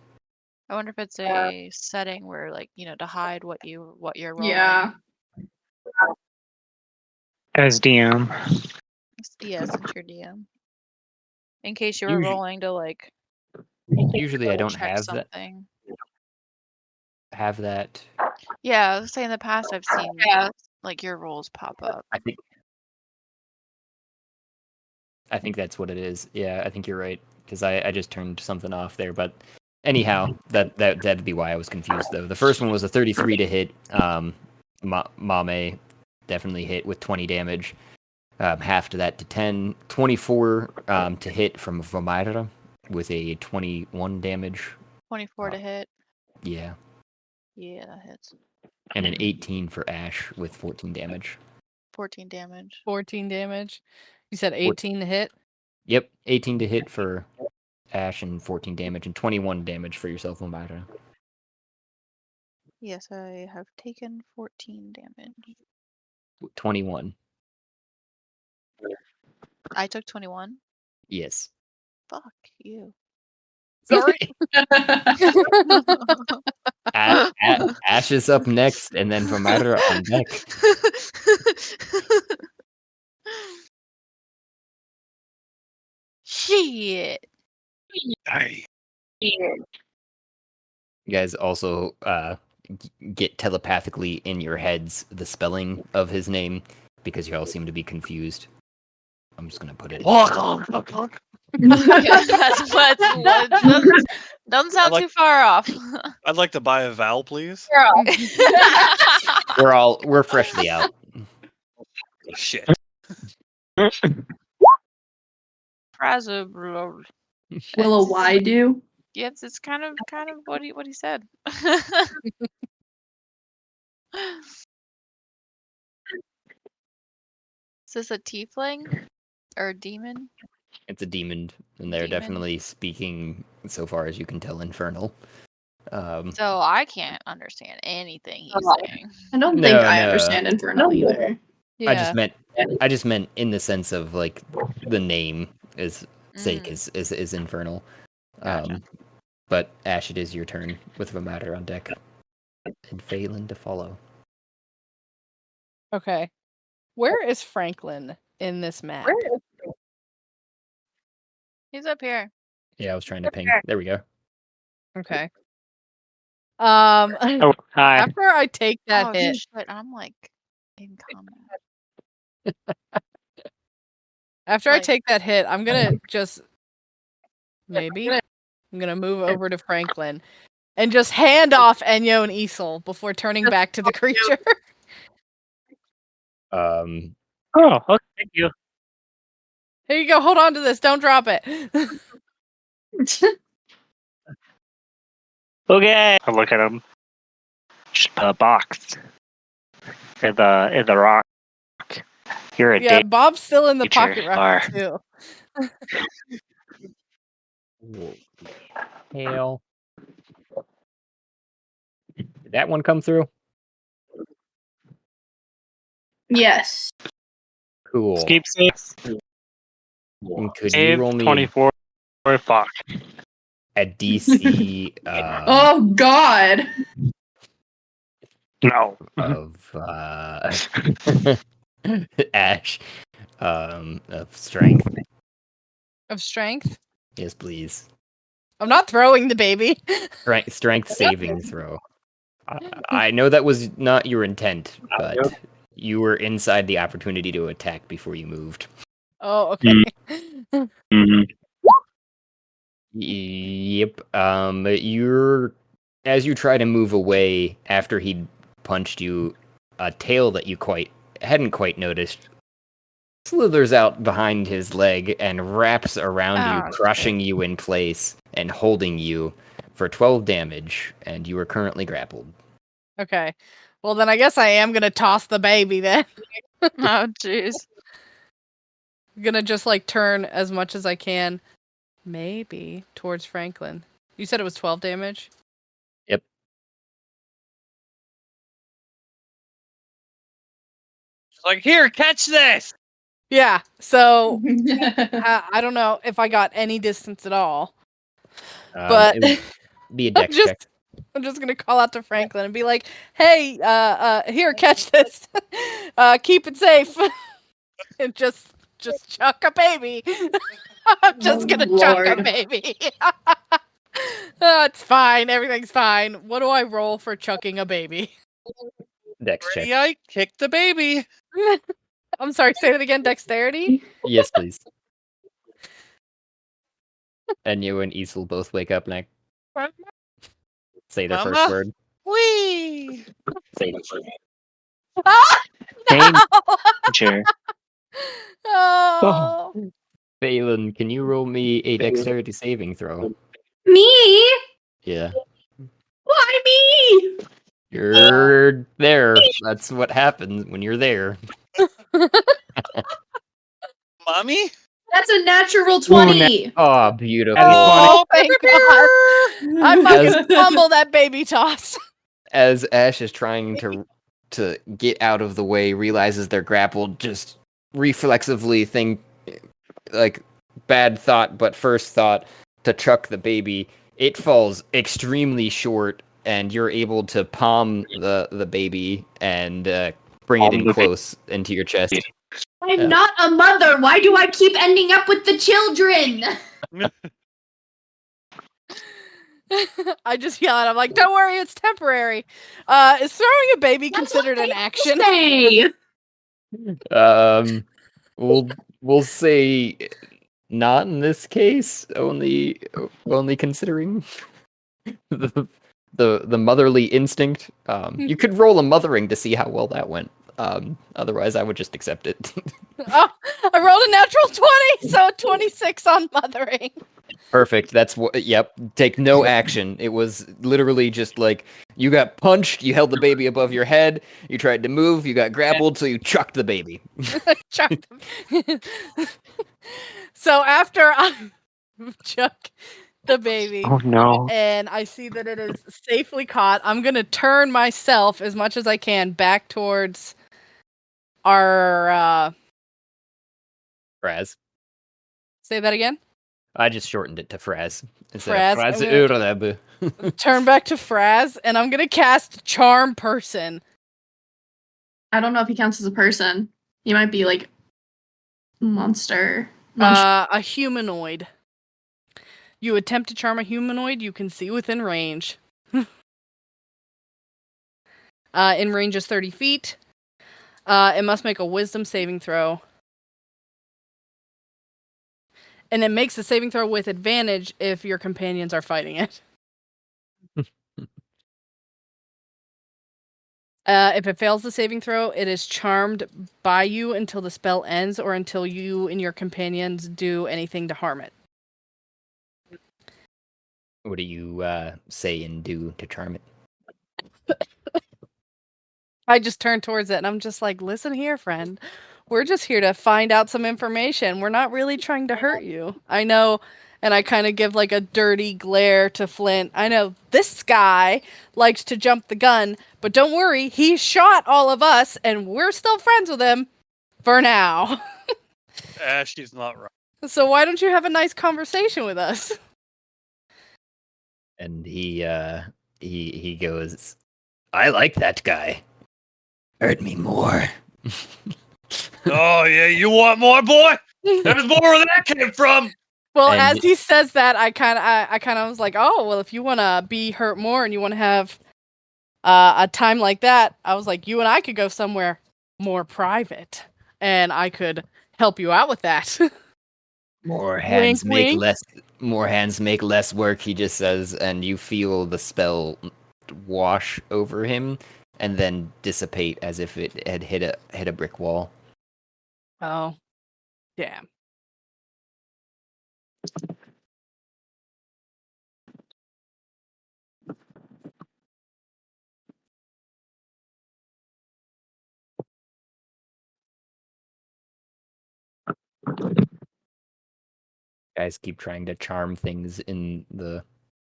I wonder if it's a setting where, like, to hide what you're rolling. Yeah. As DM. Yeah, since you're DM. In case you were Usu- rolling to like Usually I don't check have something. that. Yeah, I was saying in the past I've seen like your rolls pop up. I think that's what it is. Yeah, I think you're right because I just turned something off there. But anyhow, that'd be why I was confused though. The first one was a 33 to hit. Mame definitely hit with 20 damage. Half to that to 10. 24 to hit from Vomaira with a 21 damage. 24 to hit. Yeah, Yeah, that hits. and an 18 for Ash with 14 damage. 14 damage. 14 damage. You said 18 to hit? Yep, 18 to hit for Ash and 14 damage, and 21 damage for yourself, Vomaira. Yes, I have taken 14 damage. 21. I took 21. Yes. Fuck you. Sorry. Ash is up next, and then Vomaira on deck. Shit. You guys also get telepathically in your heads the spelling of his name because you all seem to be confused. I'm just gonna put it. Yeah, that's what doesn't sound too far off. I'd like to buy a vowel, please. We're freshly out. Shit. Frazzle. Will a Y do? Yes, it's kind of what he said. Is this a tiefling or a demon? It's a demon, and they're Demon? definitely speaking, so far as you can tell, infernal. So I can't understand anything he's saying. I don't think I No. understand Infernal either. Yeah. I just meant in the sense of like the name is sake Mm. is infernal. Gotcha. But Ash, it is your turn with Vomaira on deck, and Phelan to follow. Okay. Where is Franklin in this map? He's up here. Yeah, I was trying to ping. There we go. Okay. Oh, hi. After I take that Oh hit, shit! I'm like in combat. after I Like- take that hit, I'm gonna just maybe I'm gonna move over to Franklin and just hand off Enyo and Isol before turning back to the creature. Oh, okay, thank you. Here you go. Hold on to this. Don't drop it. Okay. I look at him. Just put a box in the rock. You're a Yeah, Bob's still in the Nature pocket rocket bar. too. Hail. Did that one come through? Yes. Cool. Escape saves. And could you Save roll me 24. Fuck. a DC Oh God. No. of Ash of strength? Of strength. Yes, please. I'm not throwing the baby. Strength saving throw. I know that was not your intent, but you were inside the opportunity to attack before you moved. Oh, okay. Yep. As you try to move away after he punched you, a tail that you hadn't quite noticed slithers out behind his leg and wraps around you, Oh, crushing you in place and holding you for 12 damage, and you are currently grappled. Okay. Well, then I guess I am gonna toss the baby then. Oh jeez. Gonna just like turn as much as I can, maybe towards Franklin. You said it was 12 damage. Yep. Like, here, catch this. Yeah. So I don't know if I got any distance at all, but It would be a dex check. I'm just gonna call out to Franklin and be like, "Hey, here, catch this. Keep it safe, and just chuck a baby. I'm just gonna chuck a Lord. baby. It's fine. Everything's fine. What do I roll for chucking a baby? Dex check. Ready, I kick the baby. I'm sorry. Say it again. Dexterity. Yes, please. And you and Isel both wake up and say their first Mama? word. Whee! Hey, chair. Oh. Phelan, can you roll me a dexterity saving throw? Me? Yeah. Why me? You're there. That's what happens when you're there. Mommy? That's a natural 20. Oh, beautiful. Oh, thank God. I fucking fumble that baby toss. As Ash is trying to get out of the way, realizes they're grappled, just reflexively think like bad thought, but first thought to chuck the baby. It falls extremely short, and you're able to palm the baby and bring it in close into your chest. I'm not a mother. Why do I keep ending up with the children? I just yell at him like, "Don't worry, it's temporary." Is throwing a baby considered an action? Say. We'll say not in this case. Only considering the motherly instinct. You could roll a mothering to see how well that went. Otherwise, I would just accept it. Oh, I rolled a natural 20, so 26 on mothering. Perfect. That's what. Yep. Take no action. It was literally just like you got punched. You held the baby above your head. You tried to move. You got grappled, so you chucked the baby. Chucked him. So after I chuck the baby, Oh no. and I see that it is safely caught, I'm gonna turn myself as much as I can back towards our. Fraz. Say that again. I just shortened it to Fraz. Fraz, Fraz. Turn back to Fraz, and I'm gonna cast Charm Person. I don't know if he counts as a person. He might be like monster. A humanoid. You attempt to charm a humanoid you can see within range. In range is 30 feet. It must make a wisdom saving throw. And it makes a saving throw with advantage if your companions are fighting it. If it fails the saving throw, it is charmed by you until the spell ends or until you and your companions do anything to harm it. What do you say and do to charm it? I just turn towards it and I'm just like, listen here, friend. We're just here to find out some information. We're not really trying to hurt you. I know, and I kind of give like a dirty glare to Flint. I know this guy likes to jump the gun, but don't worry, he shot all of us and we're still friends with him for now. She's not right. So why don't you have a nice conversation with us? And he goes, I like that guy. Hurt me more. Oh yeah, you want more, boy? There's more where that came from. Well, And- as he says that, I kind of was like, oh, well, if you want to be hurt more and you want to have a time like that, I was like, you and I could go somewhere more private, and I could help you out with that. More hands Wink, make wink. less. More hands make less work. He just says, and you feel the spell wash over him, and then dissipate as if it had hit a brick wall. Oh, damn. Guys keep trying to charm things in the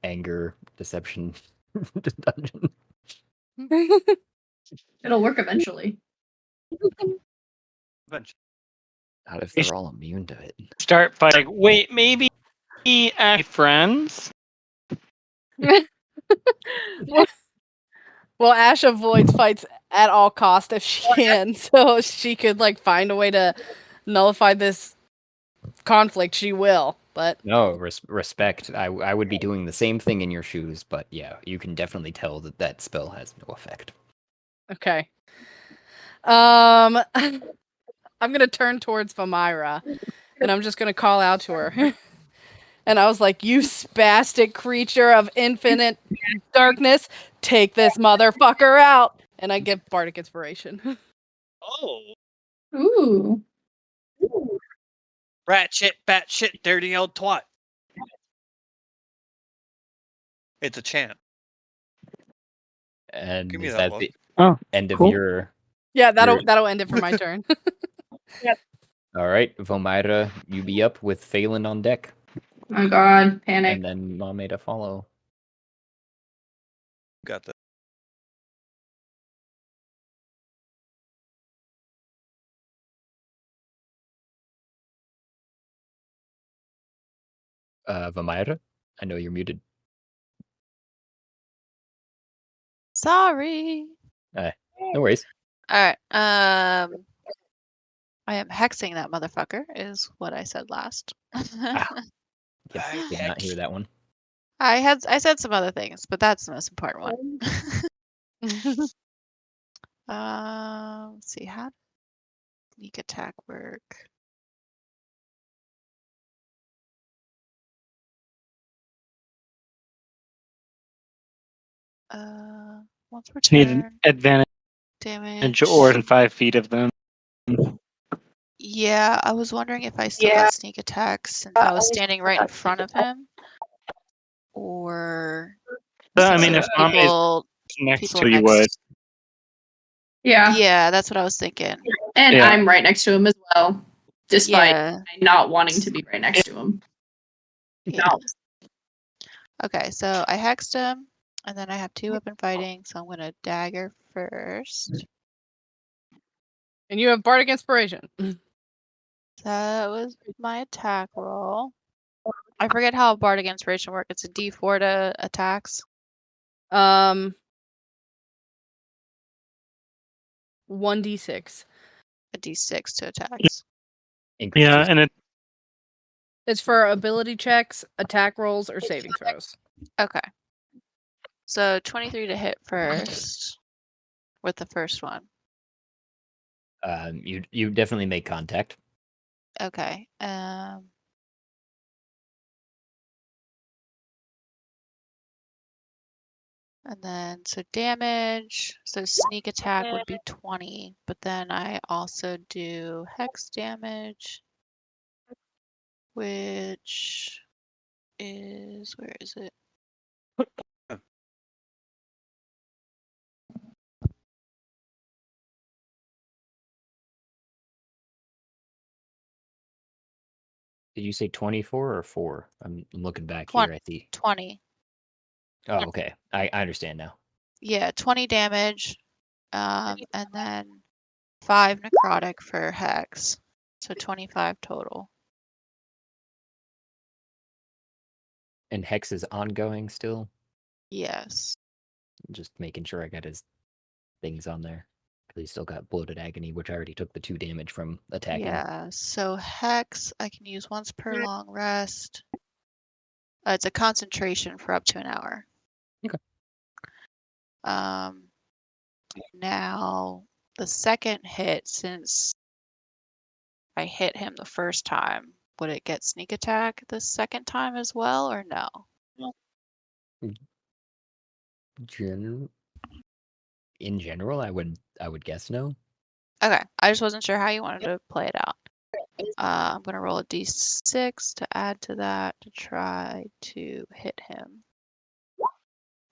anger deception dungeon. It'll work eventually. eventually. Not if they're all immune to it. Start fighting. Wait, maybe friends? Well, Ash avoids fights at all costs if she can, so she could like find a way to nullify this conflict. She will, but No, respect. I would be doing the same thing in your shoes, but yeah, you can definitely tell that that spell has no effect. okay. I'm gonna turn towards Vamira, and I'm just gonna call out to her. And I was like, "You spastic creature of infinite darkness, take this motherfucker out!" And I get bardic inspiration. Oh, Ooh. rat shit, bat shit, dirty old twat. It's a chant. And Give me is that that look. the Oh, end cool. of your... Yeah, that'll end it for my turn. All right, Vomira, you be up with Phelan on deck, Oh god, panic. and then Mame to follow. Got that. Vomira, I know you're muted. Sorry. No worries. All right. I am hexing that motherfucker. Is what I said last. Yep, did not hear that one. I said some other things, but that's the most important one. Let's see, how does sneak attack work? Once per Just need an turn, advantage damage. or in 5 feet of them. Yeah, I was wondering if I still got sneak attacks since I was standing right in front of him, or I since mean, there's if Mame is people next people to you, next. would. Yeah. Yeah, that's what I was thinking. And Yeah. I'm right next to him as well. Despite Yeah, not wanting to be right next to him. yeah. Okay, so I hexed him, and then I have 2 weapon fighting, so I'm gonna dagger first. And you have bardic inspiration. That was my attack roll. I forget how bardic inspiration works. It's a D4 to attacks. 1d6. A D6 to attacks. Yeah, and it It's for ability checks, attack rolls, or saving throws. Okay. So 23 to hit first with the first one. You definitely make contact. Okay. And then, so damage, so sneak attack would be 20, but then I also do hex damage, which is, where is it? Did you say 24 or 4? I'm looking back 20. here at the... 20. Oh, okay. I understand now. Yeah, 20 damage, and then 5 necrotic for hex, so 25 total. And Hex is ongoing still? Yes. Just making sure I got his things on there. Because he's still got Bloated Agony, which I already took the 2 damage from attacking. Yeah, so hex I can use once per long rest. It's a concentration for up to an hour. Okay. Now the second hit, since I hit him the first time, would it get sneak attack the second time as well, or no? In general, I would guess no. Okay, I just wasn't sure how you wanted to play it out. I'm gonna roll a d6 to add to that to try to hit him.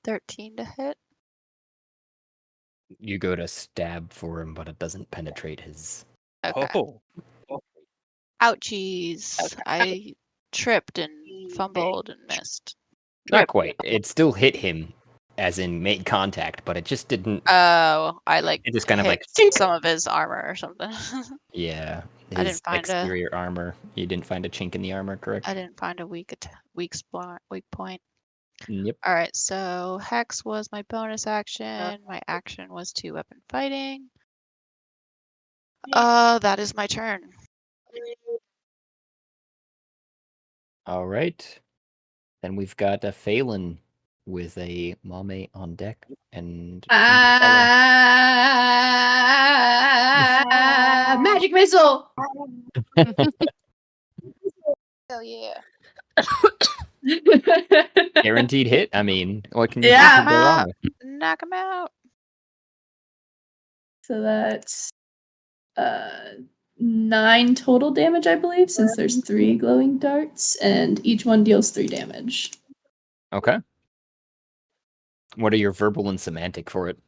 13 to hit. You go to stab for him, but it doesn't penetrate his... Okay. Oh, Ouchies. I tripped and fumbled and missed. Not quite. It still hit him, as in made contact, but it just didn't. Oh, I like It just kind of hit like some of his armor or something. yeah, I his didn't find exterior armor. You didn't find a chink in the armor, correct? I didn't find a weak point. Yep. All right, so Hex was my bonus action. My action was 2 weapon fighting. That is my turn. All right. Then we've got a Phelan with a Mame on deck and Magic missile. Oh yeah. guaranteed hit. I mean, what can you Yeah. go wrong with? Knock him out. So that's 9 total damage, I believe, since there's 3 glowing darts, and each one deals 3 damage. Okay. What are your verbal and semantic for it?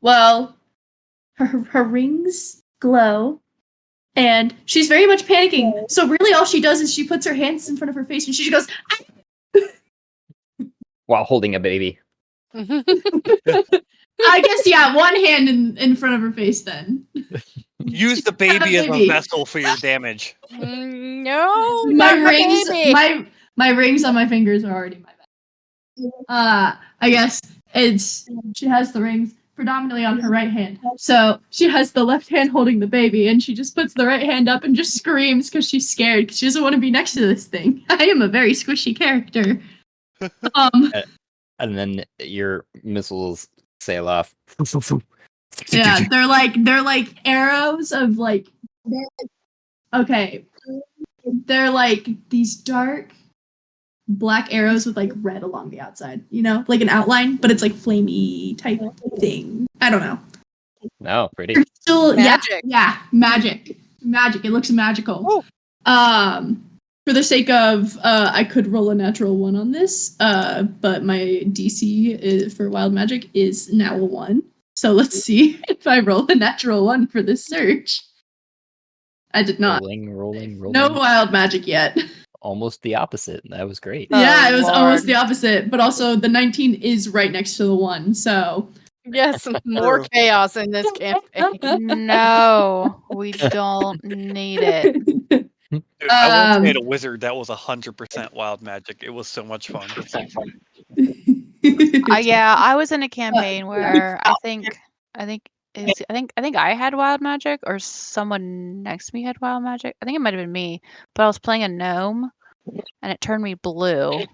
Well, her rings glow, and she's very much panicking. So really, all she does is she puts her hands in front of her face, and she just goes, While holding a baby. I guess, yeah, one hand in front of her face then. Use the baby as a baby. vessel for your damage. No, My not rings, baby. my rings on my fingers are already my bad. I guess she has the rings predominantly on her right hand. So she has the left hand holding the baby, and she just puts the right hand up and just screams because she's scared because she doesn't want to be next to this thing. I am a very squishy character. And then your missiles sail off. Yeah, they're like arrows of like, okay, they're like these dark black arrows with like red along the outside, you know, like an outline, but it's like flamey type thing. I don't know. No, pretty. They're still Magic. yeah, magic. It looks magical. For the sake of I could roll a natural 1 on this, but my DC for wild magic is now a 1. So let's see if I roll a natural 1 for this search. I did not. Rolling. No wild magic yet. Almost the opposite. That was great. Yeah, Oh, it was Lord. almost the opposite, but also the 19 is right next to the 1, so Yes, more chaos in this campaign. No, we don't need it. Dude, I once made a Um, wizard that was 100% wild magic. It was so much fun. Yeah, I was in a campaign where I think I had wild magic, or someone next to me had wild magic. I think it might have been me, but I was playing a gnome, and it turned me blue.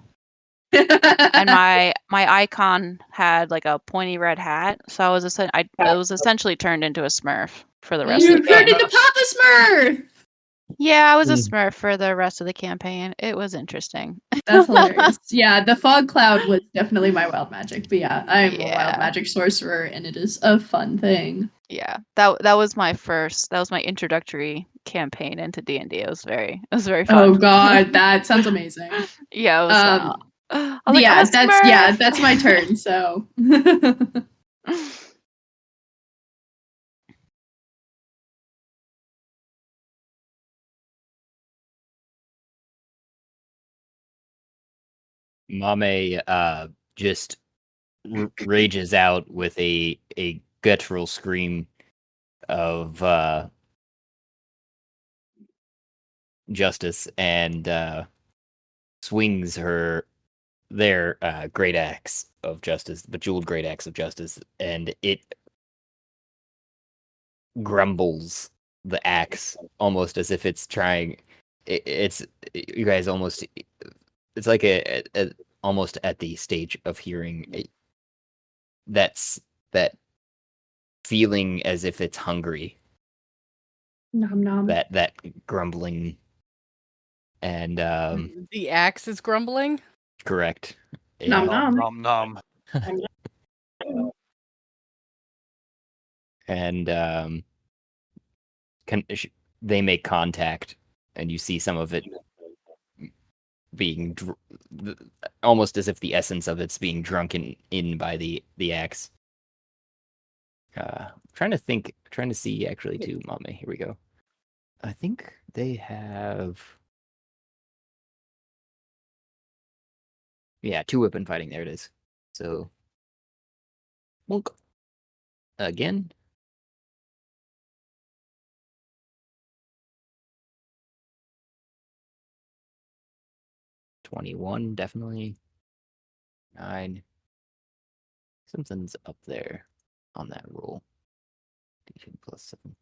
And my icon had like a pointy red hat, so I was essentially turned into a Smurf for the rest of You the turned game. into Papa Smurf! Yeah, I was a Mm. Smurf for the rest of the campaign. It was interesting. That's hilarious. Yeah, the fog cloud was definitely my wild magic, but yeah, I'm a wild Yeah. magic sorcerer, and it is a fun thing. Yeah, that was my introductory campaign into D&D. It was very fun. Oh god, that sounds amazing. Yeah, it was fun. I was like, yeah, I'm a Smurf! that's my turn, so Mame just rages out with a guttural scream of justice and swings their great axe of justice, bejeweled great axe of justice, and it grumbles the axe almost as if it's trying. It's you guys almost. It's like a almost at the stage of hearing that feeling as if it's hungry. nom nom. That grumbling, and The axe is grumbling. correct. Nom And, nom. Nom nom. and they make contact, and you see some of it being almost as if the essence of it's being drunken in by the axe. Trying to see actually too, Mame. Here we go. I think they have Yeah, 2 weapon fighting. There it is. So, bonk. Again. $21, definitely. 9. Something's up there on that roll. D2 plus 7.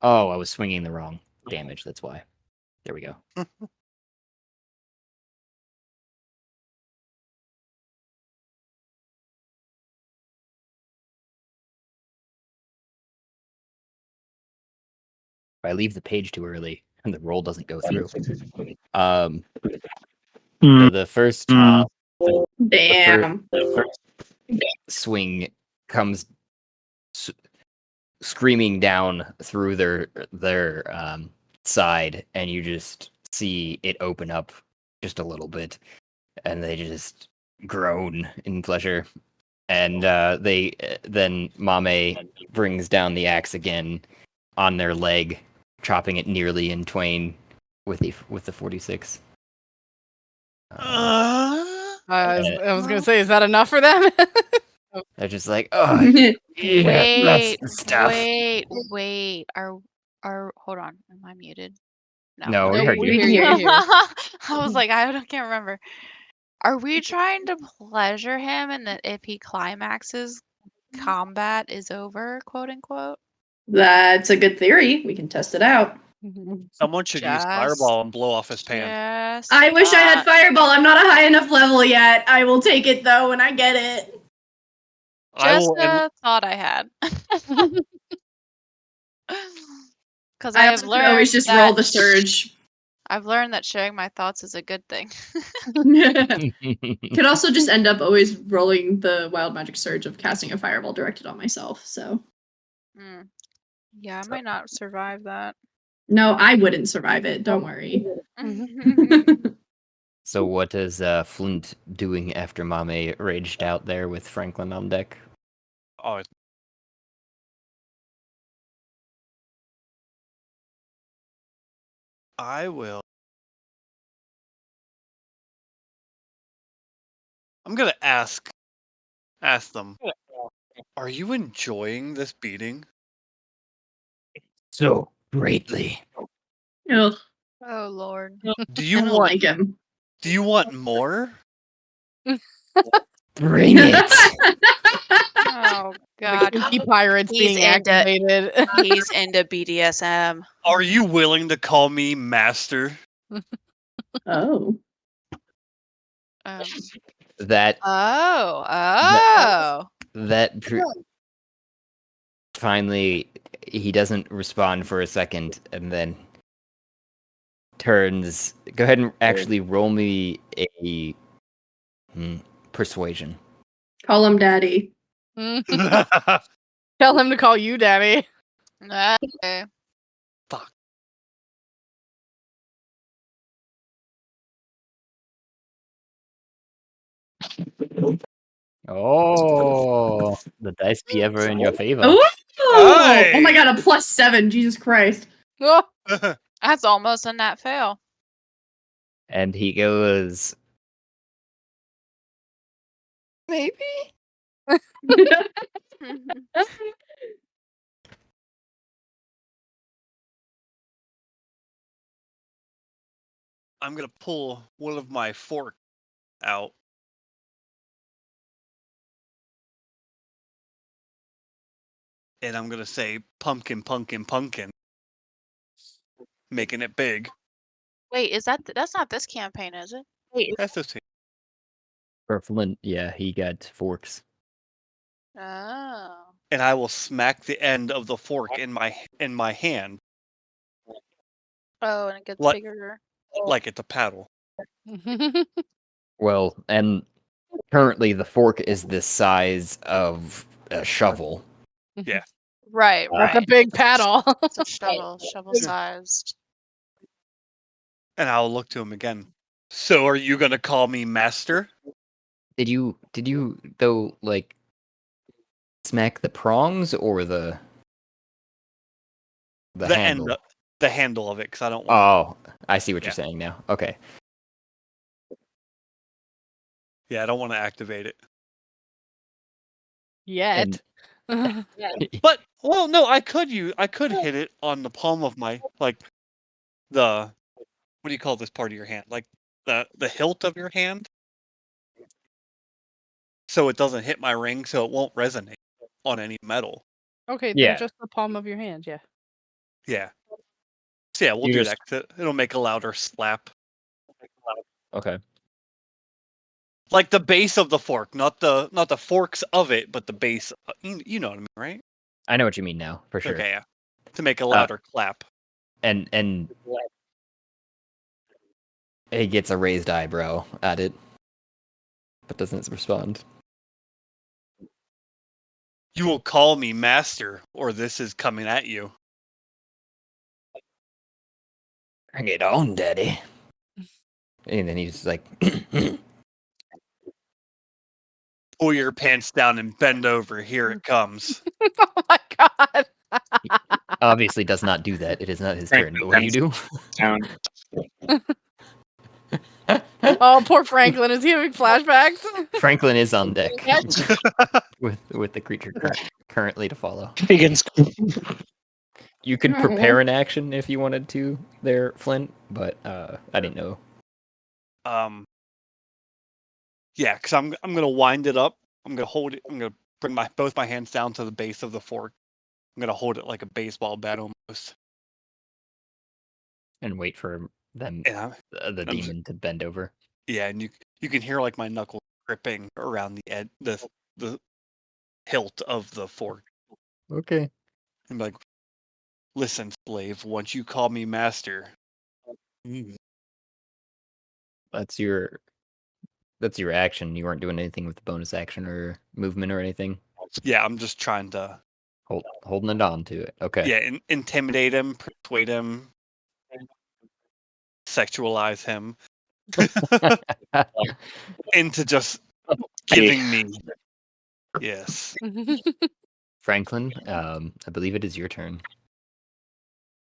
Oh, I was swinging the wrong damage. That's why. There we go. If I leave the page too early and the roll doesn't go through. The first Damn. swing comes screaming down through their side, and you just see it open up just a little bit, and they just groan in pleasure. And then Mame brings down the axe again on their leg, chopping it nearly in twain with the 46. I was gonna say, is that enough for them? They're just like, oh, yeah, Wait, that's the stuff. wait. Are hold on. Am I muted? No, we Nope, heard we you. hear you. I was like, can't remember. Are we trying to pleasure him and that if he climaxes, combat is over, quote unquote? That's a good theory. We can test it out. Someone should use Fireball and blow off his pants. I wish I had Fireball. I'm not a high enough level yet. I will take it though when I get it. Just a thought I had. Because I have also could learned always just that roll the surge. I've learned that sharing my thoughts is a good thing. Could also just end up always rolling the wild magic surge of casting a fireball directed on myself. So Yeah, I might not survive that. no, I wouldn't survive it. Don't worry. So what is Flint doing after Mame raged out there with Franklin on deck? Oh, I will. I'm gonna ask them. Are you enjoying this beating? So greatly. Ugh, Oh Lord. Do I you don't want? like him. Do you want more? Bring it. Oh The God. kinky pirates He's being into- activated. He's into BDSM. Are you willing to call me master? Oh. That Oh. finally he doesn't respond for a second, and then turns. Go ahead and actually roll me a persuasion. Call him daddy. Tell him to call you daddy. Okay. Fuck. Oh, the dice be ever in your favor. Oh my god, a +7. Jesus Christ. Oh, That's almost a nat fail. And he goes, maybe? I'm gonna pull one of my forks out. And I'm gonna say pumpkin, pumpkin, pumpkin. Making it big. Wait, that's not this campaign, is it? That's the For Flint, yeah, he got forks. Oh. And I will smack the end of the fork in my hand Oh, and it gets Like- bigger. like it's a paddle. Well, and currently the fork is the size of a shovel. Yeah. Right, That's a right. big paddle. It's a shovel sized. And I'll look to him again. So are you gonna call me master? Did you though, like, smack the prongs or the handle? The handle of it, because I don't want. Oh, I see what Yeah. you're saying now. Okay. Yeah, I don't want to activate it. Yet. But well, no, I could hit it on the palm of my the what do you call this part of your hand? Like the hilt of your hand, so it doesn't hit my ring, so it won't resonate on any metal. Okay, Yeah. then just the palm of your hand, yeah. Yeah. So yeah, we'll You do just- that. 'Cause it'll make a louder slap. Okay. Like the base of the fork, not the forks of it, but the base. You know what I mean, right? I know what you mean now, for sure. Okay, yeah. To make a louder clap. And he gets a raised eyebrow at it, but doesn't respond. You will call me master, or this is coming at you. Bring it on, Daddy. And then he's like, Pull your pants down and bend over. Here it comes. Oh my god. obviously does not do that. It is not his turn. But what do you do? Down. Oh, poor Franklin. Is he having flashbacks? Franklin is on deck with the creature currently to follow. Begins. You could prepare an action if you wanted to there, Flint, but I didn't know. Yeah, because I'm gonna wind it up. I'm gonna hold it. I'm gonna bring both my hands down to the base of the fork. I'm gonna hold it like a baseball bat almost. And wait for them, And the demon, to bend over. yeah, and you can hear like my knuckles gripping around the hilt of the fork. Okay. I'm like, listen, slave. Once you call me master, That's your action. You weren't doing anything with the bonus action or movement or anything. yeah, I'm just trying to Holding it on to it. Okay. yeah intimidate him, persuade him, sexualize him into just giving me. Yes. Franklin, I believe it is your turn.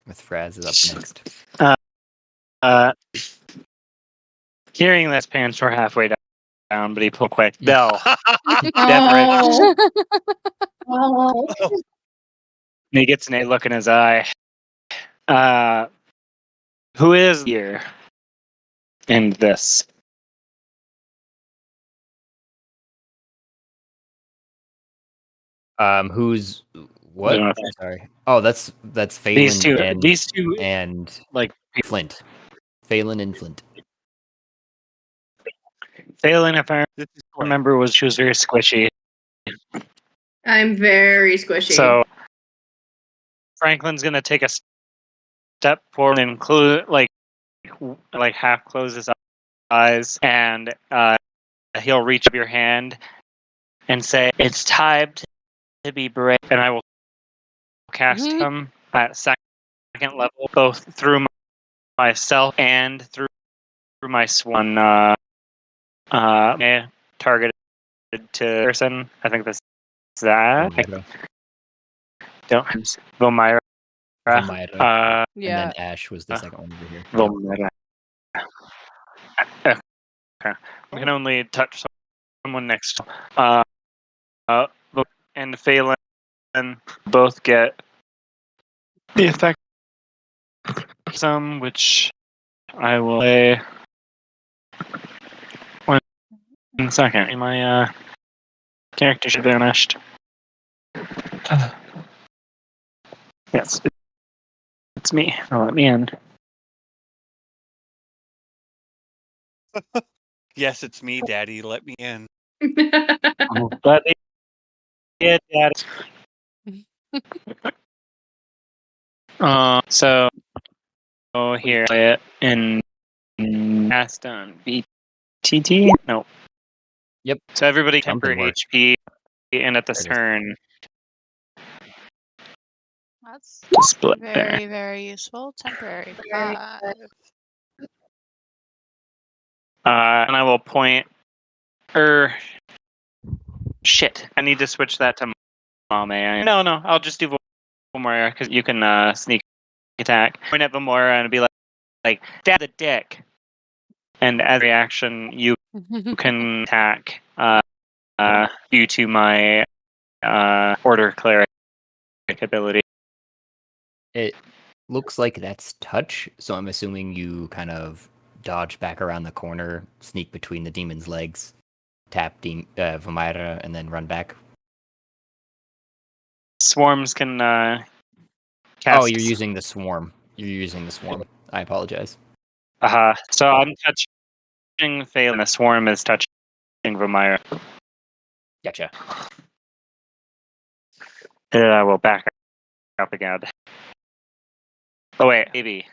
With Fraz is up next. Hearing this, pants were halfway down, but he pulled quick. Bell. Oh. Oh. And he gets an A look in his eye. Who is here in this? Who's what? I don't know if Sorry. Oh, that's Phelan these two, and like Flint. Phelan and Flint. Phelan, if I This is remember, she was very squishy. I'm very squishy. So Franklin's gonna take a step forward and like half close his eyes, and he'll reach up your hand and say, "It's time to be brave." And I will cast him at second level, both through myself and through my swan targeted to person. I think that's that. Don't Vomira. Vomira. Yeah. And then Ash was the second one over here. Vomira. Okay. We can only touch someone next. And Phelan both get the effect some, which I will play. 1 second. My character should have vanished. Yes, it's me. Oh, let me in. Yes, it's me, Daddy. Let me in. Let me in, Daddy. So here, play it in cast on BTT. No. Yep. So everybody Something temper worked. HP, and at this There it is. turn, That's split there. very, very useful. Temporary 5. And I will point. Shit! I need to switch that to Mame. No, I'll just do Vomira because you can sneak attack. Point at Vomira and be like, "Dab the dick." And as a reaction, you can attack due to my order cleric ability. It looks like that's touch, so I'm assuming you kind of dodge back around the corner, sneak between the demon's legs, tap Vomira, and then run back. Swarms can cast. Oh, you're using the swarm. You're using the swarm. I apologize. So I'm touching Phelan. The swarm is touching Vomira. Gotcha. And I will back up again. Oh wait, maybe.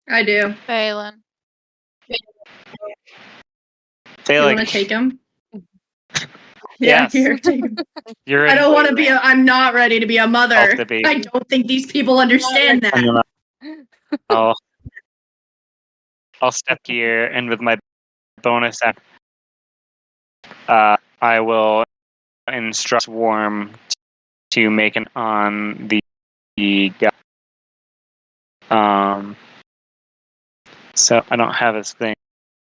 I do. Phelan. You Phelan, want to take him? Yes. Here, take him. you're I in. don't want to be. I'm not ready to be a mother. Off the baby. I don't think these people understand And that. then I'll step here, and with my bonus act, I will instruct Swarm to make an on the guy. So I don't have his thing,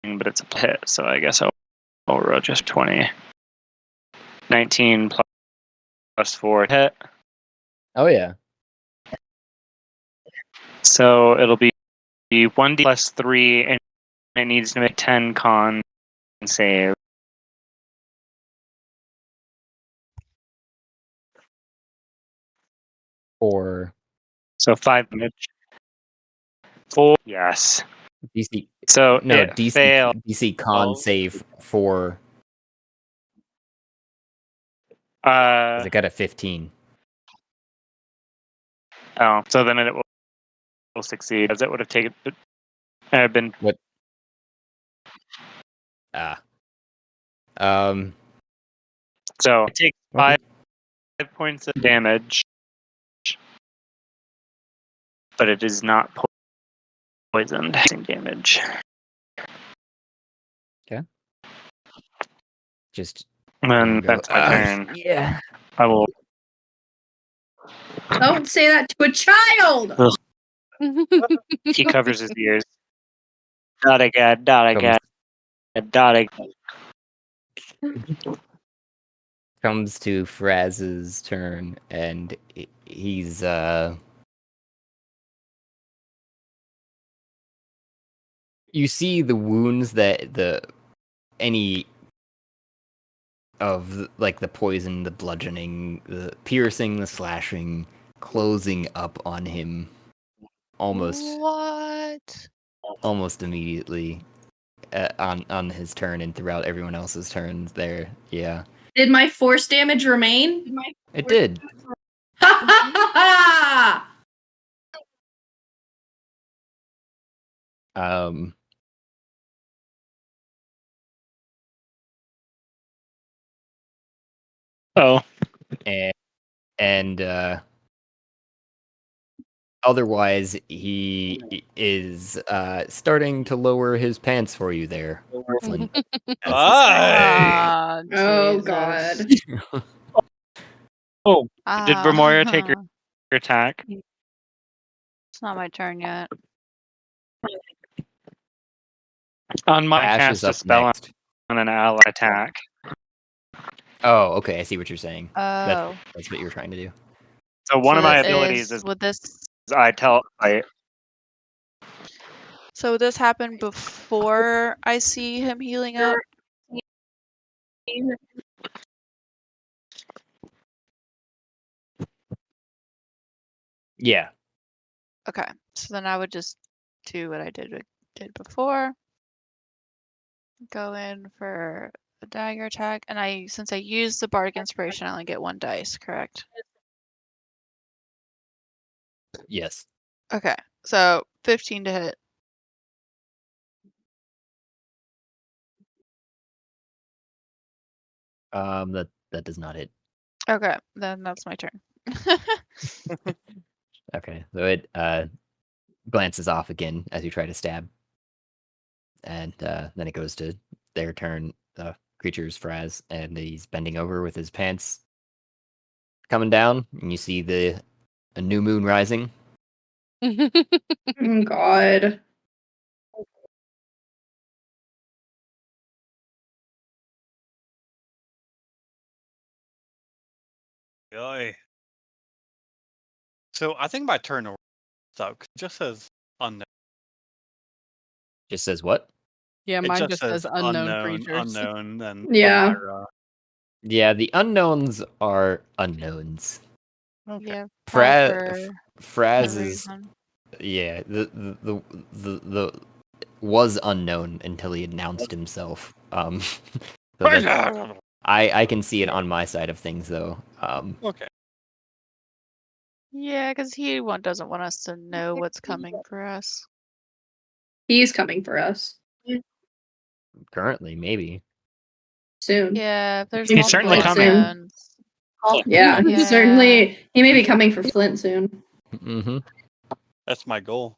but it's a hit, so I guess I'll roll just 20. 19 plus 4 hit. Oh yeah. So it'll be 1d plus 3, and it needs to make 10 con save. Or So 5 damage. 4, yes. DC. So No, it DC failed. DC con save for. Because it got a 15. Oh, so then it will succeed, as it would have taken. Been. What? So it takes Okay. 5 points of damage, but it is not poisoned. Damage. Just. And go, that's my turn. Yeah. I will. Don't say that to a child. He covers his ears. Not again. Not again. Not again. Comes to Fraz's turn, and he's you see the wounds that any of like the poison, the bludgeoning, the piercing, the slashing, closing up on him almost immediately on his turn and throughout everyone else's turns there. Yeah, Did my force damage remain? it did. Ha ha ha! Oh. And otherwise, he is starting to lower his pants for you there, Flynn. Aye. Oh Jesus. god. Oh, did Vermoya take your attack? It's not my turn yet. On my Ash cast is a up spell next. on an ally attack. Oh, okay. I see what you're saying. Oh. That's what you were trying to do. So one of my this abilities is would this I so would this happen before I see him healing up? Yeah. Okay. So then I would just do what I did before. Go in for a dagger attack, and since I used the bardic inspiration, I only get 1 dice, correct? Yes. Okay. So 15 to hit. That does not hit. Okay, then that's my turn. Okay. So it glances off again as you try to stab. And then it goes to their turn, the creature's Fraz, and he's bending over with his pants coming down, and you see a new moon rising. Oh god. Oy. So I think my turn will stop. 'Cause it just says unknown. Just says what? Yeah, It mine just just says says unknown creatures. unknown, and Yeah. Elmira. Yeah, the unknowns are unknowns. Okay. Yeah, Fraz, for Fraz no is reason. yeah. The was unknown until he announced himself. So that I can see it on my side of things though. Okay. Yeah, because doesn't want us to know what's coming for us. He's coming for us Currently maybe. soon. Yeah, if there's He's multiple certainly coming. unknowns. Yeah, Yeah. he may be coming for Flint soon. Mm-hmm. That's my goal.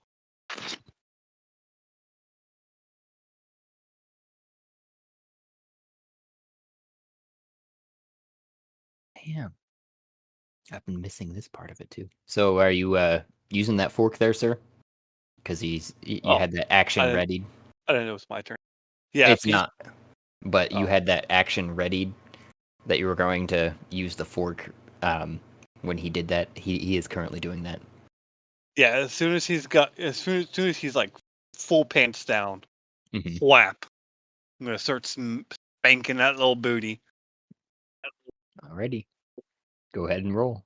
Damn. I've been missing this part of it too. So are you using that fork there, sir? Because you Oh, had that action I didn't- readied. I didn't know it was my turn. Yeah, It's not. But you Oh. had that action readied that you were going to use the fork when he did that. He is currently doing that. Yeah, as soon as he's he's like full pants down, Mhm. whap. I'm gonna start spanking that little booty. Alrighty. Go ahead and roll.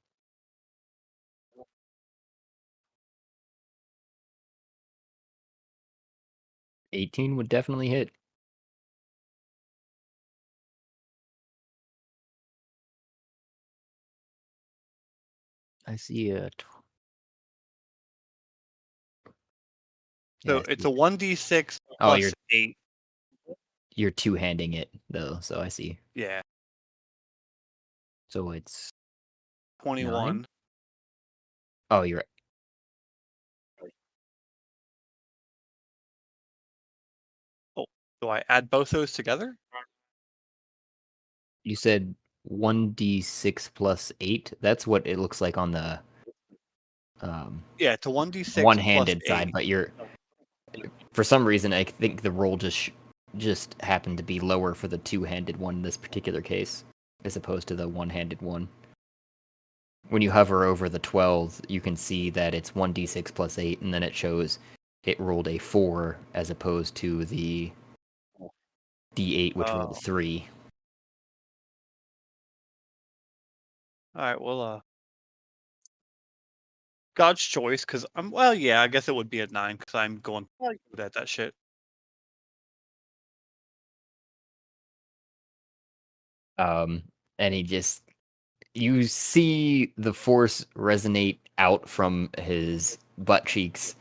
18 would definitely hit. I see a. So it's a 1d6 Oh, plus 8. you're two-handing it though, so I see. Yeah, So it's 21. oh, you're right. Oh, do I add both those together? You said 1d6 plus 8. That's what it looks like on the Yeah, it's a 1d6 one-handed plus 8. side, but you're for some reason I think the roll just happened to be lower for the two-handed one in this particular case as opposed to the one-handed one. When you hover over the 12, you can see that it's 1d6 plus 8 and then it shows it rolled a 4 as opposed to the d8 which rolled a 3. All right, well, God's choice, because yeah, I guess it would be at 9 because I'm going good at that shit. And you see the force resonate out from his butt cheeks,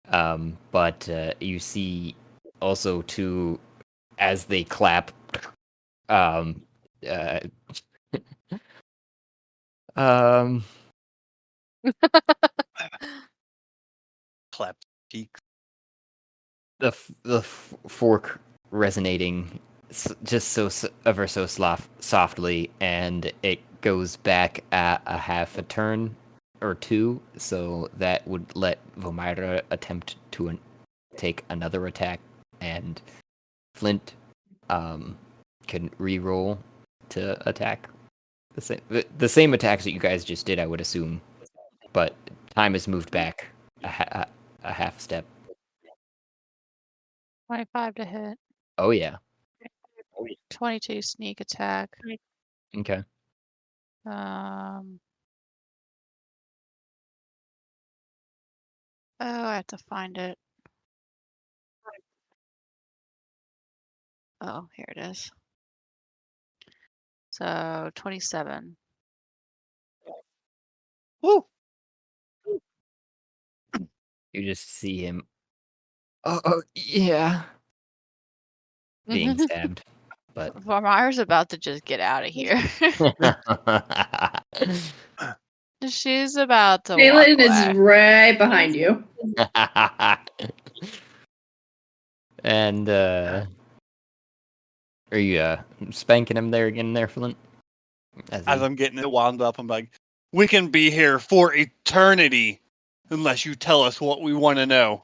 but you see also too as they clap, um, uh, um, Clap cheeks. the fork resonating just ever so softly, and it goes back at a half a turn or two, so that would let Vomira attempt to take another attack, and Flint can re-roll to attack the same attacks that you guys just did, I would assume, but time has moved back a half step. 25 to hit. Oh yeah. 22 sneak attack. Okay. Oh, I have to find it. Oh, here it is. So 27. Woo! You just see him. Oh yeah. Being stabbed, but Varmeyer's about to just get out of here. She's about to walk Jalen is away. right behind you. and are you spanking him there again, there, Flint? As I'm getting it wound up, I'm like, we can be here for eternity unless you tell us what we want to know.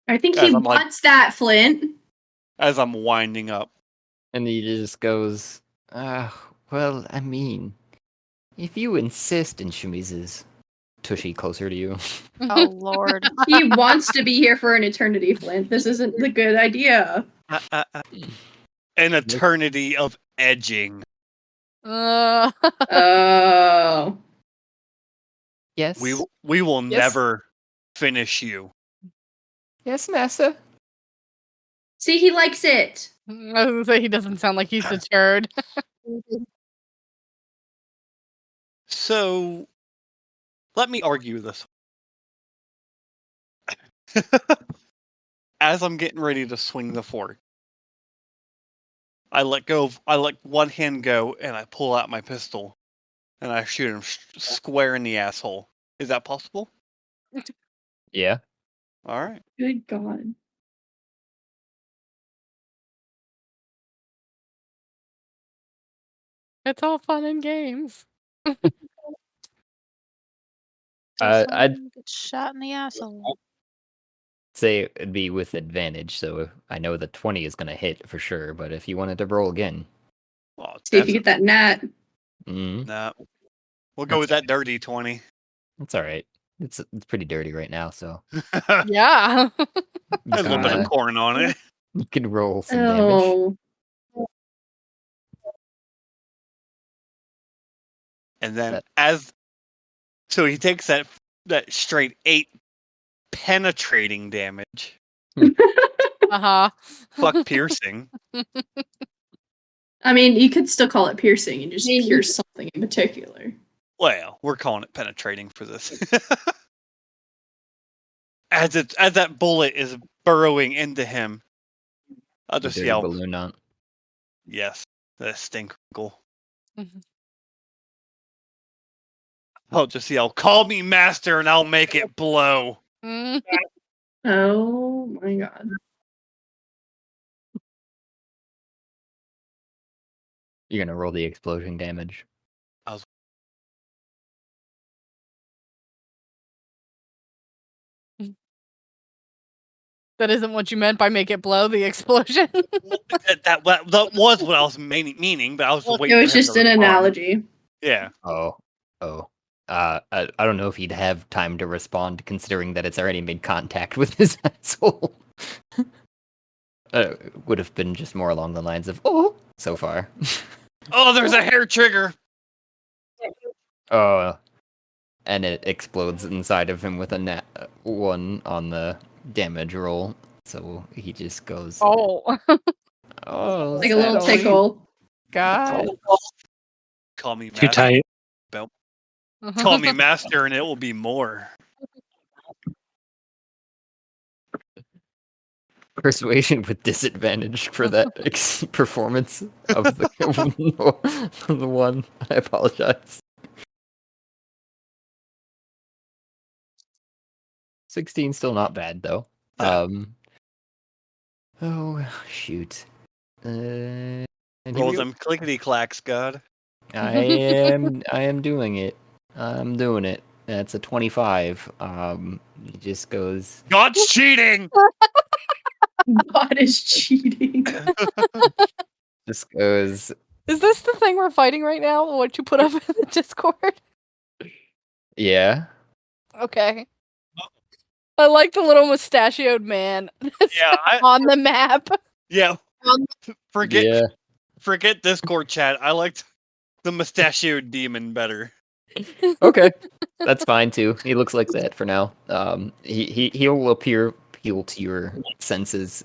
I think As he I'm like- wants that, Flint. As I'm winding up. And he just goes, well, I mean, If you insist, and shimmies Tushy closer to you. Oh Lord. He wants to be here for an eternity, Flint. This isn't the good idea. An eternity of edging. Oh. Yes. We will Yes. never finish you. Yes, Massa. See, he likes it. I was gonna say he doesn't sound like he's deterred. So, let me argue this. As I'm getting ready to swing the fork, I let one hand go and I pull out my pistol and I shoot him square in the asshole. Is that possible? Yeah. All right. Good God. It's all fun and games. I'd Get shot in the asshole. say it'd be with advantage, so I know the 20 is gonna hit for sure. But if you wanted to roll again, Well, See if you get that nat. mm, we'll go with that dirty 20. that's all right. It's pretty dirty right now, so Yeah. you There's a little bit can, of corn on it. you can roll some damage. Oh. And then That- so he takes that straight 8 penetrating damage. Uh-huh. Fuck piercing. I mean, you could still call it piercing and just pierce something in particular. Well, we're calling it penetrating for this. As that bullet is burrowing into him, I'll the just dirty yell, balloon on. yes, that stinkle. Mhm. I'll just yell, call me master and I'll make it blow. Mm. Oh my God. You're gonna roll the explosion damage. That isn't what you meant by make it blow, the explosion. that was what I was meaning, but I was waiting It for was him just to an respond. analogy. Yeah. Oh. I don't know if he'd have time to respond, considering that it's already made contact with his asshole. Would have been just more along the lines of so far. Oh, there's a hair trigger. And it explodes inside of him with a nat 1 on the damage roll. So he just goes, Oh. oh, Like a little tickle. God. Call me Too master. tight. Call me master, and it will be more. Persuasion with disadvantage for that performance of the one. I apologize. 16 still not bad though. Yeah. Oh shoot. And here Roll we go. them clickety clacks, God. I am doing it. I'm doing it. That's a 25. He just goes. God's cheating. God is cheating. Just goes. Is this the thing we're fighting right now? What you put up in the Discord? Yeah. Okay. I like the little mustachioed man that's Yeah, on the map. Yeah. Forget Yeah. forget Discord chat. I liked the mustachioed demon better. Okay. That's fine too. He looks like that for now. He'll appeal to your senses.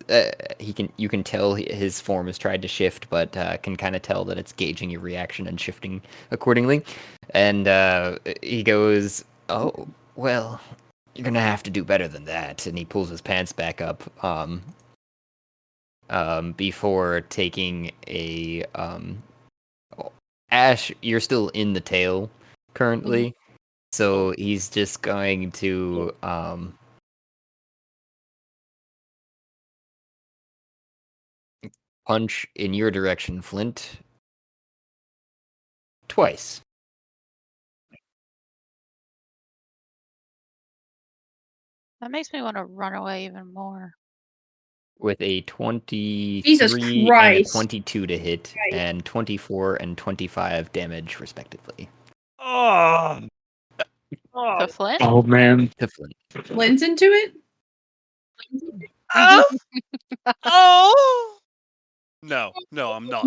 You can tell his form has tried to shift, but can kind of tell that it's gauging your reaction and shifting accordingly. And he goes, "Oh, well, you're gonna have to do better than that." And he pulls his pants back up. Before taking a Ash, you're still in the tail currently, so he's just going to punch in your direction, Flint, twice. That makes me want to run away even more. With a 23 Jesus and a Christ. 22 to hit, and 24 and 25 damage, respectively. Oh. To Flint? Oh man. To Flint. Flint into it? Oh. Oh. No, I'm not.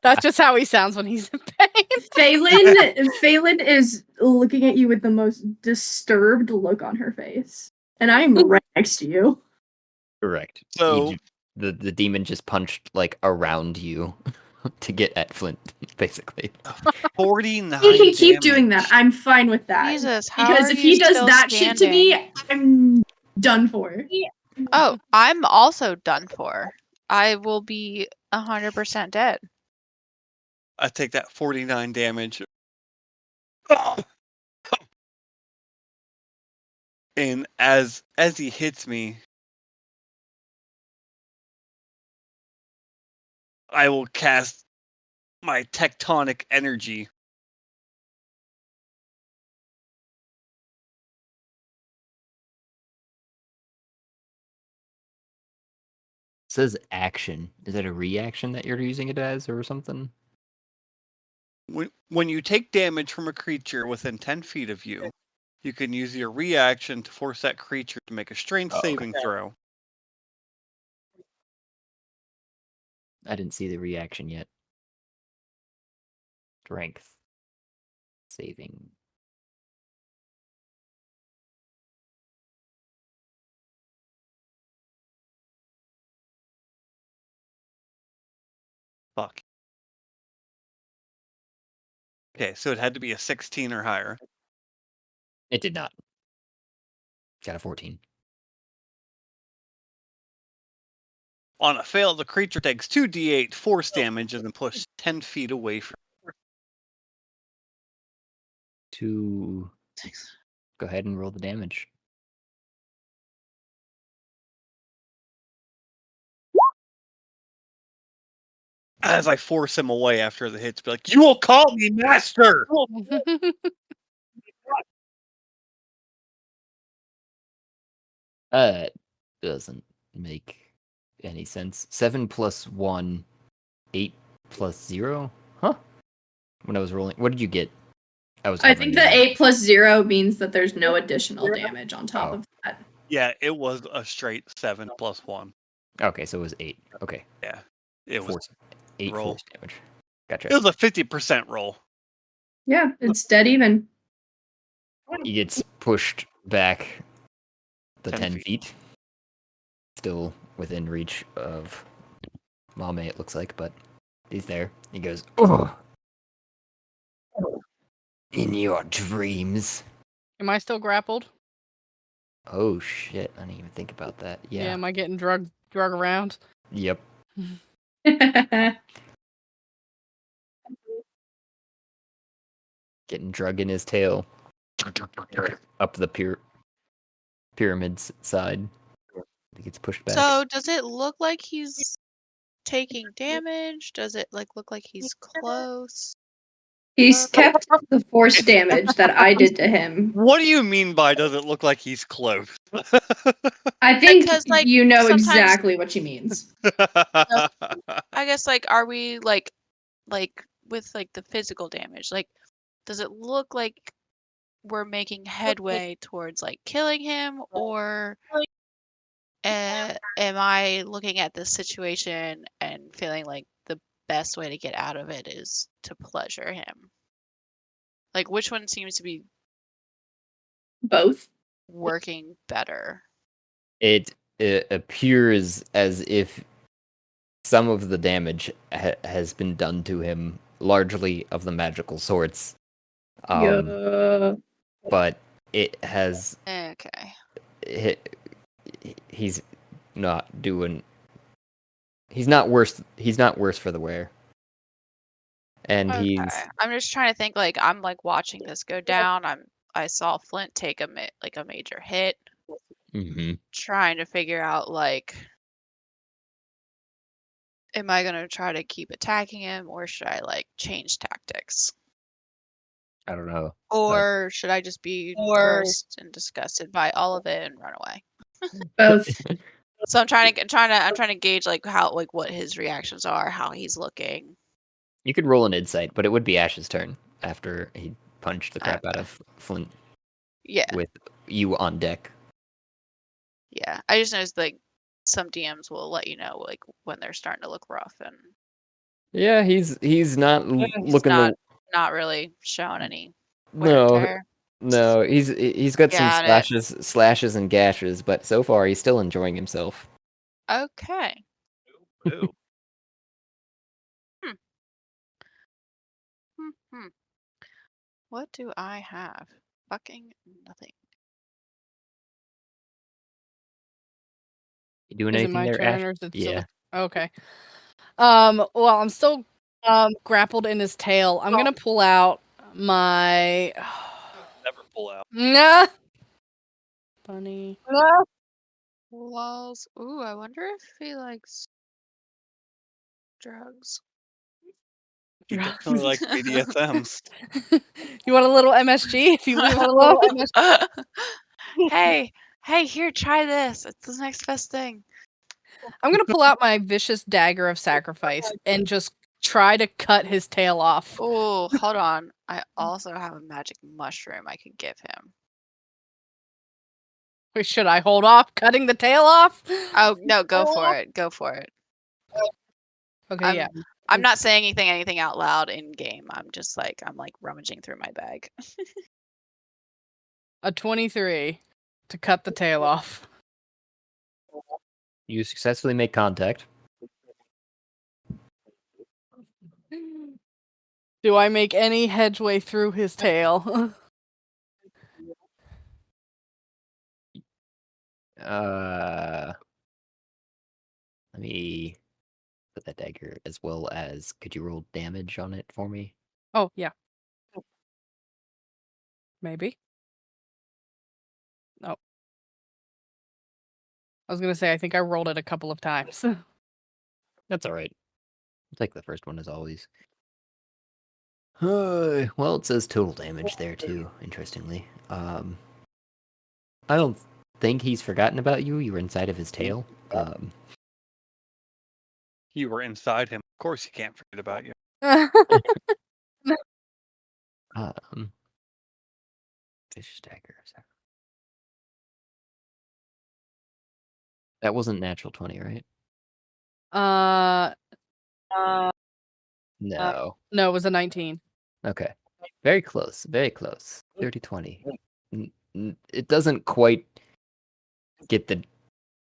That's just how he sounds when he's in pain. Phelan is looking at you with the most disturbed look on her face. And I'm right next to you. Correct. So The demon just punched like around you to get at Flint, basically. 49 He can keep doing that. damage. I'm fine with that. Jesus, how Because are if you he does still that shit to me, standing? I'm done for. Oh, I'm also done for. I will be 100% dead. I take that 49 damage. And as he hits me, I will cast my tectonic energy. It says action. Is that a reaction that you're using it as or something? When you take damage from a creature within 10 feet of you, you can use your reaction to force that creature to make a strength saving throw. I didn't see the reaction yet. Strength. Saving. Fuck. Okay, so it had to be a 16 or higher. It did not. Got a 14. On a fail, the creature takes 2d8 force damage and then pushed 10 feet away from. Go ahead and roll the damage. As I force him away after the hits, be like, "You will call me master." Doesn't make any sense. 7 plus 1, 8 plus 0? Huh? When I was rolling, what did you get? I think the 8 plus 0 means that there's no additional damage on top of that. Yeah, it was a straight 7 plus 1. Okay, so it was 8. Okay. Yeah, it was Force. 8 roll. force damage. Gotcha. It was a 50% roll. Yeah, it's dead even. He gets pushed back the 10 10 feet. Still within reach of Mame, it looks like, but he's there. He goes, "Oh, in your dreams." Am I still grappled? Oh shit! I didn't even think about that. Yeah, Yeah. am I getting drug around? Yep. Getting drug in his tail. Up the pyramid's side. He gets pushed back. So, does it look like he's taking damage? Does it look like he's close? He's kept the force damage that I did to him. What do you mean by does it look like he's close? I think Because, like, you know sometimes- exactly what she means. I guess are we like with the physical damage? Like, does it look like we're making headway towards killing him, or am I looking at this situation and feeling like the best way to get out of it is to pleasure him? Like, which one seems to be Both. working better? It appears as if some of the damage has been done to him, largely of the magical sorts. Yeah. But it has. Okay. He's not doing. He's not worse. He's not worse for the wear. And Okay. I'm just trying to think. I'm watching this go down. I saw Flint take a major hit. Mm-hmm. Trying to figure out am I gonna try to keep attacking him, or should I change tactics? I don't know. Or should I just be grossed and disgusted by all of it and run away? Both. So I'm trying to gauge how what his reactions are, how he's looking. You could roll an insight, but it would be Ash's turn. after he punched the crap out of Flint Yeah, with you on deck. yeah. I just noticed like some DMs will let you know like when they're starting to look rough, and Yeah, he's not he's looking not really showing any wear and no, tear. no. He's got some Got it. slashes and gashes, but so far he's still enjoying himself. Okay. Ooh. Hmm. What do I have? Fucking nothing. You doing Is it anything my there, turn Ash? or is it Yeah. still okay? Well, I'm still grappled in his tail. I'm gonna pull out my Never pull out. nah bunny. Walls. Ooh, I wonder if he likes drugs. He definitely likes BDSM. You want a little MSG if you leave it alone? Hey, here, try this. It's the next best thing. I'm gonna pull out my vicious dagger of sacrifice and just try to cut his tail off. Oh, hold on. I also have a magic mushroom I could give him. Or should I hold off cutting the tail off? Oh, no, go for it. Go for it. Okay, yeah. I'm not saying anything out loud in game. I'm like rummaging through my bag. A 23 to cut the tail off. You successfully make contact. Do I make any headway through his tail? Let me put that dagger as well as could you roll damage on it for me? Oh, yeah. Maybe. No. I was gonna say I think I rolled it a couple of times. That's all right. I'll take the first one as always. Well, it says total damage there too. Interestingly, I don't think he's forgotten about you. You were inside of his tail. You were inside him. Of course he can't forget about you. Fish dagger. That wasn't natural 20, right? No. No, it was a 19. Okay. Very close. Very close. 30-20. It doesn't quite get the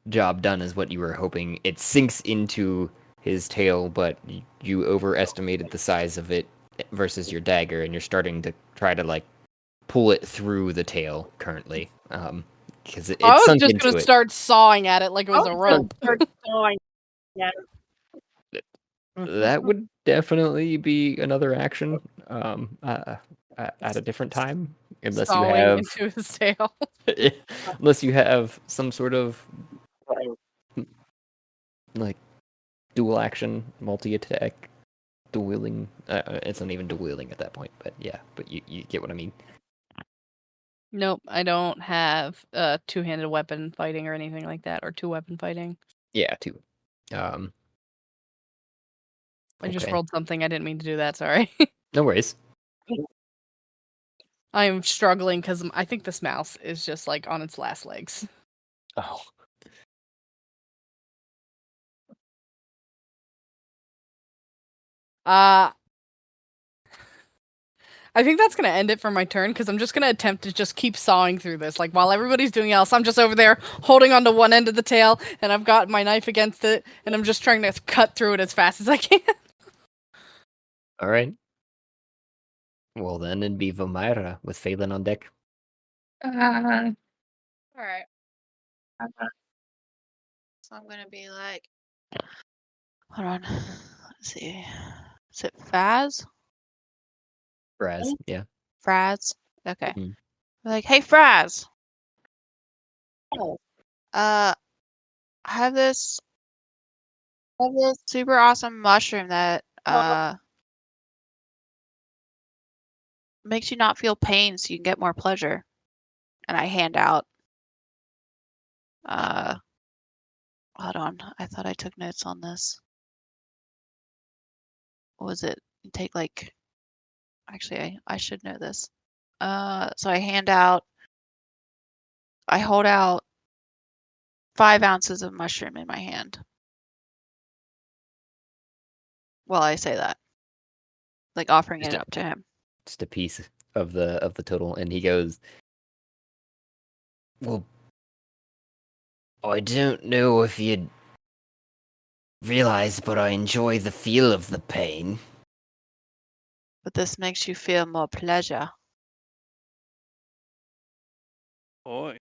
job done as what you were hoping. It sinks into his tail, but you overestimated the size of it versus your dagger, and you're starting to try to like pull it through the tail currently. Because it I was sunk just into gonna it. start sawing at it like it was a rope. That would definitely be another action at a different time, unless you Sawing have into his tail. unless you have some sort of like dual action, multi attack, dueling. It's not even dueling at that point, but yeah, but you get what I mean. Nope, I don't have two-handed weapon fighting or anything like that, or two-weapon fighting. Yeah, two. I just Okay. rolled something. I didn't mean to do that. Sorry. No worries. I am struggling because I think this mouse is just like on its last legs. Oh. I think that's gonna end it for my turn because I'm just gonna attempt to just keep sawing through this. Like while everybody's doing else, I'm just over there holding onto one end of the tail, and I've got my knife against it, and I'm just trying to cut through it as fast as I can. All right. Well, then it'd be Vomira with Phelan on deck. All right. So I'm gonna be like, hold on. Let's see. Is it Faz? Braz, yeah. Fraz? Okay. Mhm. Like, hey, Fraz. I have this super awesome mushroom that makes you not feel pain so you can get more pleasure. And I hand out hold on. I thought I took notes on this. What was it? You take like Actually, I should know this. So I hold out 5 ounces of mushroom in my hand. While I say that, like offering Just it up to him. Just a piece of the total, and he goes, "Well, I don't know if you'd realize, but I enjoy the feel of the pain." But this makes you feel more pleasure. Boy.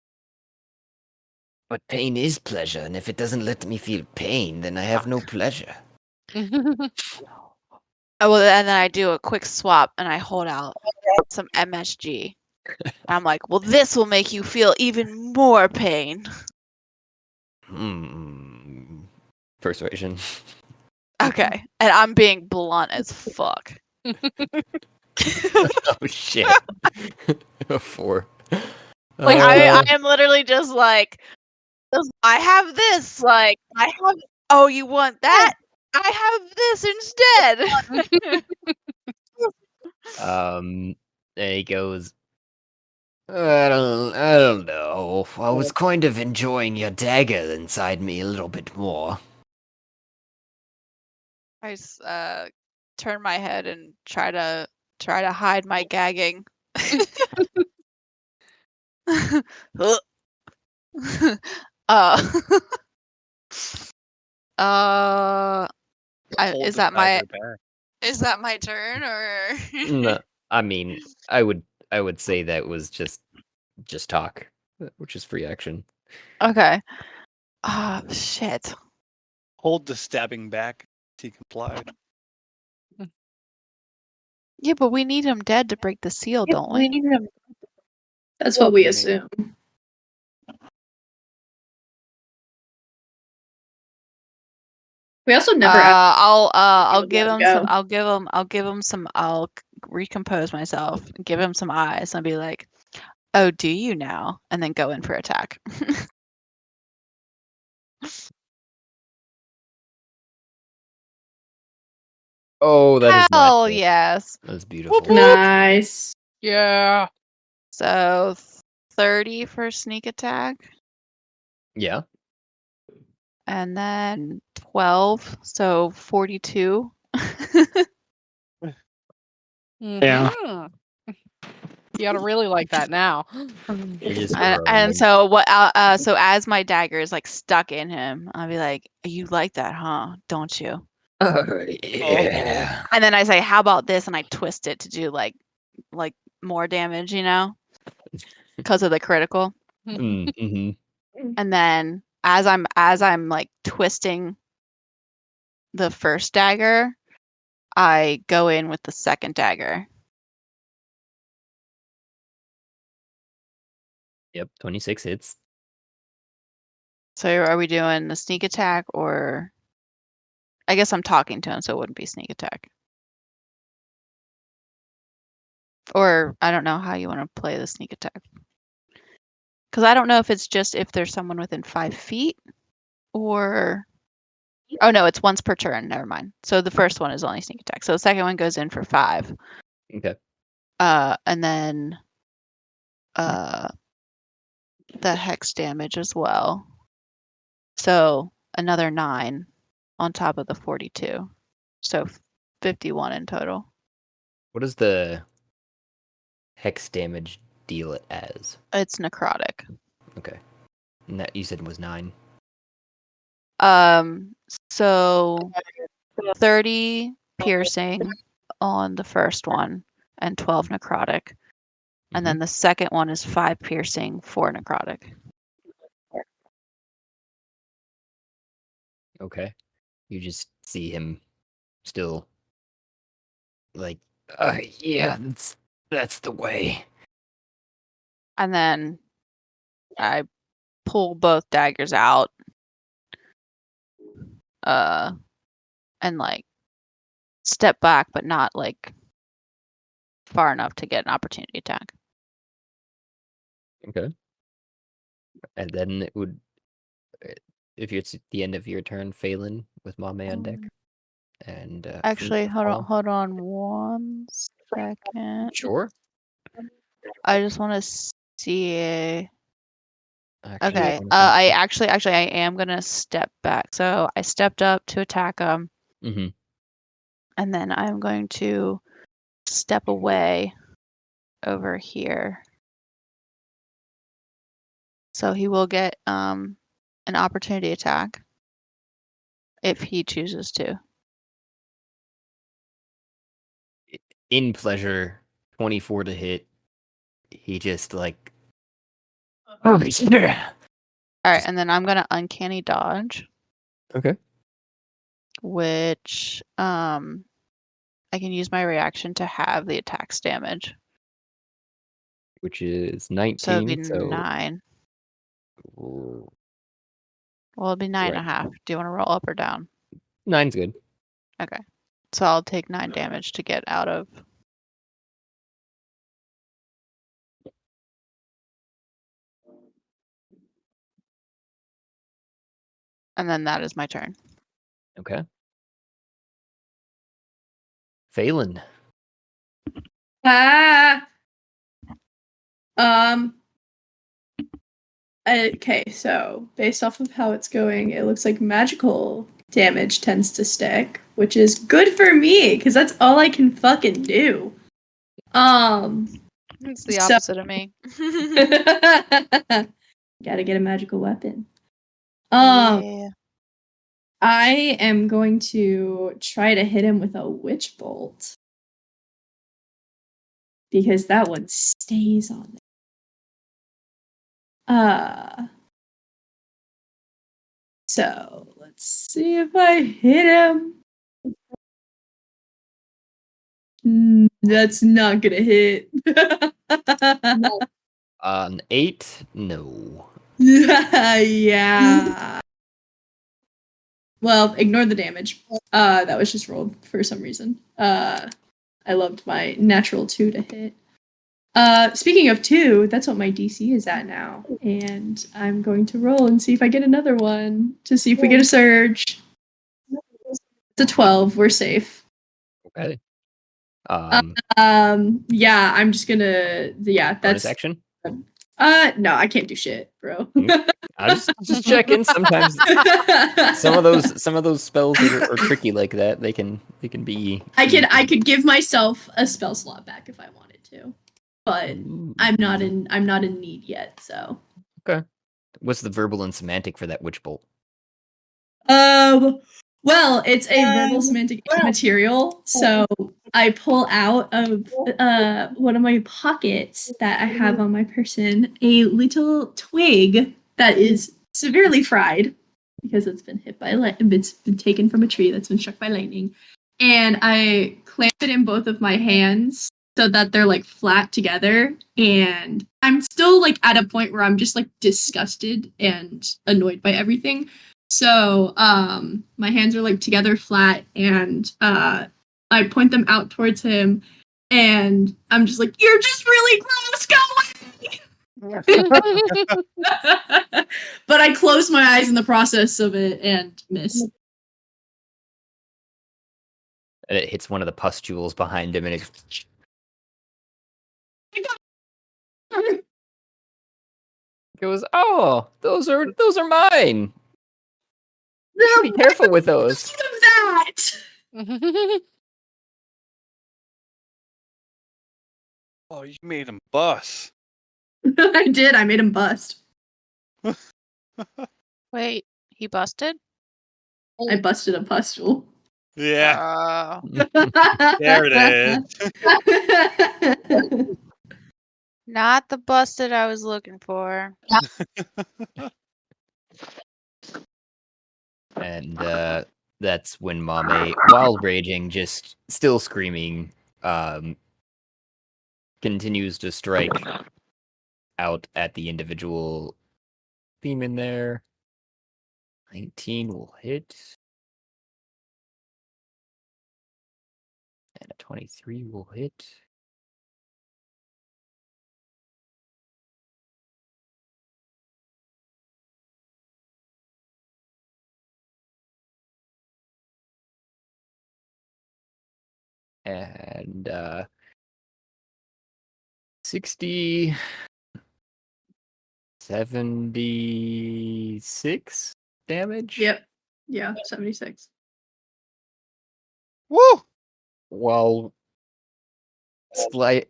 But pain is pleasure, and if it doesn't let me feel pain, then I have no pleasure. Oh, well, and then I do a quick swap and I hold out some MSG. And I'm like, well, this will make you feel even more pain. Persuasion. Okay. And I'm being blunt as fuck. Oh shit. A 4. Like, I am literally just like, I have this. Like, oh, you want that? I have this instead. And he goes, I don't know. I was kind of enjoying your dagger inside me a little bit more. I turn my head and try to hide my gagging. uh, Hold is the that my dagger back. turn or? No, I mean, I would say that was just talk, which is free action. Okay. Oh shit. Hold the stabbing back. He complied. Yeah, but we need him dead to break the seal, don't we? That's what we Maybe. assume. We also never asked I'll give let him him some. go. I'll give him some. I'll recompose myself. Give him some eyes and be like, "Oh, do you now?" And then go in for attack. Oh, that is Hell nice. yes. That's beautiful. Nice. Yeah. So 30 for sneak attack, Yeah. and then 12, so 42. Yeah. Mhm. You gotta really like that now. You're just And so what? So as my dagger is like stuck in him, I'll be like, "You like that, huh? Don't you?" yeah. And then I say, "How about this?" And I twist it to do like more damage, because of the critical. Mm-hmm. And then as I'm like twisting the first dagger, I go in with the second dagger. Yep, 26 hits. So are we doing the sneak attack, or I guess I'm talking to him, so it wouldn't be sneak attack. Or I don't know how you want to play the sneak attack. Because I don't know if it's just if there's someone within 5 feet, or oh no, it's once per turn. Never mind. So the first one is only sneak attack. So the second one goes in for 5. Okay. And then the hex damage as well. So another 9 on top of the 42. So 51 in total. What does the hex damage deal it as? It's necrotic. Okay. And that you said was 9. So 30 piercing on the first one and 12 necrotic. And then the second one is 5 piercing, 4 necrotic. Okay. You just see him still like, yeah, that's the way. And then I pull both daggers out. And like step back, but not like far enough to get an opportunity attack. Okay. And then it would, if it's at the end of your turn, Phelan with Mame on deck. And Actually, Flint will hold on 1 second. Sure. I just want to see. Actually, Okay. I am gonna step back. So I stepped up to attack him, Mm-hmm. and then I'm going to step away over here. So he will get an opportunity attack if he chooses to. In pleasure, 24 to hit. He just like. All right, and then I'm gonna uncanny dodge, Okay. which I can use my reaction to have the attack's damage. Which is So it'd be 19. So 9. Ooh, Well, it'd be 9 right. and a half. Do you want to roll up or down? 9's good. Okay. So I'll take 9 damage to get out of. And then that is my turn. Okay. Phelan. Ah. Okay, so based off of how it's going, it looks like magical damage tends to stick, which is good for me because that's all I can fucking do. It's the opposite of me. Gotta get a magical weapon. Yeah. I am going to try to hit him with a witch bolt because that one stays on there. So let's see if I hit him. That's not gonna hit. An 8? No. Yeah. Well, ignore the damage. That was just rolled for some reason. I loved my natural 2 to hit. Speaking of 2, that's what my DC is at now. And I'm going to roll and see if I get another one to see if we get a surge. It's a 12. We're safe. Okay. Yeah, I'm just gonna. Yeah, Bonus that's. action? No, I can't do shit, bro. I just checking. Sometimes some of those spells are tricky like that. They can be. I could give myself a spell slot back if I wanted to, but I'm not in need yet. So. Okay. What's the verbal and semantic for that witch bolt? Well, it's a verbal semantic material. So I pull out of one of my pockets that I have on my person a little twig that is severely fried because it's been hit by it's been taken from a tree that's been struck by lightning, and I clamp it in both of my hands so that they're like flat together, and I'm still like at a point where I'm just like disgusted and annoyed by everything. So my hands are like together flat, and I point them out towards him, and I'm just like, "You're just really gross, go away!" But I close my eyes in the process of it and miss. And it hits one of the pustules behind him, and it goes, "Oh, those are mine. You should be careful with those." That. Oh, you made him bust. I did. I made him bust. Wait, he busted? I busted a pustule. Yeah, Oh. there it is. Not the busted I was looking for. And that's when Mame, while raging, just still screaming, continues to strike out at the individual theme in there. 19 will hit. And a 23 will hit. and 60, 76 damage. Yep. Yeah, 76. Woo! While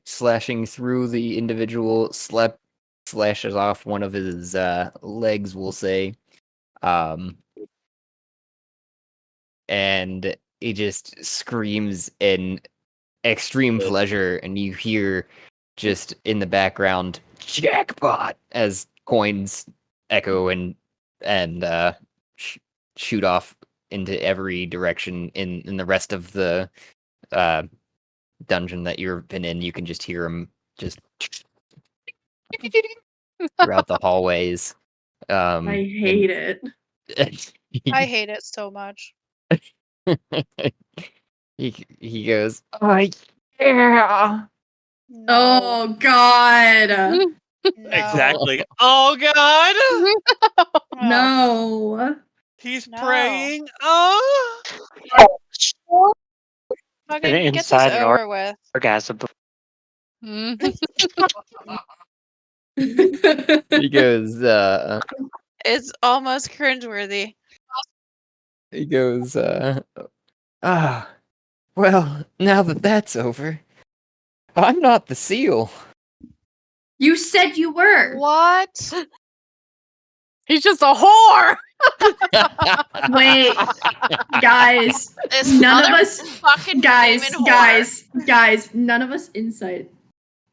slashing through the individual, slashes off one of his legs, we'll say. And he just screams in extreme pleasure, and you hear just in the background jackpot as coins echo and shoot off into every direction in the rest of the dungeon that you've been in. You can just hear them just throughout the hallways. I hate it. I hate it so much. he goes, oh yeah. No. Oh God. No. Exactly. Oh God! No. No. He's No. praying. Oh! Fucking And get this inside an over with. orgasm. He goes, It's almost cringeworthy. well, now that that's over, I'm not the seal. You said you were. What? He's just a whore. Wait, guys. This None of us, fucking guys, demon whore. guys. None of us insight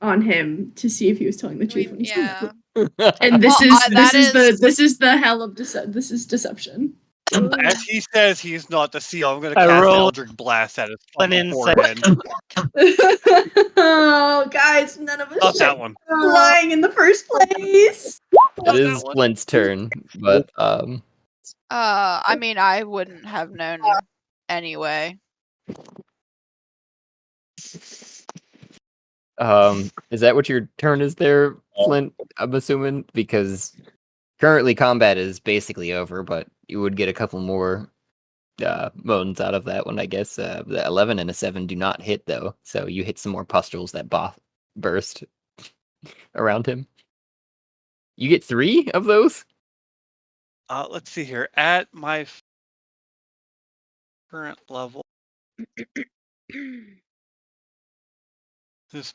on him to see if he was telling the truth. when he said Yeah. that. And this Well, this is the hell of this is deception. As he says he's not the seal, I'm going to I cast roll Eldritch Blast at his an fucking insight. forehead. Oh, guys, none of us Not that should one. be lying in the first place. It is Flint's turn, but I mean, I wouldn't have known anyway. is that what your turn is there, Flint? I'm assuming, because currently combat is basically over, but you would get a couple more moans out of that one, I guess. The 11 and a 7 do not hit though, so you hit some more pustules that burst around him. You get 3 of those. Let's see here. At my current level, this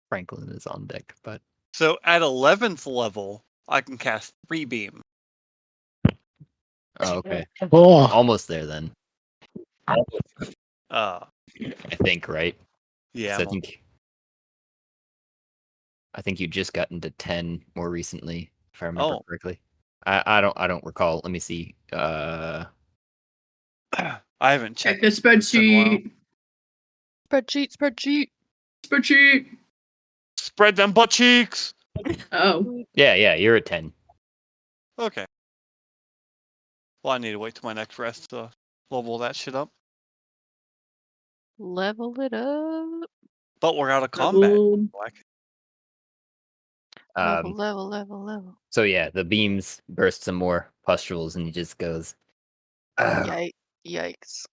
Franklin is on deck, but so at 11th level, I can cast 3 beam. oh, okay, Oh. almost there then. Uh, I think, right? yeah. 'Cause I think you just got into 10 more recently, if I remember Oh. correctly. I don't recall. Let me see. I haven't Check checked. the spreadsheet. Spreadsheet. Spread them butt cheeks. Oh. Yeah, you're at 10. Okay. Well, I need to wait till my next rest to level that shit up. Level it up. But we're out of combat. Level. Black. Level. So yeah, the beams burst some more pustules, and he just goes, Yikes.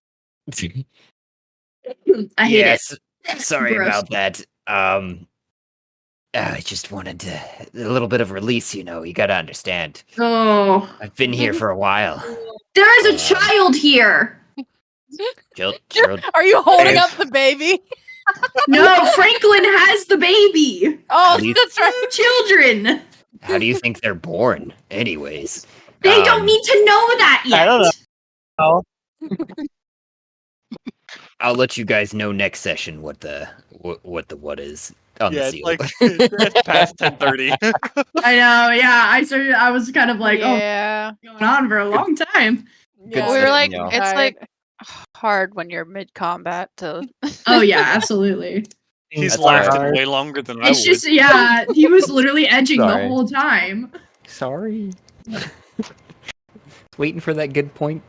I hate it. Sorry Gross. about that. I just wanted a little bit of release, you gotta understand. Oh. I've been here for a while. There is a child here. Child, Are you holding up the baby? No, Franklin has the baby. Oh, How do you- that's right. 2 children. how do you think they're born? Anyways. They don't need to know that yet. I don't know. I'll let you guys know next session what the what is on Yeah, the it's seal. like it's past 10:30. I know, yeah. I was kind of like, Yeah. oh, going on for a long time. Good We were stuff, like, y'all. it's like hard when you're mid combat to. Oh yeah, absolutely. He's That's lasted alright. way longer than I It's would. just, yeah, he was literally edging Sorry. the whole time. Sorry. Waiting for that good point,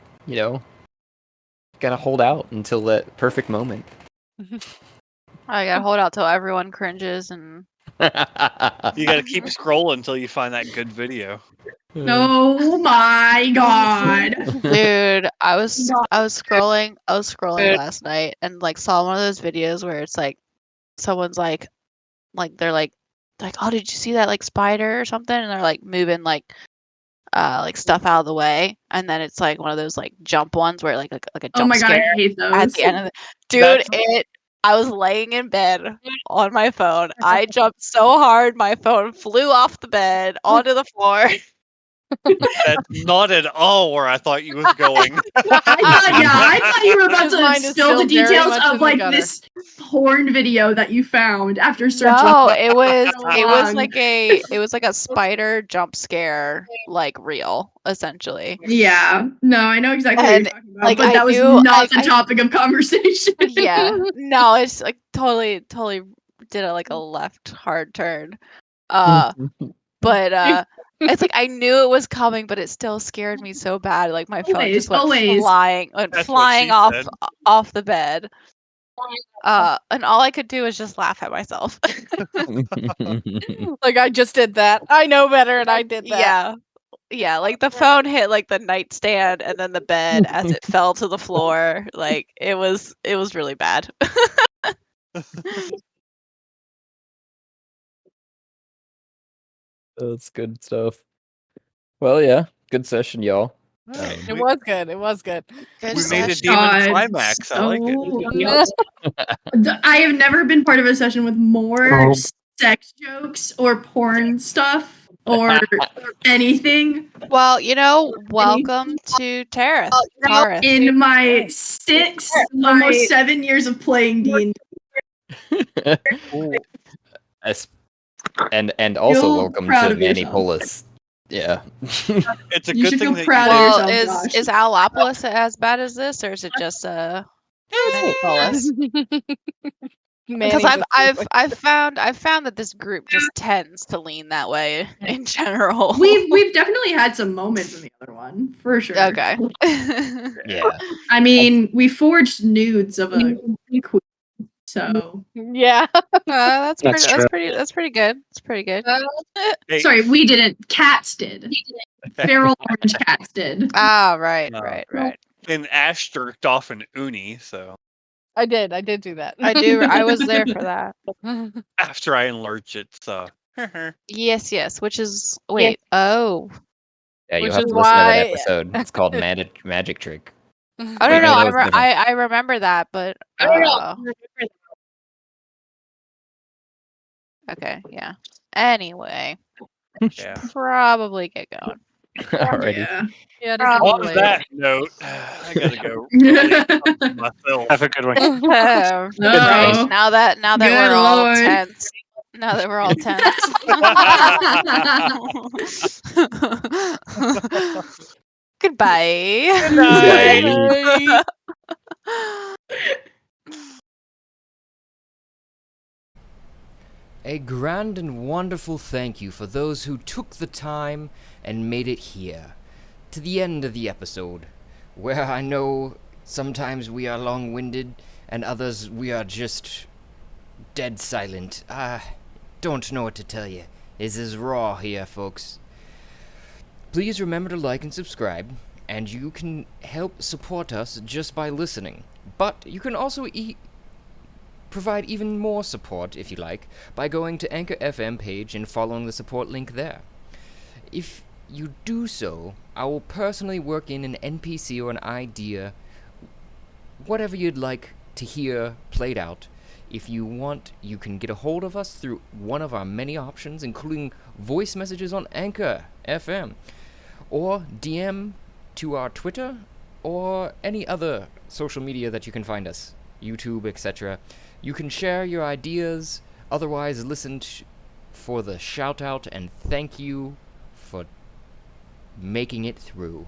Gotta hold out until that perfect moment. I gotta hold out till everyone cringes and. You gotta keep scrolling until you find that good video. Oh my god. Dude, I was scrolling last night and like saw one of those videos where it's like someone's like they're like oh, did you see that like spider or something, and they're like moving like stuff out of the way, and then it's like one of those like jump ones where like a Oh jump my god, I scare hate those. at the end of the dude. I was laying in bed on my phone. I jumped so hard my phone flew off the bed onto the floor. That's not at all where I thought you was going. I thought you were about His to mind is spill the still very details much in of the like gutter. this porn video that you found after searching. No, it was so like a spider jump scare like reel essentially. Yeah, no, I know exactly what And, you're talking about, like, but I that was knew- not the I- topic of conversation. Yeah, no, it's like totally did a like a left hard turn. But it's like I knew it was coming, but it still scared me so bad. Like my phone just went Always. flying, That's what she said. off the bed. And all I could do was just laugh at myself. Like, I just did that. I know better, and I did that. Yeah, like the phone hit like the nightstand and then the bed as it fell to the floor. Like it was really bad. That's good stuff. Well, yeah, good session, y'all. It was good. It was good. Good We made a session. demon God, climax. I like it. I have never been part of a session with more Oh. sex jokes or porn stuff or anything Well, welcome to Terrace. Taurus. in my 6, almost 7 years of playing D&D. And also Feel welcome proud to of yourself. Manipolis. Yeah. It's a You good should thing feel that proud you of Well, yourself, is Josh. is Allopolis as bad as this, or is it just Manipolis? Because I've found that this group just tends to lean that way in general. We've definitely had some moments in the other one, for sure. Okay. Yeah. I mean, we forged nudes of a queen, so Yeah. That's That's pretty good. It's pretty good. Hey, sorry, we didn't. Cats did. Feral orange cats did. Ah, right. and Ash jerked off an uni, so I did do that. I was there for that. after I enlarged it, so Yes, which is wait. Oh. Yeah, you'll Which have is to listen to that why- episode. It's called Magic Trick. Oh no, Wait, no, that was different. I remember that, but okay, yeah. Anyway, yeah. probably get going. Alrighty. Yeah. Yeah, it is a On little late. that note, I gotta go relieve myself. Have a good one. Right, No. now that Good we're all Lord. tense. Now that we're all tense. Goodbye. Bye. A grand and wonderful thank you for those who took the time and made it here, to the end of the episode, where I know sometimes we are long-winded and others we are just dead silent. I don't know what to tell you. This is raw here, folks. Please remember to like and subscribe, and you can help support us just by listening. But you can also provide even more support, if you like, by going to Anchor FM page and following the support link there. If you do so, I will personally work in an NPC or an idea, whatever you'd like to hear played out. If you want, you can get a hold of us through one of our many options, including voice messages on Anchor FM, or DM to our Twitter, or any other social media that you can find us, YouTube, etc. You can share your ideas, otherwise listen for the shout out and thank you for making it through.